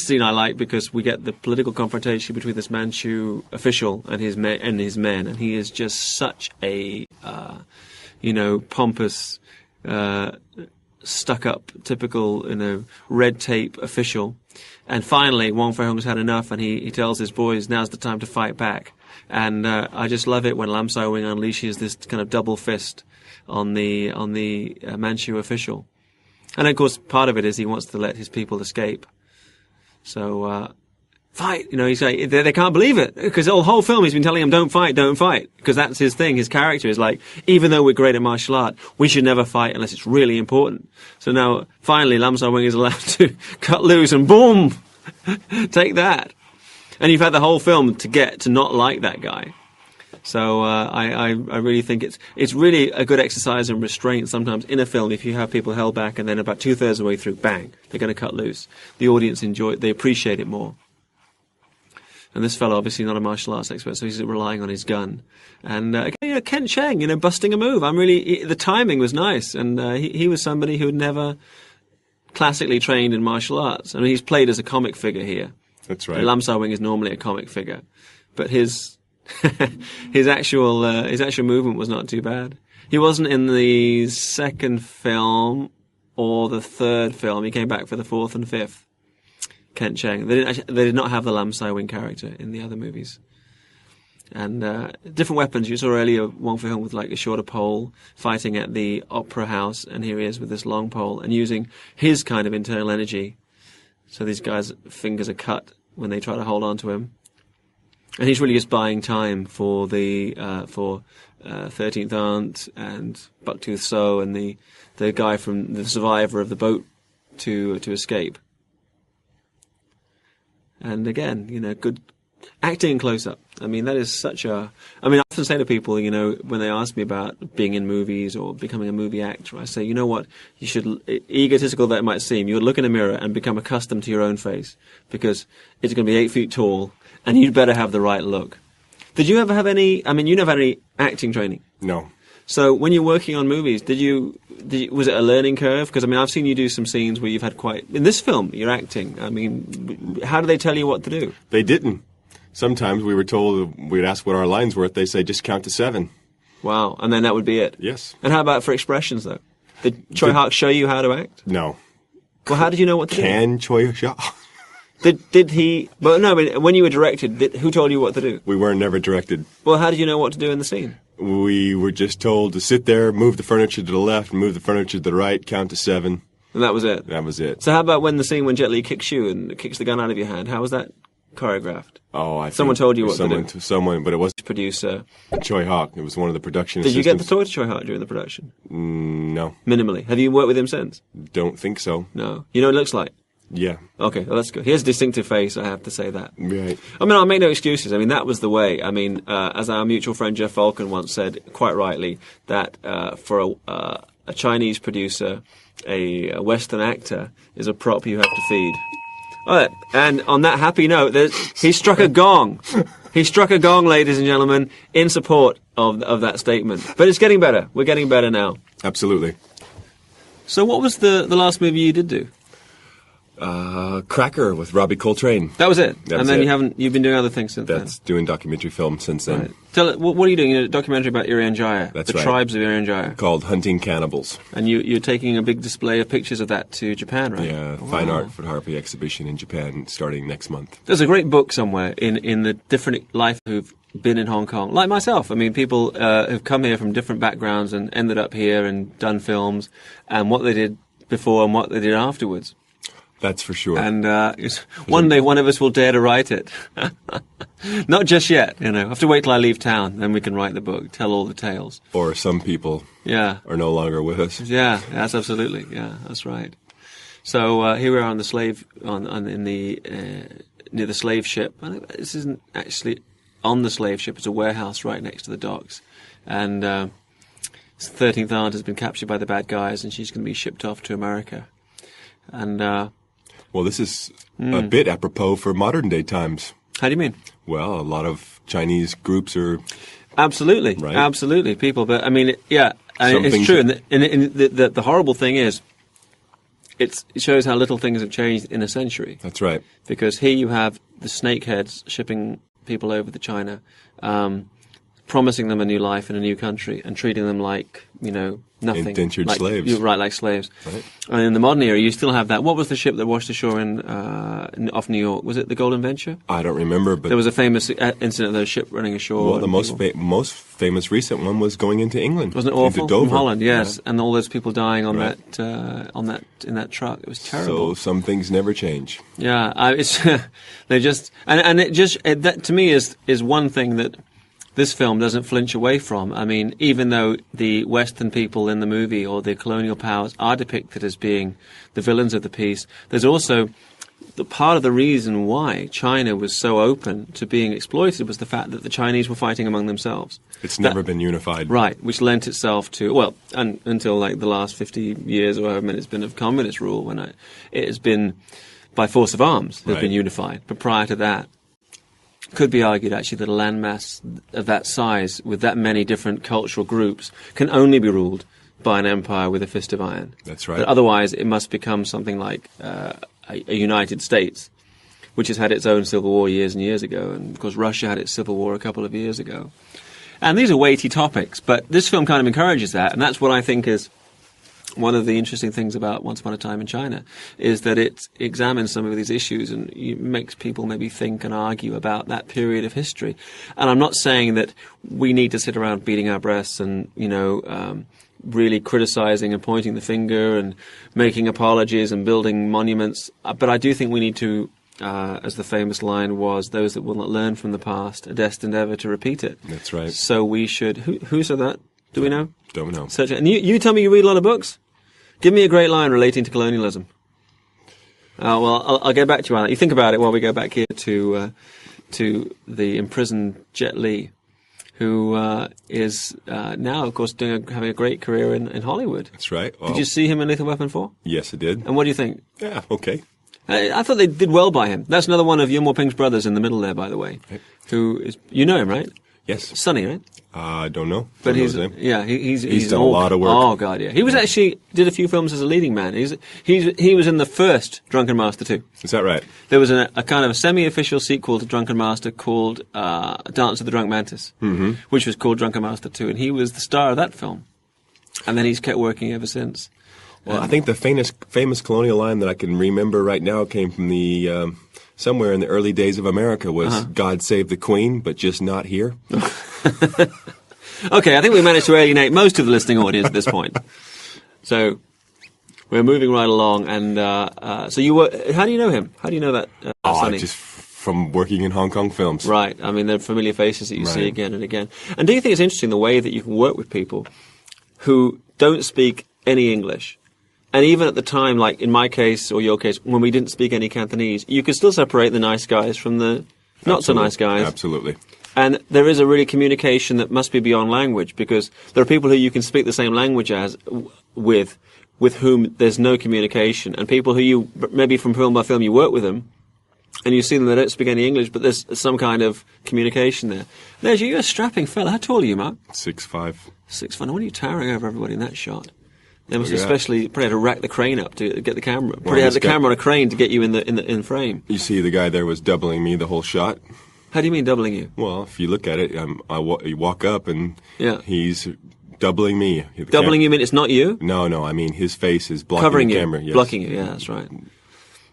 scene I like because we get the political confrontation between this Manchu official and his men, and he is just such a pompous, stuck-up, typical red tape official. And finally, Wong Fei-hung's had enough, and he tells his boys, "Now's the time to fight back." And I just love it when Lam Sai-wing unleashes this kind of double fist on the Manchu official. And of course, part of it is he wants to let his people escape. So, fight! He's like, they can't believe it because the whole film he's been telling them, "Don't fight, don't fight," because that's his thing. His character is like, even though we're great at martial art, we should never fight unless it's really important. So now, finally, Lam Sai-wing is allowed to cut loose, and boom, take that. And you've had the whole film to get to not like that guy. So I really think it's really a good exercise in restraint sometimes in a film if you have people held back and then about 2/3 of the way through, bang, they're going to cut loose. The audience enjoy it, they appreciate it more. And this fellow obviously not a martial arts expert, so he's relying on his gun. And Ken Cheng, busting a move. The timing was nice, and he was somebody who had never classically trained in martial arts. I mean, he's played as a comic figure here. That's right. Lam Sai-wing is normally a comic figure, but his actual movement was not too bad. He wasn't in the second film or the third film. He came back for the fourth and fifth. Ken Cheng. They did not have the Lam Sai-wing character in the other movies. And different weapons. You saw earlier Wong Fei-hung with like a shorter pole fighting at the opera house, and here he is with this long pole and using his kind of internal energy. So these guys' fingers are cut when they try to hold on to him. And he's really just buying time for the 13th Aunt and Bucktooth So and the guy from the survivor of the boat to escape. And again, good acting close up. I mean, that is such a. I mean, I often say to people, when they ask me about being in movies or becoming a movie actor, I say, you know what, you should, egotistical that it might seem, you would look in a mirror and become accustomed to your own face because it's going to be 8 feet tall. And you'd better have the right look. Did you ever have any? I mean, you never had any acting training. No. So when you're working on movies, was it a learning curve? Because I mean, I've seen you do some scenes where you've had in this film, you're acting. I mean, how do they tell you what to do? They didn't. Sometimes we were told we'd ask what our lines were. They say just count to 7. Wow, and then that would be it. Yes. And how about for expressions though? Did Tsui Hark show you how to act? No. Well, how did you know what to do? Can Tsui Hark? Did he? But no. But when you were directed, who told you what to do? We weren't never directed. Well, how did you know what to do in the scene? We were just told to sit there, move the furniture to the left, move the furniture to the right, count to 7. And that was it? That was it. So how about when the scene when Jet Li kicks you and kicks the gun out of your hand? How was that choreographed? Oh, someone told you what to do. Someone, but it was producer Tsui Hark. It was one of the production assistants. Did you get to talk to Tsui Hark during the production? No. Minimally. Have you worked with him since? Don't think so. No. You know what he looks like? Yeah. Okay, well, that's good. He has a distinctive face, I have to say that. Right. I mean, I'll make no excuses. I mean, that was the way. I mean, as our mutual friend Jeff Falcon once said, quite rightly, that for a Chinese producer a Western actor is a prop you have to feed. All right, and on that happy note, he struck a gong. He struck a gong, ladies and gentlemen, in support of that statement. But it's getting better. We're getting better now. Absolutely. So what was the last movie you did do? Cracker with Robbie Coltrane. That was it. And then you've been doing other things since then. That's doing documentary film since then. Right. Tell it. What are you doing? A documentary about Irian Jaya. That's the right. Tribes of Irian Jaya. Called Hunting Cannibals. And you're taking a big display of pictures of that to Japan, right? Yeah, Fine Art photography exhibition in Japan starting next month. There's a great book somewhere in the different life who've been in Hong Kong, like myself. I mean, people who've come here from different backgrounds and ended up here and done films, and what they did before and what they did afterwards. That's for sure. And one day one of us will dare to write it. Not just yet, you know. I have to wait till I leave town, then we can write the book, tell all the tales. Or some people are no longer with us. Yeah, that's absolutely. Yeah, that's right. So here we are on the slave, near the slave ship. This isn't actually on the slave ship. It's a warehouse right next to the docks. And 13th aunt has been captured by the bad guys, and she's going to be shipped off to America. And well, this is a bit apropos for modern day times. How do you mean? Well, a lot of Chinese groups are absolutely, right? Absolutely, people. But I mean, it's true. And the horrible thing is, it shows how little things have changed in a century. That's right. Because here you have the snakeheads shipping people over to China, promising them a new life in a new country and treating them like, nothing. Indentured slaves. Right, like slaves. Right. And in the modern era, you still have that. What was the ship that washed ashore off New York? Was it the Golden Venture? I don't remember, but there was a famous incident of the ship running ashore. Well, the most famous recent one was going into England. Wasn't it awful? Into Dover. From Holland, yes. Yeah. And all those people dying on in that truck. It was terrible. So some things never change. Yeah, they just that to me is one thing that this film doesn't flinch away from. I mean, even though the Western people in the movie or the colonial powers are depicted as being the villains of the piece, there's also the part of the reason why China was so open to being exploited was the fact that the Chinese were fighting among themselves. It's never been unified. Right, which lent itself to, until like the last 50 years or however many it's been of communist rule, when it has been by force of arms has been unified. But prior to that, could be argued actually that a landmass of that size with that many different cultural groups can only be ruled by an empire with a fist of iron. That's right. But otherwise it must become something like a United States, which has had its own civil war years and years ago, and of course Russia had its civil war a couple of years ago. And these are weighty topics, but this film kind of encourages that, and that's what I think is one of the interesting things about Once Upon a Time in China, is that it examines some of these issues and makes people maybe think and argue about that period of history. And I'm not saying that we need to sit around beating our breasts and, really criticizing and pointing the finger and making apologies and building monuments. But I do think we need to, as the famous line was, those that will not learn from the past are destined ever to repeat it. That's right. So we should... Who said that? Do we know? Don't know. And you tell me you read a lot of books? Give me a great line relating to colonialism. I'll get back to you on that. You think about it while we go back here to the imprisoned Jet Li, who is now, of course, having a great career in Hollywood. That's right. Did you see him in Lethal Weapon 4? Yes, I did. And what do you think? Yeah, okay. I thought they did well by him. That's another one of Yuen Ping's brothers in the middle there, by the way. Right. Who is, you know him, right? Yes. Sonny, right? I don't know. But he's done a lot of work. Oh God, yeah. He was actually did a few films as a leading man. He was in the first Drunken Master too. Is that right? There was a kind of a semi-official sequel to Drunken Master called Dance of the Drunk Mantis, which was called Drunken Master 2, and he was the star of that film. And then he's kept working ever since. Well, I think the famous colonial line that I can remember right now came from the somewhere in the early days of America was "God save the Queen, but just not here." Okay, I think we managed to alienate most of the listening audience at this point. So we're moving right along, and so you were. How do you know him? How do you know that? Sonny? Just from working in Hong Kong films. Right. I mean, they're familiar faces that you see again and again. And do you think it's interesting the way that you can work with people who don't speak any English? And even at the time, like in my case or your case, when we didn't speak any Cantonese, you could still separate the nice guys from the not so nice guys. Absolutely. And there is a really communication that must be beyond language, because there are people who you can speak the same language with, with whom there's no communication, and people who you, maybe from film by film, you work with them, and you see them, they don't speak any English, but there's some kind of communication there. There's you're a strapping fella. How tall are you, Mark? 6'5". 6'5". No wonder you're towering over everybody in that shot. They must especially probably had to rack the crane up to get the camera. Probably had the camera on a crane to get you in frame. You see, the guy there was doubling me the whole shot. How do you mean doubling you? Well, if you look at it, you walk up and he's doubling me. Doubling you mean it's not you? No. I mean his face is blocking covering the you, camera. Yes. blocking you. Yeah, that's right.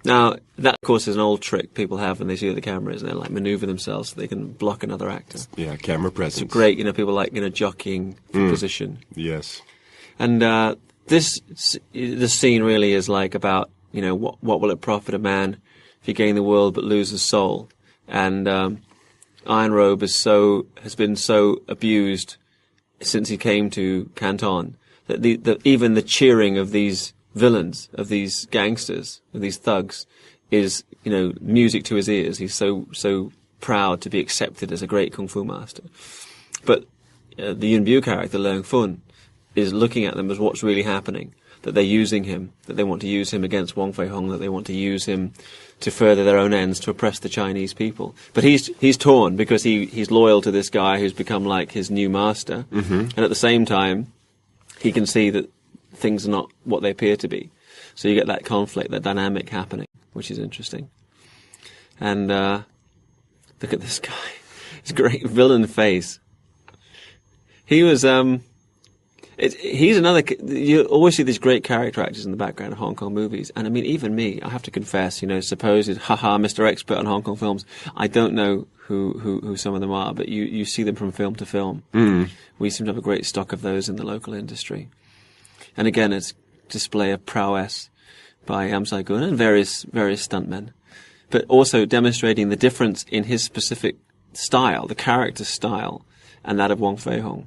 Now that of course is an old trick people have when they see where the camera is, and they like maneuver themselves so they can block another actor. Yeah, camera presence. It's great, people like jockeying for position. Yes. And this scene really is like about what will it profit a man if he gain the world but lose his soul? And Iron Robe has been so abused since he came to Canton that even the cheering of these villains, of these gangsters, of these thugs, is music to his ears. He's so proud to be accepted as a great kung fu master. But the Yuen Bu character, Leung Fun, is looking at them as what's really happening, that they're using him, that they want to use him against Wong Fei-hung, that they want to use him to further their own ends, to oppress the Chinese people. But he's torn because he's loyal to this guy who's become like his new master, and at the same time he can see that things are not what they appear to be. So you get that conflict, that dynamic happening, which is interesting. And look at this guy, his great villain face. He was he's another. You always see these great character actors in the background of Hong Kong movies, and I mean, even me, I have to confess, supposed Mr. Expert on Hong Kong films, I don't know who some of them are, but you see them from film to film. We seem to have a great stock of those in the local industry, and again, it's display of prowess by Yam Sai-gun and various stuntmen, but also demonstrating the difference in his specific style, the character style, and that of Wong Fei-hung.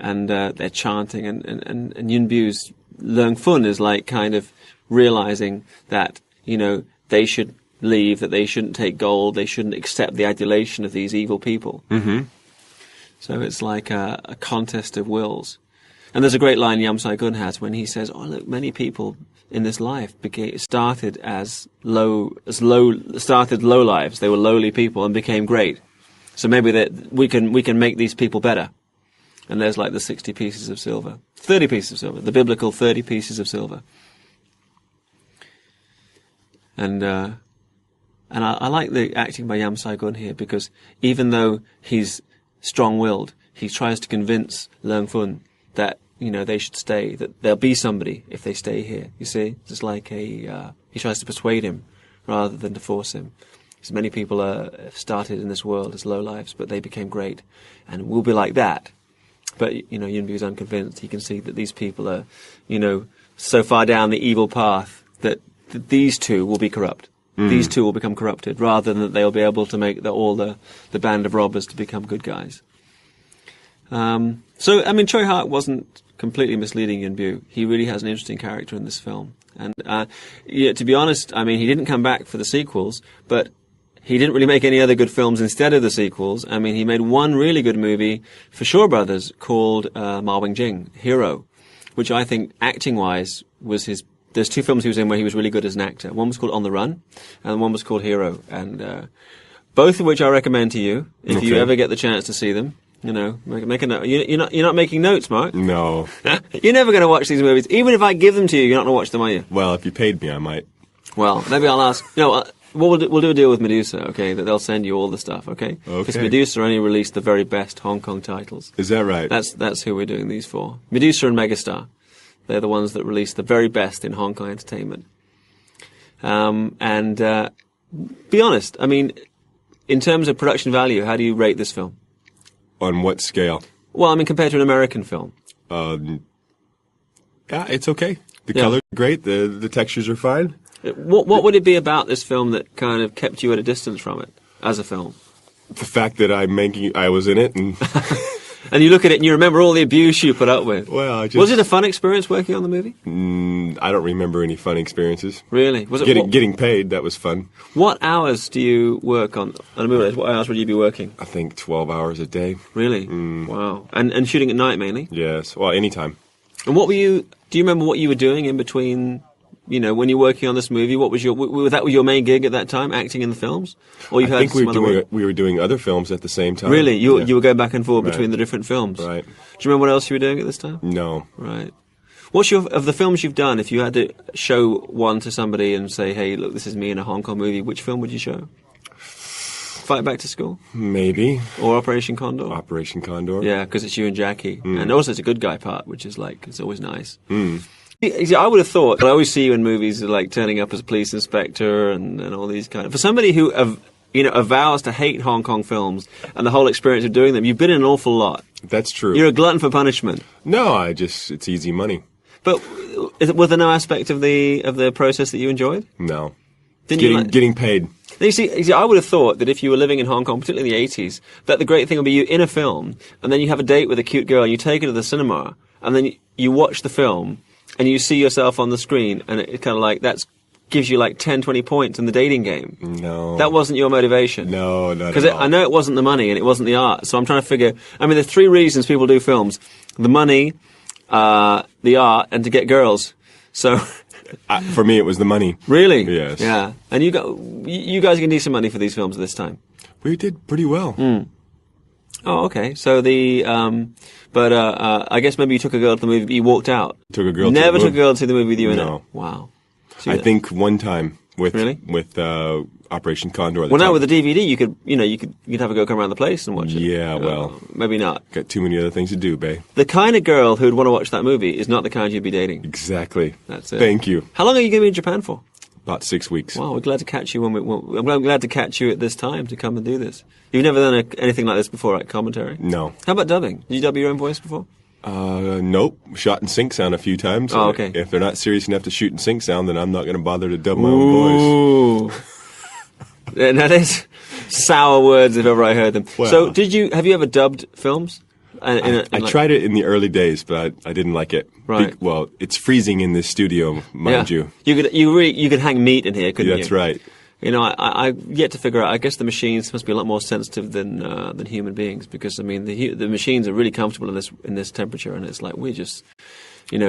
And they're chanting, and Yuen Bu's Leung Fun is like kind of realizing that, they should leave, that they shouldn't take gold, they shouldn't accept the adulation of these evil people. So it's like a contest of wills. And there's a great line Yam Sai-gun has when he says, "Oh, look, many people in this life started low lives. They were lowly people and became great. So maybe we can make these people better." And there's like the 60 pieces of silver, 30 pieces of silver, the biblical 30 pieces of silver. And I like the acting by Yam Sai-gun here, because even though he's strong-willed, he tries to convince Leung Fun that they should stay, that there'll be somebody if they stay here. You see, it's like he tries to persuade him rather than to force him. Because many people started in this world as low lives, but they became great, and we'll be like that. But, Yuen Bu is unconvinced. He can see that these people are, so far down the evil path that these two will be corrupt. These two will become corrupted, rather than that they'll be able to make all the band of robbers to become good guys. So, I mean, Tsui Hark wasn't completely misleading Yuen Bu. He really has an interesting character in this film. And, to be honest, I mean, he didn't come back for the sequels, but he didn't really make any other good films instead of the sequels. I mean, he made one really good movie for Shaw Brothers called Ma Wing-jing, Hero, which I think, acting-wise, was his... There's two films he was in where he was really good as an actor. One was called On the Run, and one was called Hero. And both of which I recommend to you, if you ever get the chance to see them. Make a note. You're not making notes, Mark? No. You're never going to watch these movies. Even if I give them to you, you're not going to watch them, are you? Well, if you paid me, I might. Well, maybe I'll ask... we'll do a deal with Medusa, okay? That they'll send you all the stuff, okay? Because Medusa only released the very best Hong Kong titles. Is that right? That's who we're doing these for. Medusa and Megastar. They're the ones that released the very best in Hong Kong entertainment. Be honest, I mean, in terms of production value, how do you rate this film? On what scale? Well, I mean, compared to an American film. Yeah, it's okay. The colors are great. The textures are fine. What would it be about this film that kind of kept you at a distance from it as a film? The fact that I was in it, and and you look at it and you remember all the abuse you put up with. Well, was it a fun experience working on the movie? I don't remember any fun experiences. Really? Was it getting paid? That was fun. What hours do you work on a movie? What hours would you be working? I think 12 hours a day. Really? Wow. And shooting at night mainly? Yes. Well, anytime. And what were you? Do you remember what you were doing in between? You know, when you're working on this movie, what was was your main gig at that time, acting in the films? Or I think we were doing other films at the same time. Really? You were going back and forth between the different films? Right. Do you remember what else you were doing at this time? No. Right. What's of the films you've done, if you had to show one to somebody and say, hey, look, this is me in a Hong Kong movie, which film would you show? Fight Back to School? Maybe. Or Operation Condor? Operation Condor. Yeah, because it's you and Jackie. And also it's a good guy part, which is like, it's always nice. See, I would have thought, I always see you in movies like turning up as a police inspector and all these kind of... For somebody who avows to hate Hong Kong films and the whole experience of doing them, you've been in an awful lot. That's true. You're a glutton for punishment. No, it's easy money. But was there no aspect of the process that you enjoyed? No. Getting paid. You see, I would have thought that if you were living in Hong Kong, particularly in the 80s, that the great thing would be you in a film, and then you have a date with a cute girl, and you take her to the cinema, and then you watch the film, and you see yourself on the screen, and it kind of like, gives you like 10, 20 points in the dating game. No. That wasn't your motivation. No, not Because at all. I know it wasn't the money, and it wasn't the art, so I'm trying to figure, there's 3 reasons people do films. The money, the art, and to get girls. So... for me, it was the money. Really? Yes. Yeah. And you guys are going to need some money for these films at this time. We did pretty well. Oh, okay. So I guess maybe you took a girl to the movie, but you walked out. Took a girl. Never took a girl to the movie with you in it. No. Wow. I think one time with Operation Condor. Well, now with the DVD, you could have a go come around the place and watch it. Yeah, well, maybe not. Got too many other things to do, Bey. The kind of girl who'd want to watch that movie is not the kind you'd be dating. Exactly. That's it. Thank you. How long are you going to be in Japan for? About 6 weeks. Wow, we're glad to catch you I'm glad to catch you at this time to come and do this. You've never done anything like this before, right? Commentary? No. How about dubbing? Did you dub your own voice before? Nope. Shot in sync sound a few times. Oh, okay. If they're not serious enough to shoot in sync sound, then I'm not going to bother to dub my own voice. Now, there's sour words if ever I heard them. Well, so, have you ever dubbed films? I tried it in the early days, but I didn't like it. Right. Well, it's freezing in this studio, mind you. You could hang meat in here, couldn't you? That's right. I yet to figure out. I guess the machines must be a lot more sensitive than human beings, because the machines are really comfortable in this temperature, and it's like we're just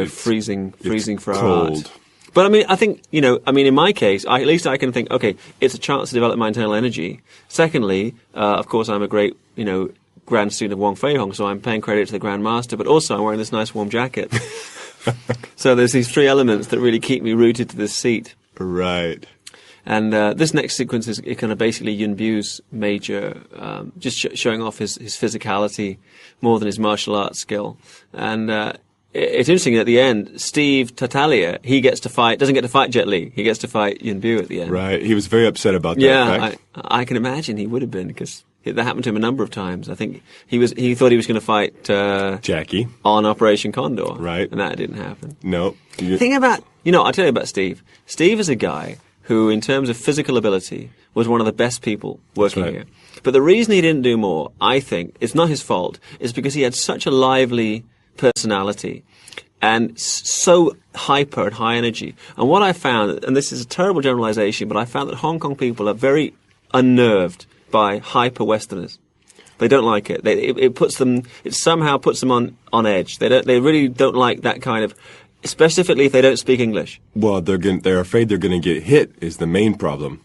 freezing for our art. But I think in my case, at least I can think, okay, it's a chance to develop my internal energy. Secondly, of course, I'm a great grand student of Wong Fei-hung, so I'm paying credit to the Grand Master, but also I'm wearing this nice warm jacket. So there's these 3 elements that really keep me rooted to this seat. Right. And this next sequence is kind of basically Yuen Biu's major, just showing off his physicality more than his martial arts skill. And it's interesting at the end, Steve Tartaglia, doesn't get to fight Jet Li. He gets to fight Yuen Biu at the end. Right. He was very upset about that. Yeah, I can imagine he would have been, because that happened to him a number of times. I think he thought he was going to fight Jackie on Operation Condor. Right. And that didn't happen. No. The thing about, I'll tell you about Steve. Steve is a guy who, in terms of physical ability, was one of the best people working here. But the reason he didn't do more, I think, it's not his fault, is because he had such a lively personality and so hyper and high energy. And what I found, and this is a terrible generalization, but I found that Hong Kong people are very unnerved by hyper Westerners. They don't like it. It somehow puts them on edge. They really don't like that kind of, specifically if they don't speak English. Well, they're afraid they're going to get hit is the main problem.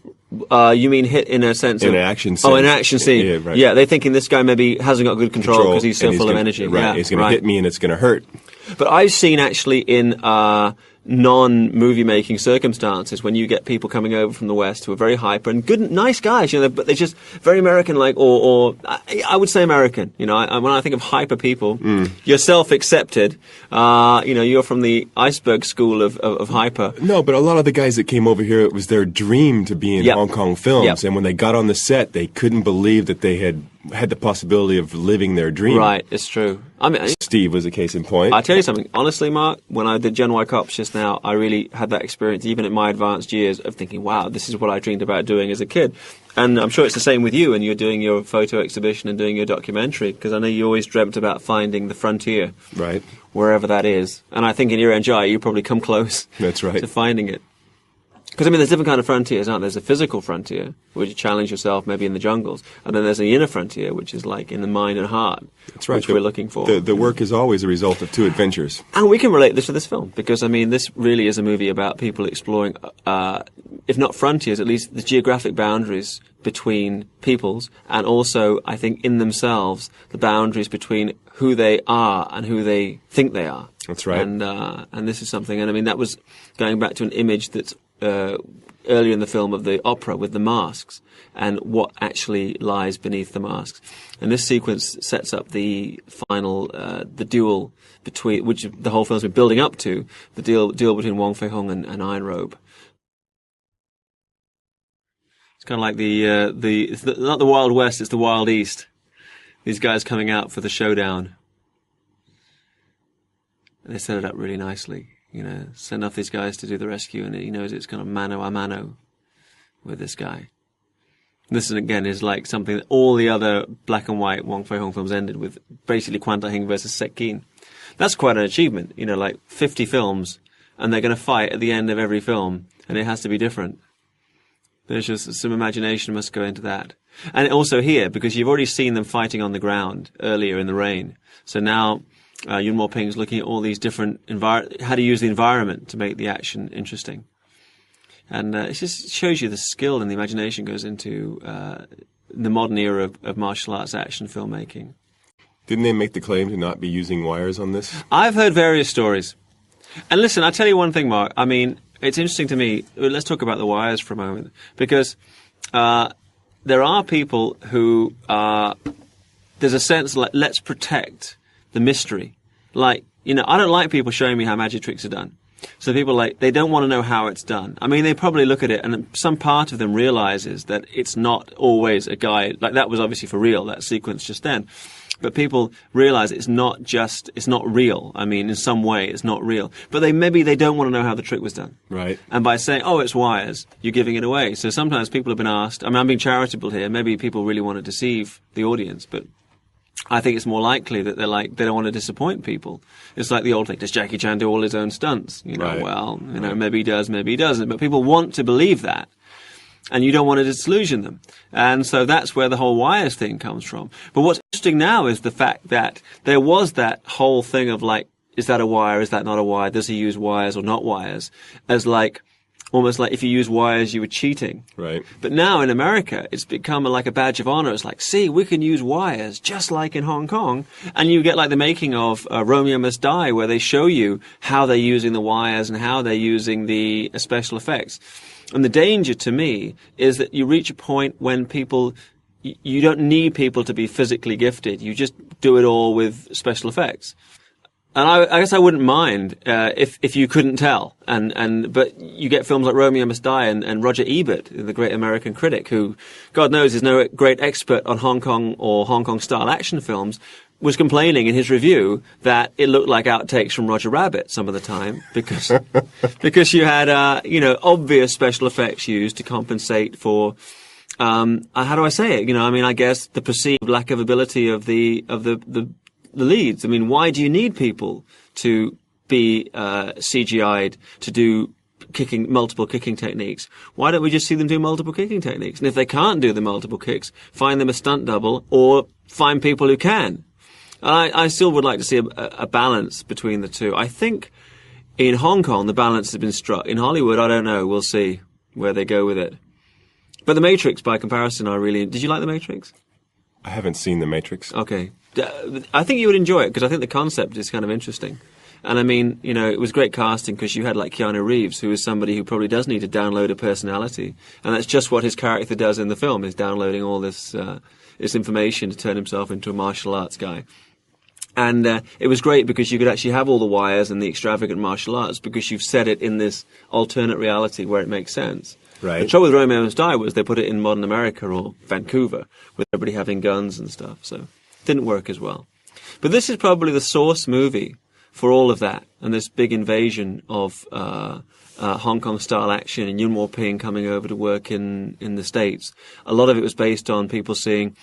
You mean hit in a sense of... In an action scene. Oh, in an action scene. Yeah, right. Yeah, they're thinking this guy maybe hasn't got good control because he's so full of energy. Right, yeah, he's going to hit me and it's going to hurt. But I've seen actually in non-movie making circumstances when you get people coming over from the West who are very hyper and good, nice guys, but they're just very American-like, or I would say American. When I think of hyper people, yourself accepted, you're from the iceberg school of hyper. No, but a lot of the guys that came over here, it was their dream to be in Hong Kong films, and when they got on the set, they couldn't believe that they had the possibility of living their dream. Right, it's true. Steve was a case in point. I'll tell you something. Honestly, Mark, when I did Gen Y Cops just now, I really had that experience, even at my advanced years, of thinking, wow, this is what I dreamed about doing as a kid. And I'm sure it's the same with you when you're doing your photo exhibition and doing your documentary, because I know you always dreamt about finding the frontier. Right. Wherever that is. And I think in your NGI, you probably come close That's right. to finding it. Because, I mean, there's different kind of frontiers, aren't there? There's a physical frontier, where you challenge yourself maybe in the jungles. And then there's the inner frontier, which is like in the mind and heart. That's right. Which we're looking for. The work is always a result of two adventures. And we can relate this to this film, because, I mean, this really is a movie about people exploring, if not frontiers, at least the geographic boundaries between peoples, and also, I think, in themselves, the boundaries between who they are and who they think they are. That's right. And this is something, and I mean, that was going back to an image that's earlier in the film of the opera with the masks and what actually lies beneath the masks. And this sequence sets up the final, the duel between, which the whole film's been building up to, the duel between Wong Fei-hung and Iron Robe. It's kind of like not the Wild West, it's the Wild East. These guys coming out for the showdown. And they set it up really nicely. You know, send off these guys to do the rescue, and he knows it's kind of mano a mano with this guy. This, again, is like something that all the other black and white Wong Fei-hung films ended with, basically Quan Ta-hing versus Sek Keen. That's quite an achievement, you know, like 50 films, and they're going to fight at the end of every film, and it has to be different. There's just some imagination must go into that. And also here, because you've already seen them fighting on the ground earlier in the rain, so now Yuen Woo-ping's looking at all these different how to use the environment to make the action interesting. And it just shows you the skill and the imagination goes into the modern era of martial arts action filmmaking. Didn't they make the claim to not be using wires on this? I've heard various stories. And listen, I'll tell you one thing, Mark. I mean, it's interesting to me. Let's talk about the wires for a moment. Because there are people who there's a sense like, let's protect the mystery. Like, you know, I don't like people showing me how magic tricks are done. So people they don't want to know how it's done. I mean, they probably look at it and some part of them realizes that it's not always a guy, like that was obviously for real, that sequence just then. But people realize it's not real. I mean, in some way it's not real. But maybe they don't want to know how the trick was done. Right. And by saying, oh, it's wires, you're giving it away. So sometimes people have been asked, I mean, I'm being charitable here, maybe people really want to deceive the audience, but I think it's more likely that they don't want to disappoint people. It's like the old thing, does Jackie Chan do all his own stunts? You know, right. Well, you know, maybe he does, maybe he doesn't. But people want to believe that. And you don't want to disillusion them. And so that's where the whole wires thing comes from. But what's interesting now is the fact that there was that whole thing of like, is that a wire? Is that not a wire? Does he use wires or not wires? As like, almost like if you use wires, you were cheating. Right. But now in America, it's become like a badge of honor. It's like, see, we can use wires just like in Hong Kong. And you get like the making of Romeo Must Die, where they show you how they're using the wires and how they're using the special effects. And the danger to me is that you reach a point when you don't need people to be physically gifted. You just do it all with special effects. And I guess I wouldn't mind if you couldn't tell. But you get films like Romeo Must Die and Roger Ebert, the great American critic, who, God knows, is no great expert on Hong Kong or Hong Kong style action films, was complaining in his review that it looked like outtakes from Roger Rabbit some of the time because you had obvious special effects used to compensate for how do I say it? You know, I mean, I guess the perceived lack of ability of the leads. I mean, why do you need people to be CGI'd to do multiple kicking techniques? Why don't we just see them do multiple kicking techniques? And if they can't do the multiple kicks, find them a stunt double or find people who can. I still would like to see a balance between the two. I think in Hong Kong the balance has been struck. In Hollywood, I don't know. We'll see where they go with it. But The Matrix, by comparison, did you like The Matrix? I haven't seen The Matrix. Okay. I think you would enjoy it because I think the concept is kind of interesting. And I mean, you know, it was great casting because you had like Keanu Reeves, who is somebody who probably does need to download a personality. And that's just what his character does in the film, is downloading all this information to turn himself into a martial arts guy. And it was great because you could actually have all the wires and the extravagant martial arts because you've set it in this alternate reality where it makes sense. Right. The trouble with Romeo Must Die was they put it in modern America or Vancouver with everybody having guns and stuff, so it didn't work as well. But this is probably the source movie for all of that, and this big invasion of Hong Kong style action and Yuen Woo-ping coming over to work in the States. A lot of it was based on people seeing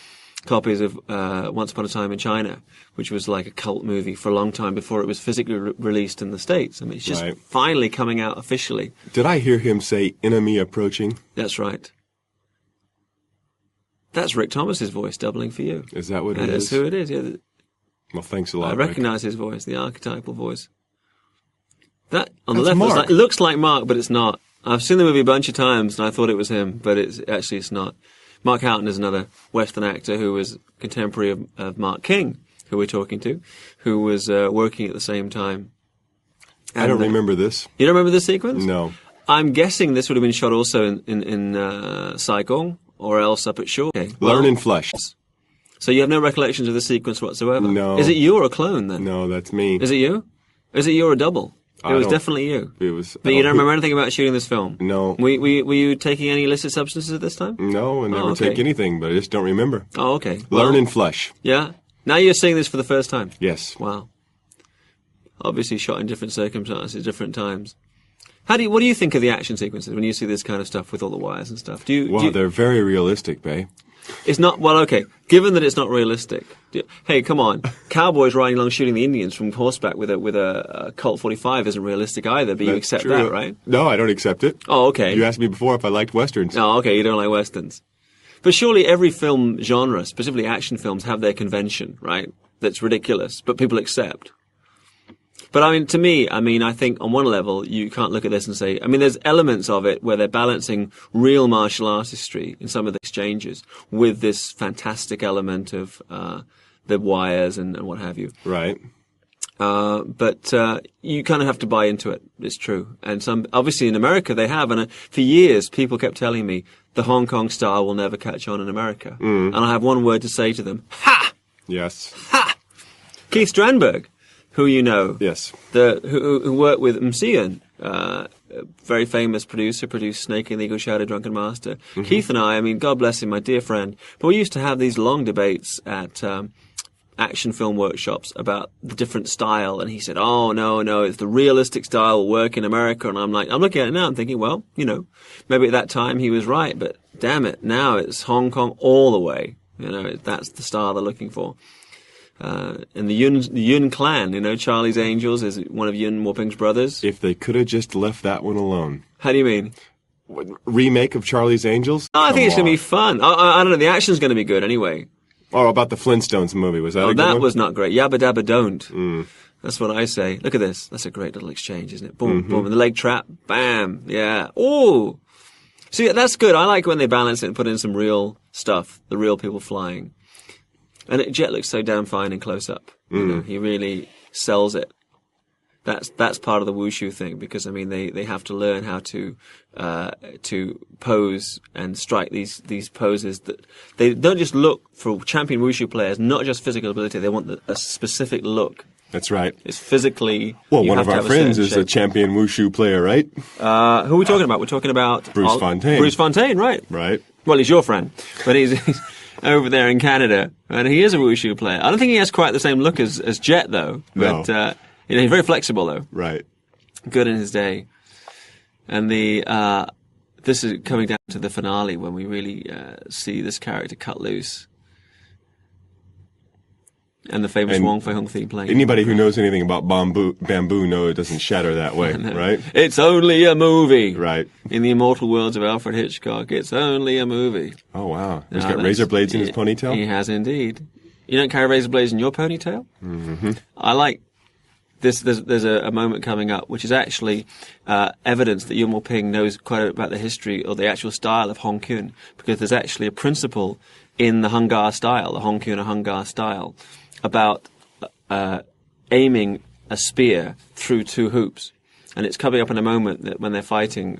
copies of Once Upon a Time in China, which was like a cult movie for a long time before it was physically released in the States. I mean, it's just finally coming out officially. Did I hear him say enemy approaching? That's right. That's Rick Thomas's voice doubling for you. Is that what it is? That's who it is, yeah. Well, thanks a lot, I recognize his voice, the archetypal voice. That, on That's the left, Mark. it looks like Mark, but it's not. I've seen the movie a bunch of times, and I thought it was him, but it's not. Mark Houghton is another Western actor who was contemporary of Mark King, who we're talking to, who was working at the same time. And I don't remember this. You don't remember this sequence? No. I'm guessing this would have been shot also in Saigon, or else up at Shore. Okay. Learn in Flesh. So you have no recollections of the sequence whatsoever? No. Is it you or a clone, then? No, that's me. Is it you? Is it you or a double? It was definitely you. It was. But you don't remember anything about shooting this film? No. Were you taking any illicit substances at this time? No, I never take anything, but I just don't remember. Oh, okay. Learn in Flesh. Yeah? Now you're seeing this for the first time? Yes. Wow. Obviously shot in different circumstances, different times. What do you think of the action sequences when you see this kind of stuff with all the wires and stuff? They're very realistic, Bey. It's not, well, okay, given that it's not realistic, hey, come on, cowboys riding along shooting the Indians from horseback with a Colt 45 isn't realistic either, but you accept that, right? No, I don't accept it. Oh, okay. You asked me before if I liked Westerns. Oh, okay, you don't like Westerns. But surely every film genre, specifically action films, have their convention, right? That's ridiculous, but people accept. But I mean, to me, I think on one level, you can't look at this and say, there's elements of it where they're balancing real martial artistry in some of the exchanges with this fantastic element of the wires and what have you. Right. But you kind of have to buy into it. It's true. And obviously in America they have, and for years people kept telling me the Hong Kong style will never catch on in America. And I have one word to say to them: ha! Yes. Ha! Keith Strandberg, who you know. Yes. Who worked with Msian, very famous producer, produced Snake and the Eagle Shadow, Drunken Master. Mm-hmm. Keith and I mean, God bless him, my dear friend, but we used to have these long debates at action film workshops about the different style, and he said, oh, no, it's the realistic style will work in America, and I'm looking at it now and thinking, well, maybe at that time he was right, but damn it, now it's Hong Kong all the way. That's the style they're looking for. And the Yuen clan, Charlie's Angels is one of Yuen Woo-ping's brothers. If they could have just left that one alone. How do you mean? Remake of Charlie's Angels? Oh, I think it's going to be fun. I don't know, the action's going to be good anyway. Or about the Flintstones movie, was that a good that one? Was not great. Yabba Dabba Don't. That's what I say. Look at this. That's a great little exchange, isn't it? Boom, boom. And the leg trap. Bam. Yeah. Ooh. See, that's good. I like when they balance it and put in some real stuff, the real people flying. And Jet looks so damn fine in close up. He really sells it. That's part of the wushu thing, because they have to learn how to pose and strike these poses that they don't just look for champion wushu players, not just physical ability. They want a specific look. That's right. It's physically. Well, one of our friends is a champion wushu player, right? Who are we talking about? We're talking about Bruce Fontaine. Bruce Fontaine, right? Right. Well, he's your friend, but he's over there in Canada, and he is a wushu player. I don't think he has quite the same look as Jet, though. But no. He's very flexible, though. Right. Good in his day. And this is coming down to the finale when we really see this character cut loose. And the famous Wong Fei-hung theme playing. Anybody who knows anything about bamboo know it doesn't shatter that way, right? It's only a movie. Right. In the immortal words of Alfred Hitchcock, it's only a movie. Oh, wow. He's got razor blades in his ponytail? He has indeed. You don't carry razor blades in your ponytail? Mm-hmm. I like this. There's a moment coming up which is actually evidence that Yuen Woo-ping knows quite a bit about the history or the actual style of Hong Kong, because there's actually a principle in the Hung Gar style, the Hong Kong or Hung Gar style, about aiming a spear through two hoops. And it's coming up in a moment that when they're fighting,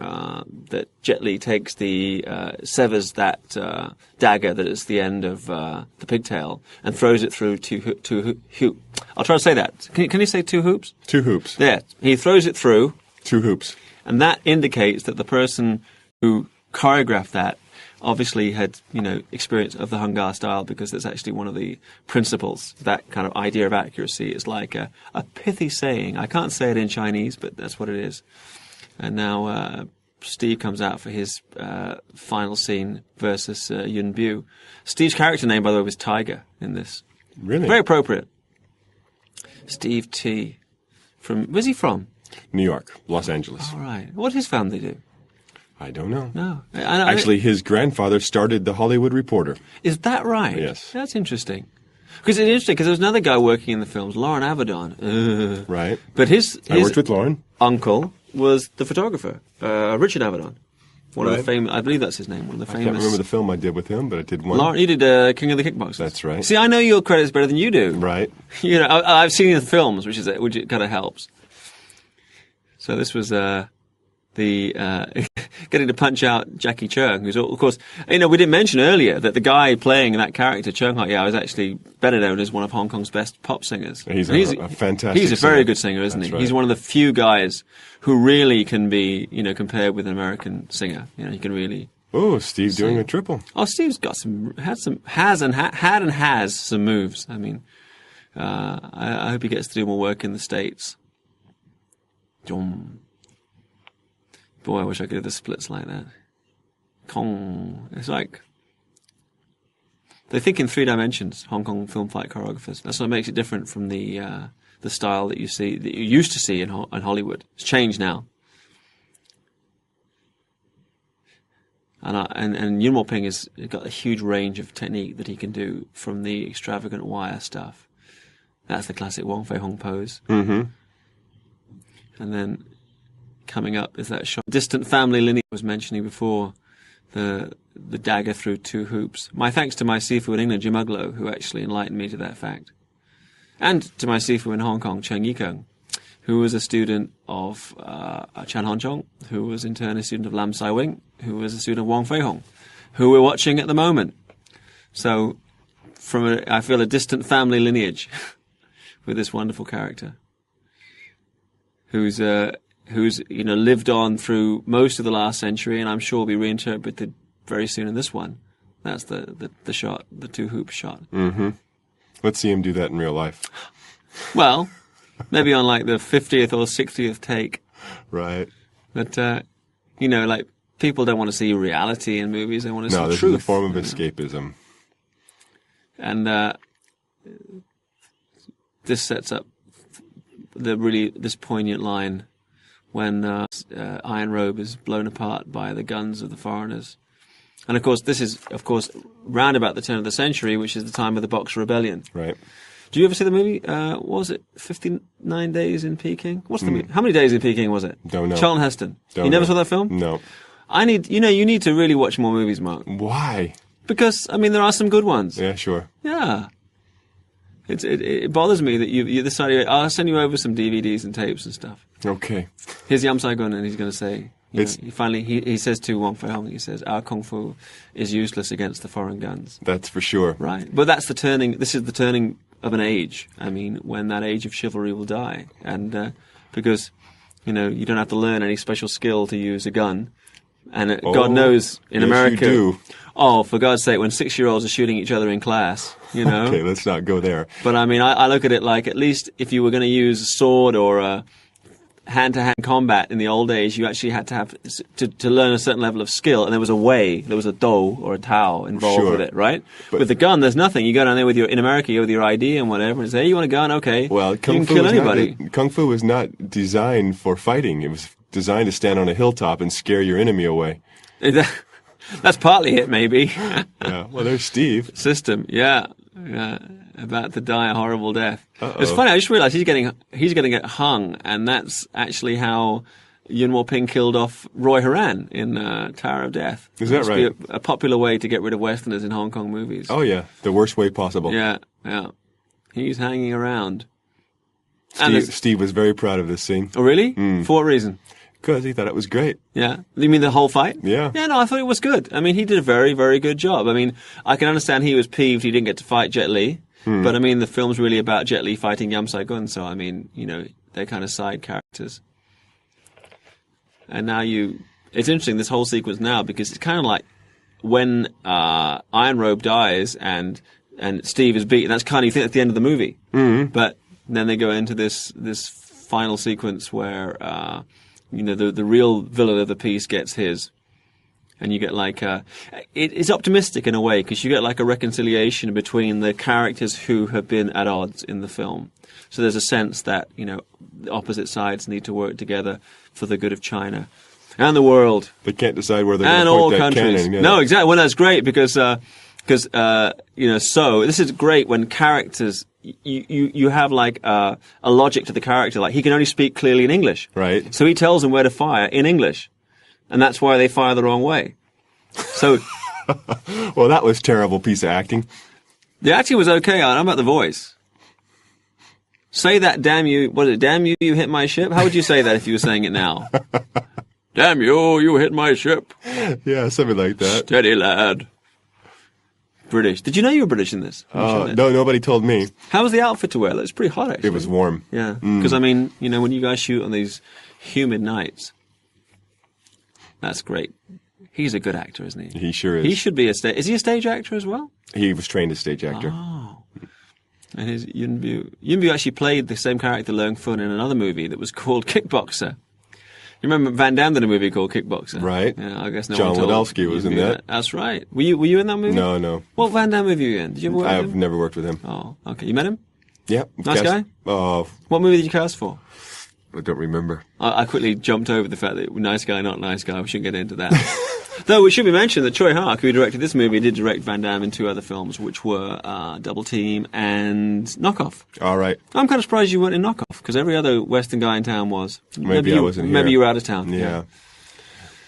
that Jet Li takes severs that dagger that is the end of the pigtail and throws it through two hoops. I'll try to say that. Can you say two hoops? Two hoops. Yeah. He throws it through. Two hoops. And that indicates that the person who choreographed that obviously had, experience of the Hung Gar style, because that's actually one of the principles. That kind of idea of accuracy is like a pithy saying. I can't say it in Chinese, but that's what it is. And now Steve comes out for his final scene versus Yuen Biao. Steve's character name, by the way, was Tiger in this. Really? Very appropriate. Steve T. Where's he from? New York, Los Angeles. All right. What did his family do? I don't know. No. Actually, his grandfather started The Hollywood Reporter. Is that right? Yes. That's interesting. Because it's interesting, because there was another guy working in the films, Lauren Avedon. Right. But I worked with Lauren. Uncle was the photographer, Richard Avedon. One of the Right. famous, I believe that's his name, one of the famous. I can't remember the film I did with him, but I did one. Lauren, you did King of the Kickboxers. That's right. See, I know your credits better than you do. Right. You know, I've seen the films, which kind of helps. So this was getting to punch out Jackie Chung, who's, of course, we didn't mention earlier that the guy playing that character, Chung Hark, is actually better known as one of Hong Kong's best pop singers. He's a fantastic He's a very good singer, isn't That's he? right. He's one of the few guys who really can be, compared with an American singer. He can really. Oh, Steve doing a triple. Oh, Steve's got has some moves. I mean, I hope he gets to do more work in the States. Boy, I wish I could do the splits like that. Kong. It's like they think in 3 dimensions. Hong Kong film fight choreographers. That's what makes it different from the style that you used to see in Hollywood. It's changed now. And Yuen Woo-ping has got a huge range of technique that he can do, from the extravagant wire stuff. That's the classic Wong Fei-hung pose. Mm-hmm. And then coming up is that shot. Distant family lineage I was mentioning before. The dagger through 2 hoops. My thanks to my sifu in England, Jim Uglow, who actually enlightened me to that fact. And to my sifu in Hong Kong, Cheng Yikong, who was a student of Chan Hon Chong, who was in turn a student of Lam Sai Wing, who was a student of Wong Fei-hung, who we're watching at the moment. So, I feel a distant family lineage with this wonderful character, who's lived on through most of the last century, and I'm sure will be reinterpreted very soon in this one. That's the shot, the 2 hoop shot. Mm-hmm. Let's see him do that in real life. Well, maybe on like the 50th or 60th take. Right. But, like, people don't want to see reality in movies. They want to see truth. No, this is a form of escapism. And this sets up this poignant line when Iron Robe is blown apart by the guns of the foreigners. And, of course, this is, round about the turn of the century, which is the time of the Boxer Rebellion. Right. Do you ever see the movie? What was it 59 Days in Peking? What's the movie? How many days in Peking was it? Don't know. Charlton Heston. Don't you never know. saw that film? No. You need to really watch more movies, Mark. Why? Because, there are some good ones. Yeah, sure. Yeah. It bothers me that you decided, I'll send you over some DVDs and tapes and stuff. Okay. Here's Yam Sai Gun, and he's going to say, he says to Wong Fei-hung, he says, our Kung Fu is useless against the foreign guns. That's for sure. Right. But this is the turning of an age. When that age of chivalry will die. And because, you don't have to learn any special skill to use a gun. And God knows, in yes, America... you do. Oh, for God's sake, when 6-year-olds are shooting each other in class, Okay, let's not go there. But, I look at it like, at least if you were going to use a sword or a hand-to-hand combat in the old days, you actually had to have to learn a certain level of skill, and there was a do or a tao involved with it, right? But with the gun, there's nothing. You go down there in America, you go with your ID and whatever, and say, hey, you want a gun? Okay. Well, you can kill anybody. Kung Fu was not designed for fighting. It was designed to stand on a hilltop and scare your enemy away. That's partly it, maybe. Yeah. Well, there's Steve. System, yeah. About to die a horrible death. Uh-oh. It's funny. I just realised he's going to get hung, and that's actually how Yuen Woo-ping killed off Roy Horan in Tower of Death. Is that right? A popular way to get rid of Westerners in Hong Kong movies. Oh yeah, the worst way possible. Yeah. He's hanging around. Steve was very proud of this scene. Oh really? For what reason? Because he thought it was great. Yeah. You mean the whole fight? Yeah. Yeah, no, I thought it was good. He did a very, very good job. I can understand he was peeved he didn't get to fight Jet Li. But, the film's really about Jet Li fighting Yam Sai Gun, so, they're kind of side characters. And now it's interesting, this whole sequence now, because it's kind of like when Iron Robe dies and Steve is beaten, that's kind of, you think, at the end of the movie. Mm-hmm. But then they go into this final sequence where the real villain of the piece gets his. And you get like it's optimistic in a way, because you get like a reconciliation between the characters who have been at odds in the film. So there's a sense that, the opposite sides need to work together for the good of China and the world. They can't decide where they're going to point all that countries. cannon. Yeah. No, exactly. Well, that's great because so this is great when characters, you have like a logic to the character. Like, he can only speak clearly in English. Right. So he tells them where to fire in English. And that's why they fire the wrong way. So, well, that was a terrible piece of acting. The acting was okay. I don't know about the voice. Say that, damn you. What is it? Damn you, you hit my ship? How would you say that if you were saying it now? Damn you, you hit my ship. Yeah, something like that. Steady, lad. British. Did you know you were British in this? No, nobody told me. How was the outfit to wear? It's pretty hot, actually. It was warm. Yeah. Because, when you guys shoot on these humid nights, that's great. He's a good actor, isn't he? He sure is. He should be Is he a stage actor as well? He was trained as stage actor. Oh. And his Yunbu actually played the same character, Leung Fun, in another movie that was called Kickboxer. You remember Van Damme did a movie called Kickboxer? Right. Yeah, I guess John Wadowski was in that. That's right. Were you in that movie? No. What Van Damme movie were you in? Did you ever work with him? I've never worked with him. Oh, okay. You met him? Yeah. Nice guy? What movie did you cast for? I don't remember. I quickly jumped over the fact that nice guy, not nice guy. We shouldn't get into that. Though it should be mentioned that Tsui Hark, who directed this movie, did direct Van Damme in 2 other films, which were Double Team and Knockoff. All right. I'm kind of surprised you weren't in Knockoff, because every other Western guy in town was. Maybe I wasn't here. Maybe you were out of town. Yeah.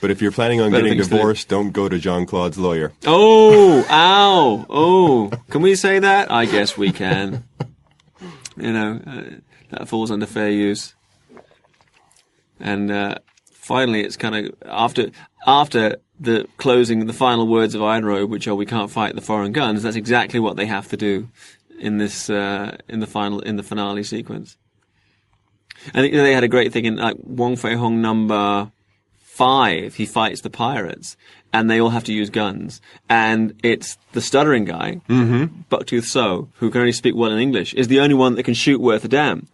But if you're planning on getting divorced, don't go to Jean-Claude's lawyer. Oh, ow, oh. Can we say that? I guess we can. That falls under fair use. And finally, it's kind of after the closing, the final words of Iron Road, which are "We can't fight the foreign guns." That's exactly what they have to do in this in the finale sequence. I think they had a great thing in like Wong Fei-hung number 5. He fights the pirates, and they all have to use guns. And it's the stuttering guy, Bucktooth So, who can only speak well in English, is the only one that can shoot worth a damn.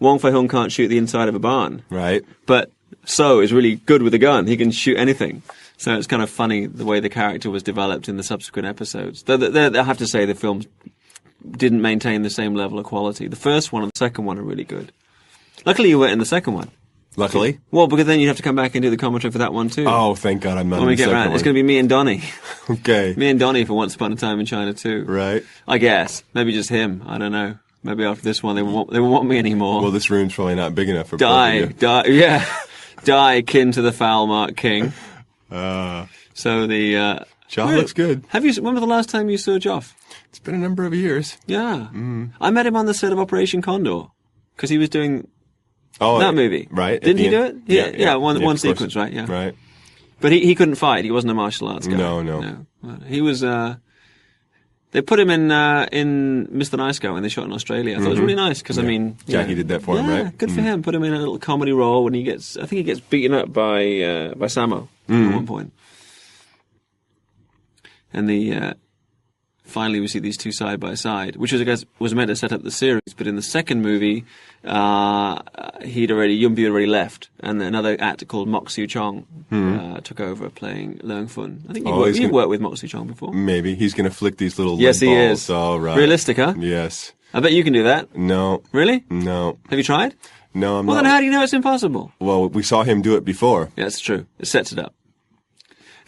Wong Fei-hung can't shoot the inside of a barn. Right. But So is really good with a gun. He can shoot anything. So it's kind of funny the way the character was developed in the subsequent episodes. I have to say the films didn't maintain the same level of quality. The first one and the second one are really good. Luckily you weren't in the second one. Luckily? Well, because then you'd have to come back and do the commentary for that one too. Oh, thank God I'm not in the second one. It's going to be me and Donnie. Okay. Me and Donnie for Once Upon a Time in China too. Right. I guess. Maybe just him. I don't know. Maybe after this one they won't want me anymore. Well, this room's probably not big enough for Die, kin to the foul mark king. So the Joff looks good. When was the last time you saw Joff? It's been a number of years. Yeah. I met him on the set of Operation Condor because he was doing that movie. Right. Didn't he do it? Yeah, one sequence, course. right? Yeah. Right. But he couldn't fight. He wasn't a martial arts guy. No. He was. They put him in Mr. Nice Guy when they shot in Australia. I thought it was really nice because Jackie did that for him, right? Good for him. Put him in a little comedy role when I think he gets beaten up by Sammo at one point. And finally we see these two side by side, which was meant to set up the series. But in the second movie, Yunbu had already left, and another actor called Mok Soo Chong took over playing Leung Fun. I think you've worked with Mok Soo Chong before. Maybe he's going to flick these little yes, lead balls. He is. All right. Realistic, huh? Yes. I bet you can do that. No. Really? No. Have you tried? No, I'm not. Well, then how do you know it's impossible? Well, we saw him do it before. Yeah, that's true. It sets it up.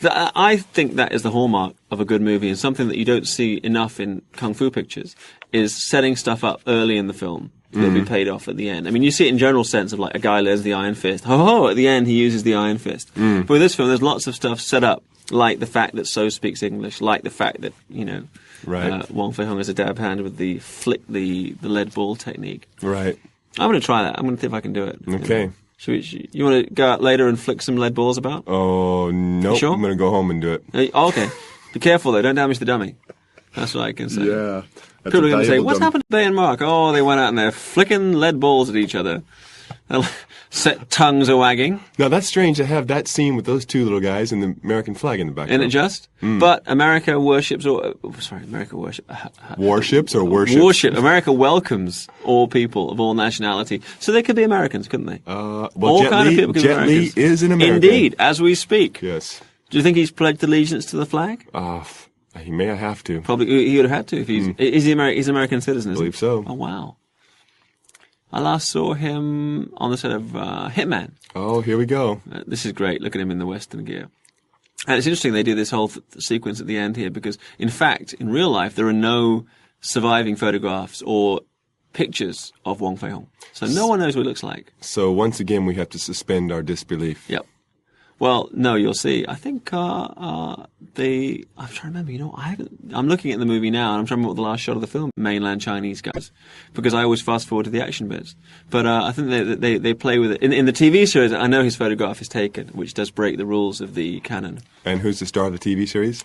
I think that is the hallmark of a good movie, and something that you don't see enough in kung fu pictures is setting stuff up early in the film that'll be paid off at the end. I mean, you see it in general sense of like a guy learns the iron fist. At the end he uses the iron fist. But with this film, there's lots of stuff set up, like the fact that So speaks English, like the fact that Wong Fei-hung has a dab hand with the flick the lead ball technique. Right. I'm going to try that. I'm going to see if I can do it. Okay. You want to go out later and flick some lead balls about? Oh, no. Sure? I'm going to go home and do it. Okay. Be careful, though. Don't damage the dummy. That's what I can say. Yeah. People are going to say, what's happened to Bey and Mark? Oh, they went out and they're flicking lead balls at each other. Set tongues are wagging. Now, that's strange to have that scene with those two little guys and the American flag in the background. Isn't it just? But America worships, America worship. Warships or worships? Worship. America welcomes all people of all nationality. So they could be Americans, couldn't they? Well, all Jet kind Li, of people could be Jet Li Americans. is an American. Indeed, as we speak. Yes. Do you think he's pledged allegiance to the flag? He may have to. Probably, he would have had to if he's. Is he he's an American citizen? I believe so. Oh wow! I last saw him on the set of Hitman. Oh, here we go. This is great. Look at him in the Western gear. And it's interesting they do this whole sequence at the end here because, in fact, in real life there are no surviving photographs or pictures of Wong Fei-hung, so no one knows what he looks like. So once again, we have to suspend our disbelief. Yep. Well, no, you'll see. I think I'm trying to remember. You know, I'm looking at the movie now, and I'm trying to remember what the last shot of the film, mainland Chinese guys, because I always fast forward to the action bits. But I think they play with it in the TV series. I know his photograph is taken, which does break the rules of the canon. And who's the star of the TV series?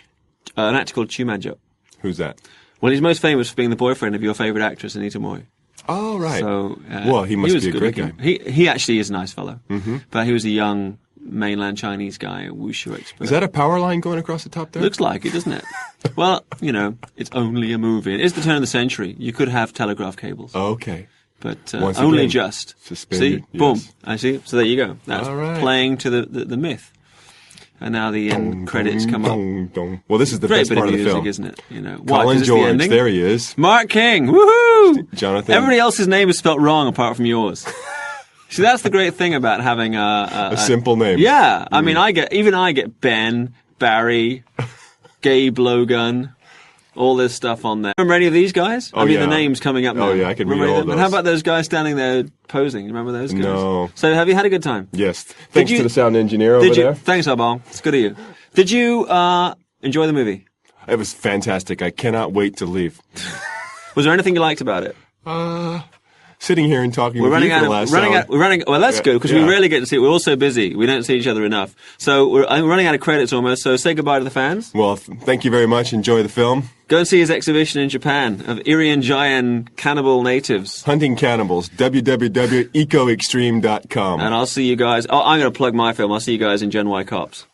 An actor called Chu Man-jo. Who's that? Well, he's most famous for being the boyfriend of your favorite actress, Anita Mui. Oh, right. So, well, he must be a great guy. He actually is a nice fellow, but he was a young mainland Chinese guy, a wushu expert. Is that a power line going across the top there? Looks like it, doesn't it? Well, you know, it's only a movie. It is the turn of the century. You could have telegraph cables. Okay. But Once only again, just. suspended, See? Boom. yes. I see. So there you go. That's All right. playing to the myth. And now the end credits come up. Well, this is the Great best bit part of of the music, film. isn't it? You know, why? 'Cause Colin it's the George, ending? there he is. Mark King, woohoo! Jonathan. Everybody else's name is spelt wrong apart from yours. See, that's the great thing about having a simple name. Yeah, I mean, I get Ben, Barry, Gabe Logan, all this stuff on there. Remember any of these guys? Oh, I mean, yeah. the names coming up now. Oh, yeah, I can read Remember all them? those. And how about those guys standing there posing? You remember those guys? No. So have you had a good time? Yes. Thanks you- to the sound engineer over there. Thanks, Arbal. It's good of you. Did you enjoy the movie? It was fantastic. I cannot wait to leave. Was there anything you liked about it? Sitting here and talking We're with running you for out the of last running hour. out. We're running. Well, that's good because we yeah. rarely get to see it. We're all so busy. We don't see each other enough. So I'm running out of credits almost. So say goodbye to the fans. Well, thank you very much. Enjoy the film. Go and see his exhibition in Japan of Irian Jayan cannibal natives. Hunting Cannibals. www.ecoextreme.com. And I'll see you guys. Oh, I'm going to plug my film. I'll see you guys in Gen Y Cops.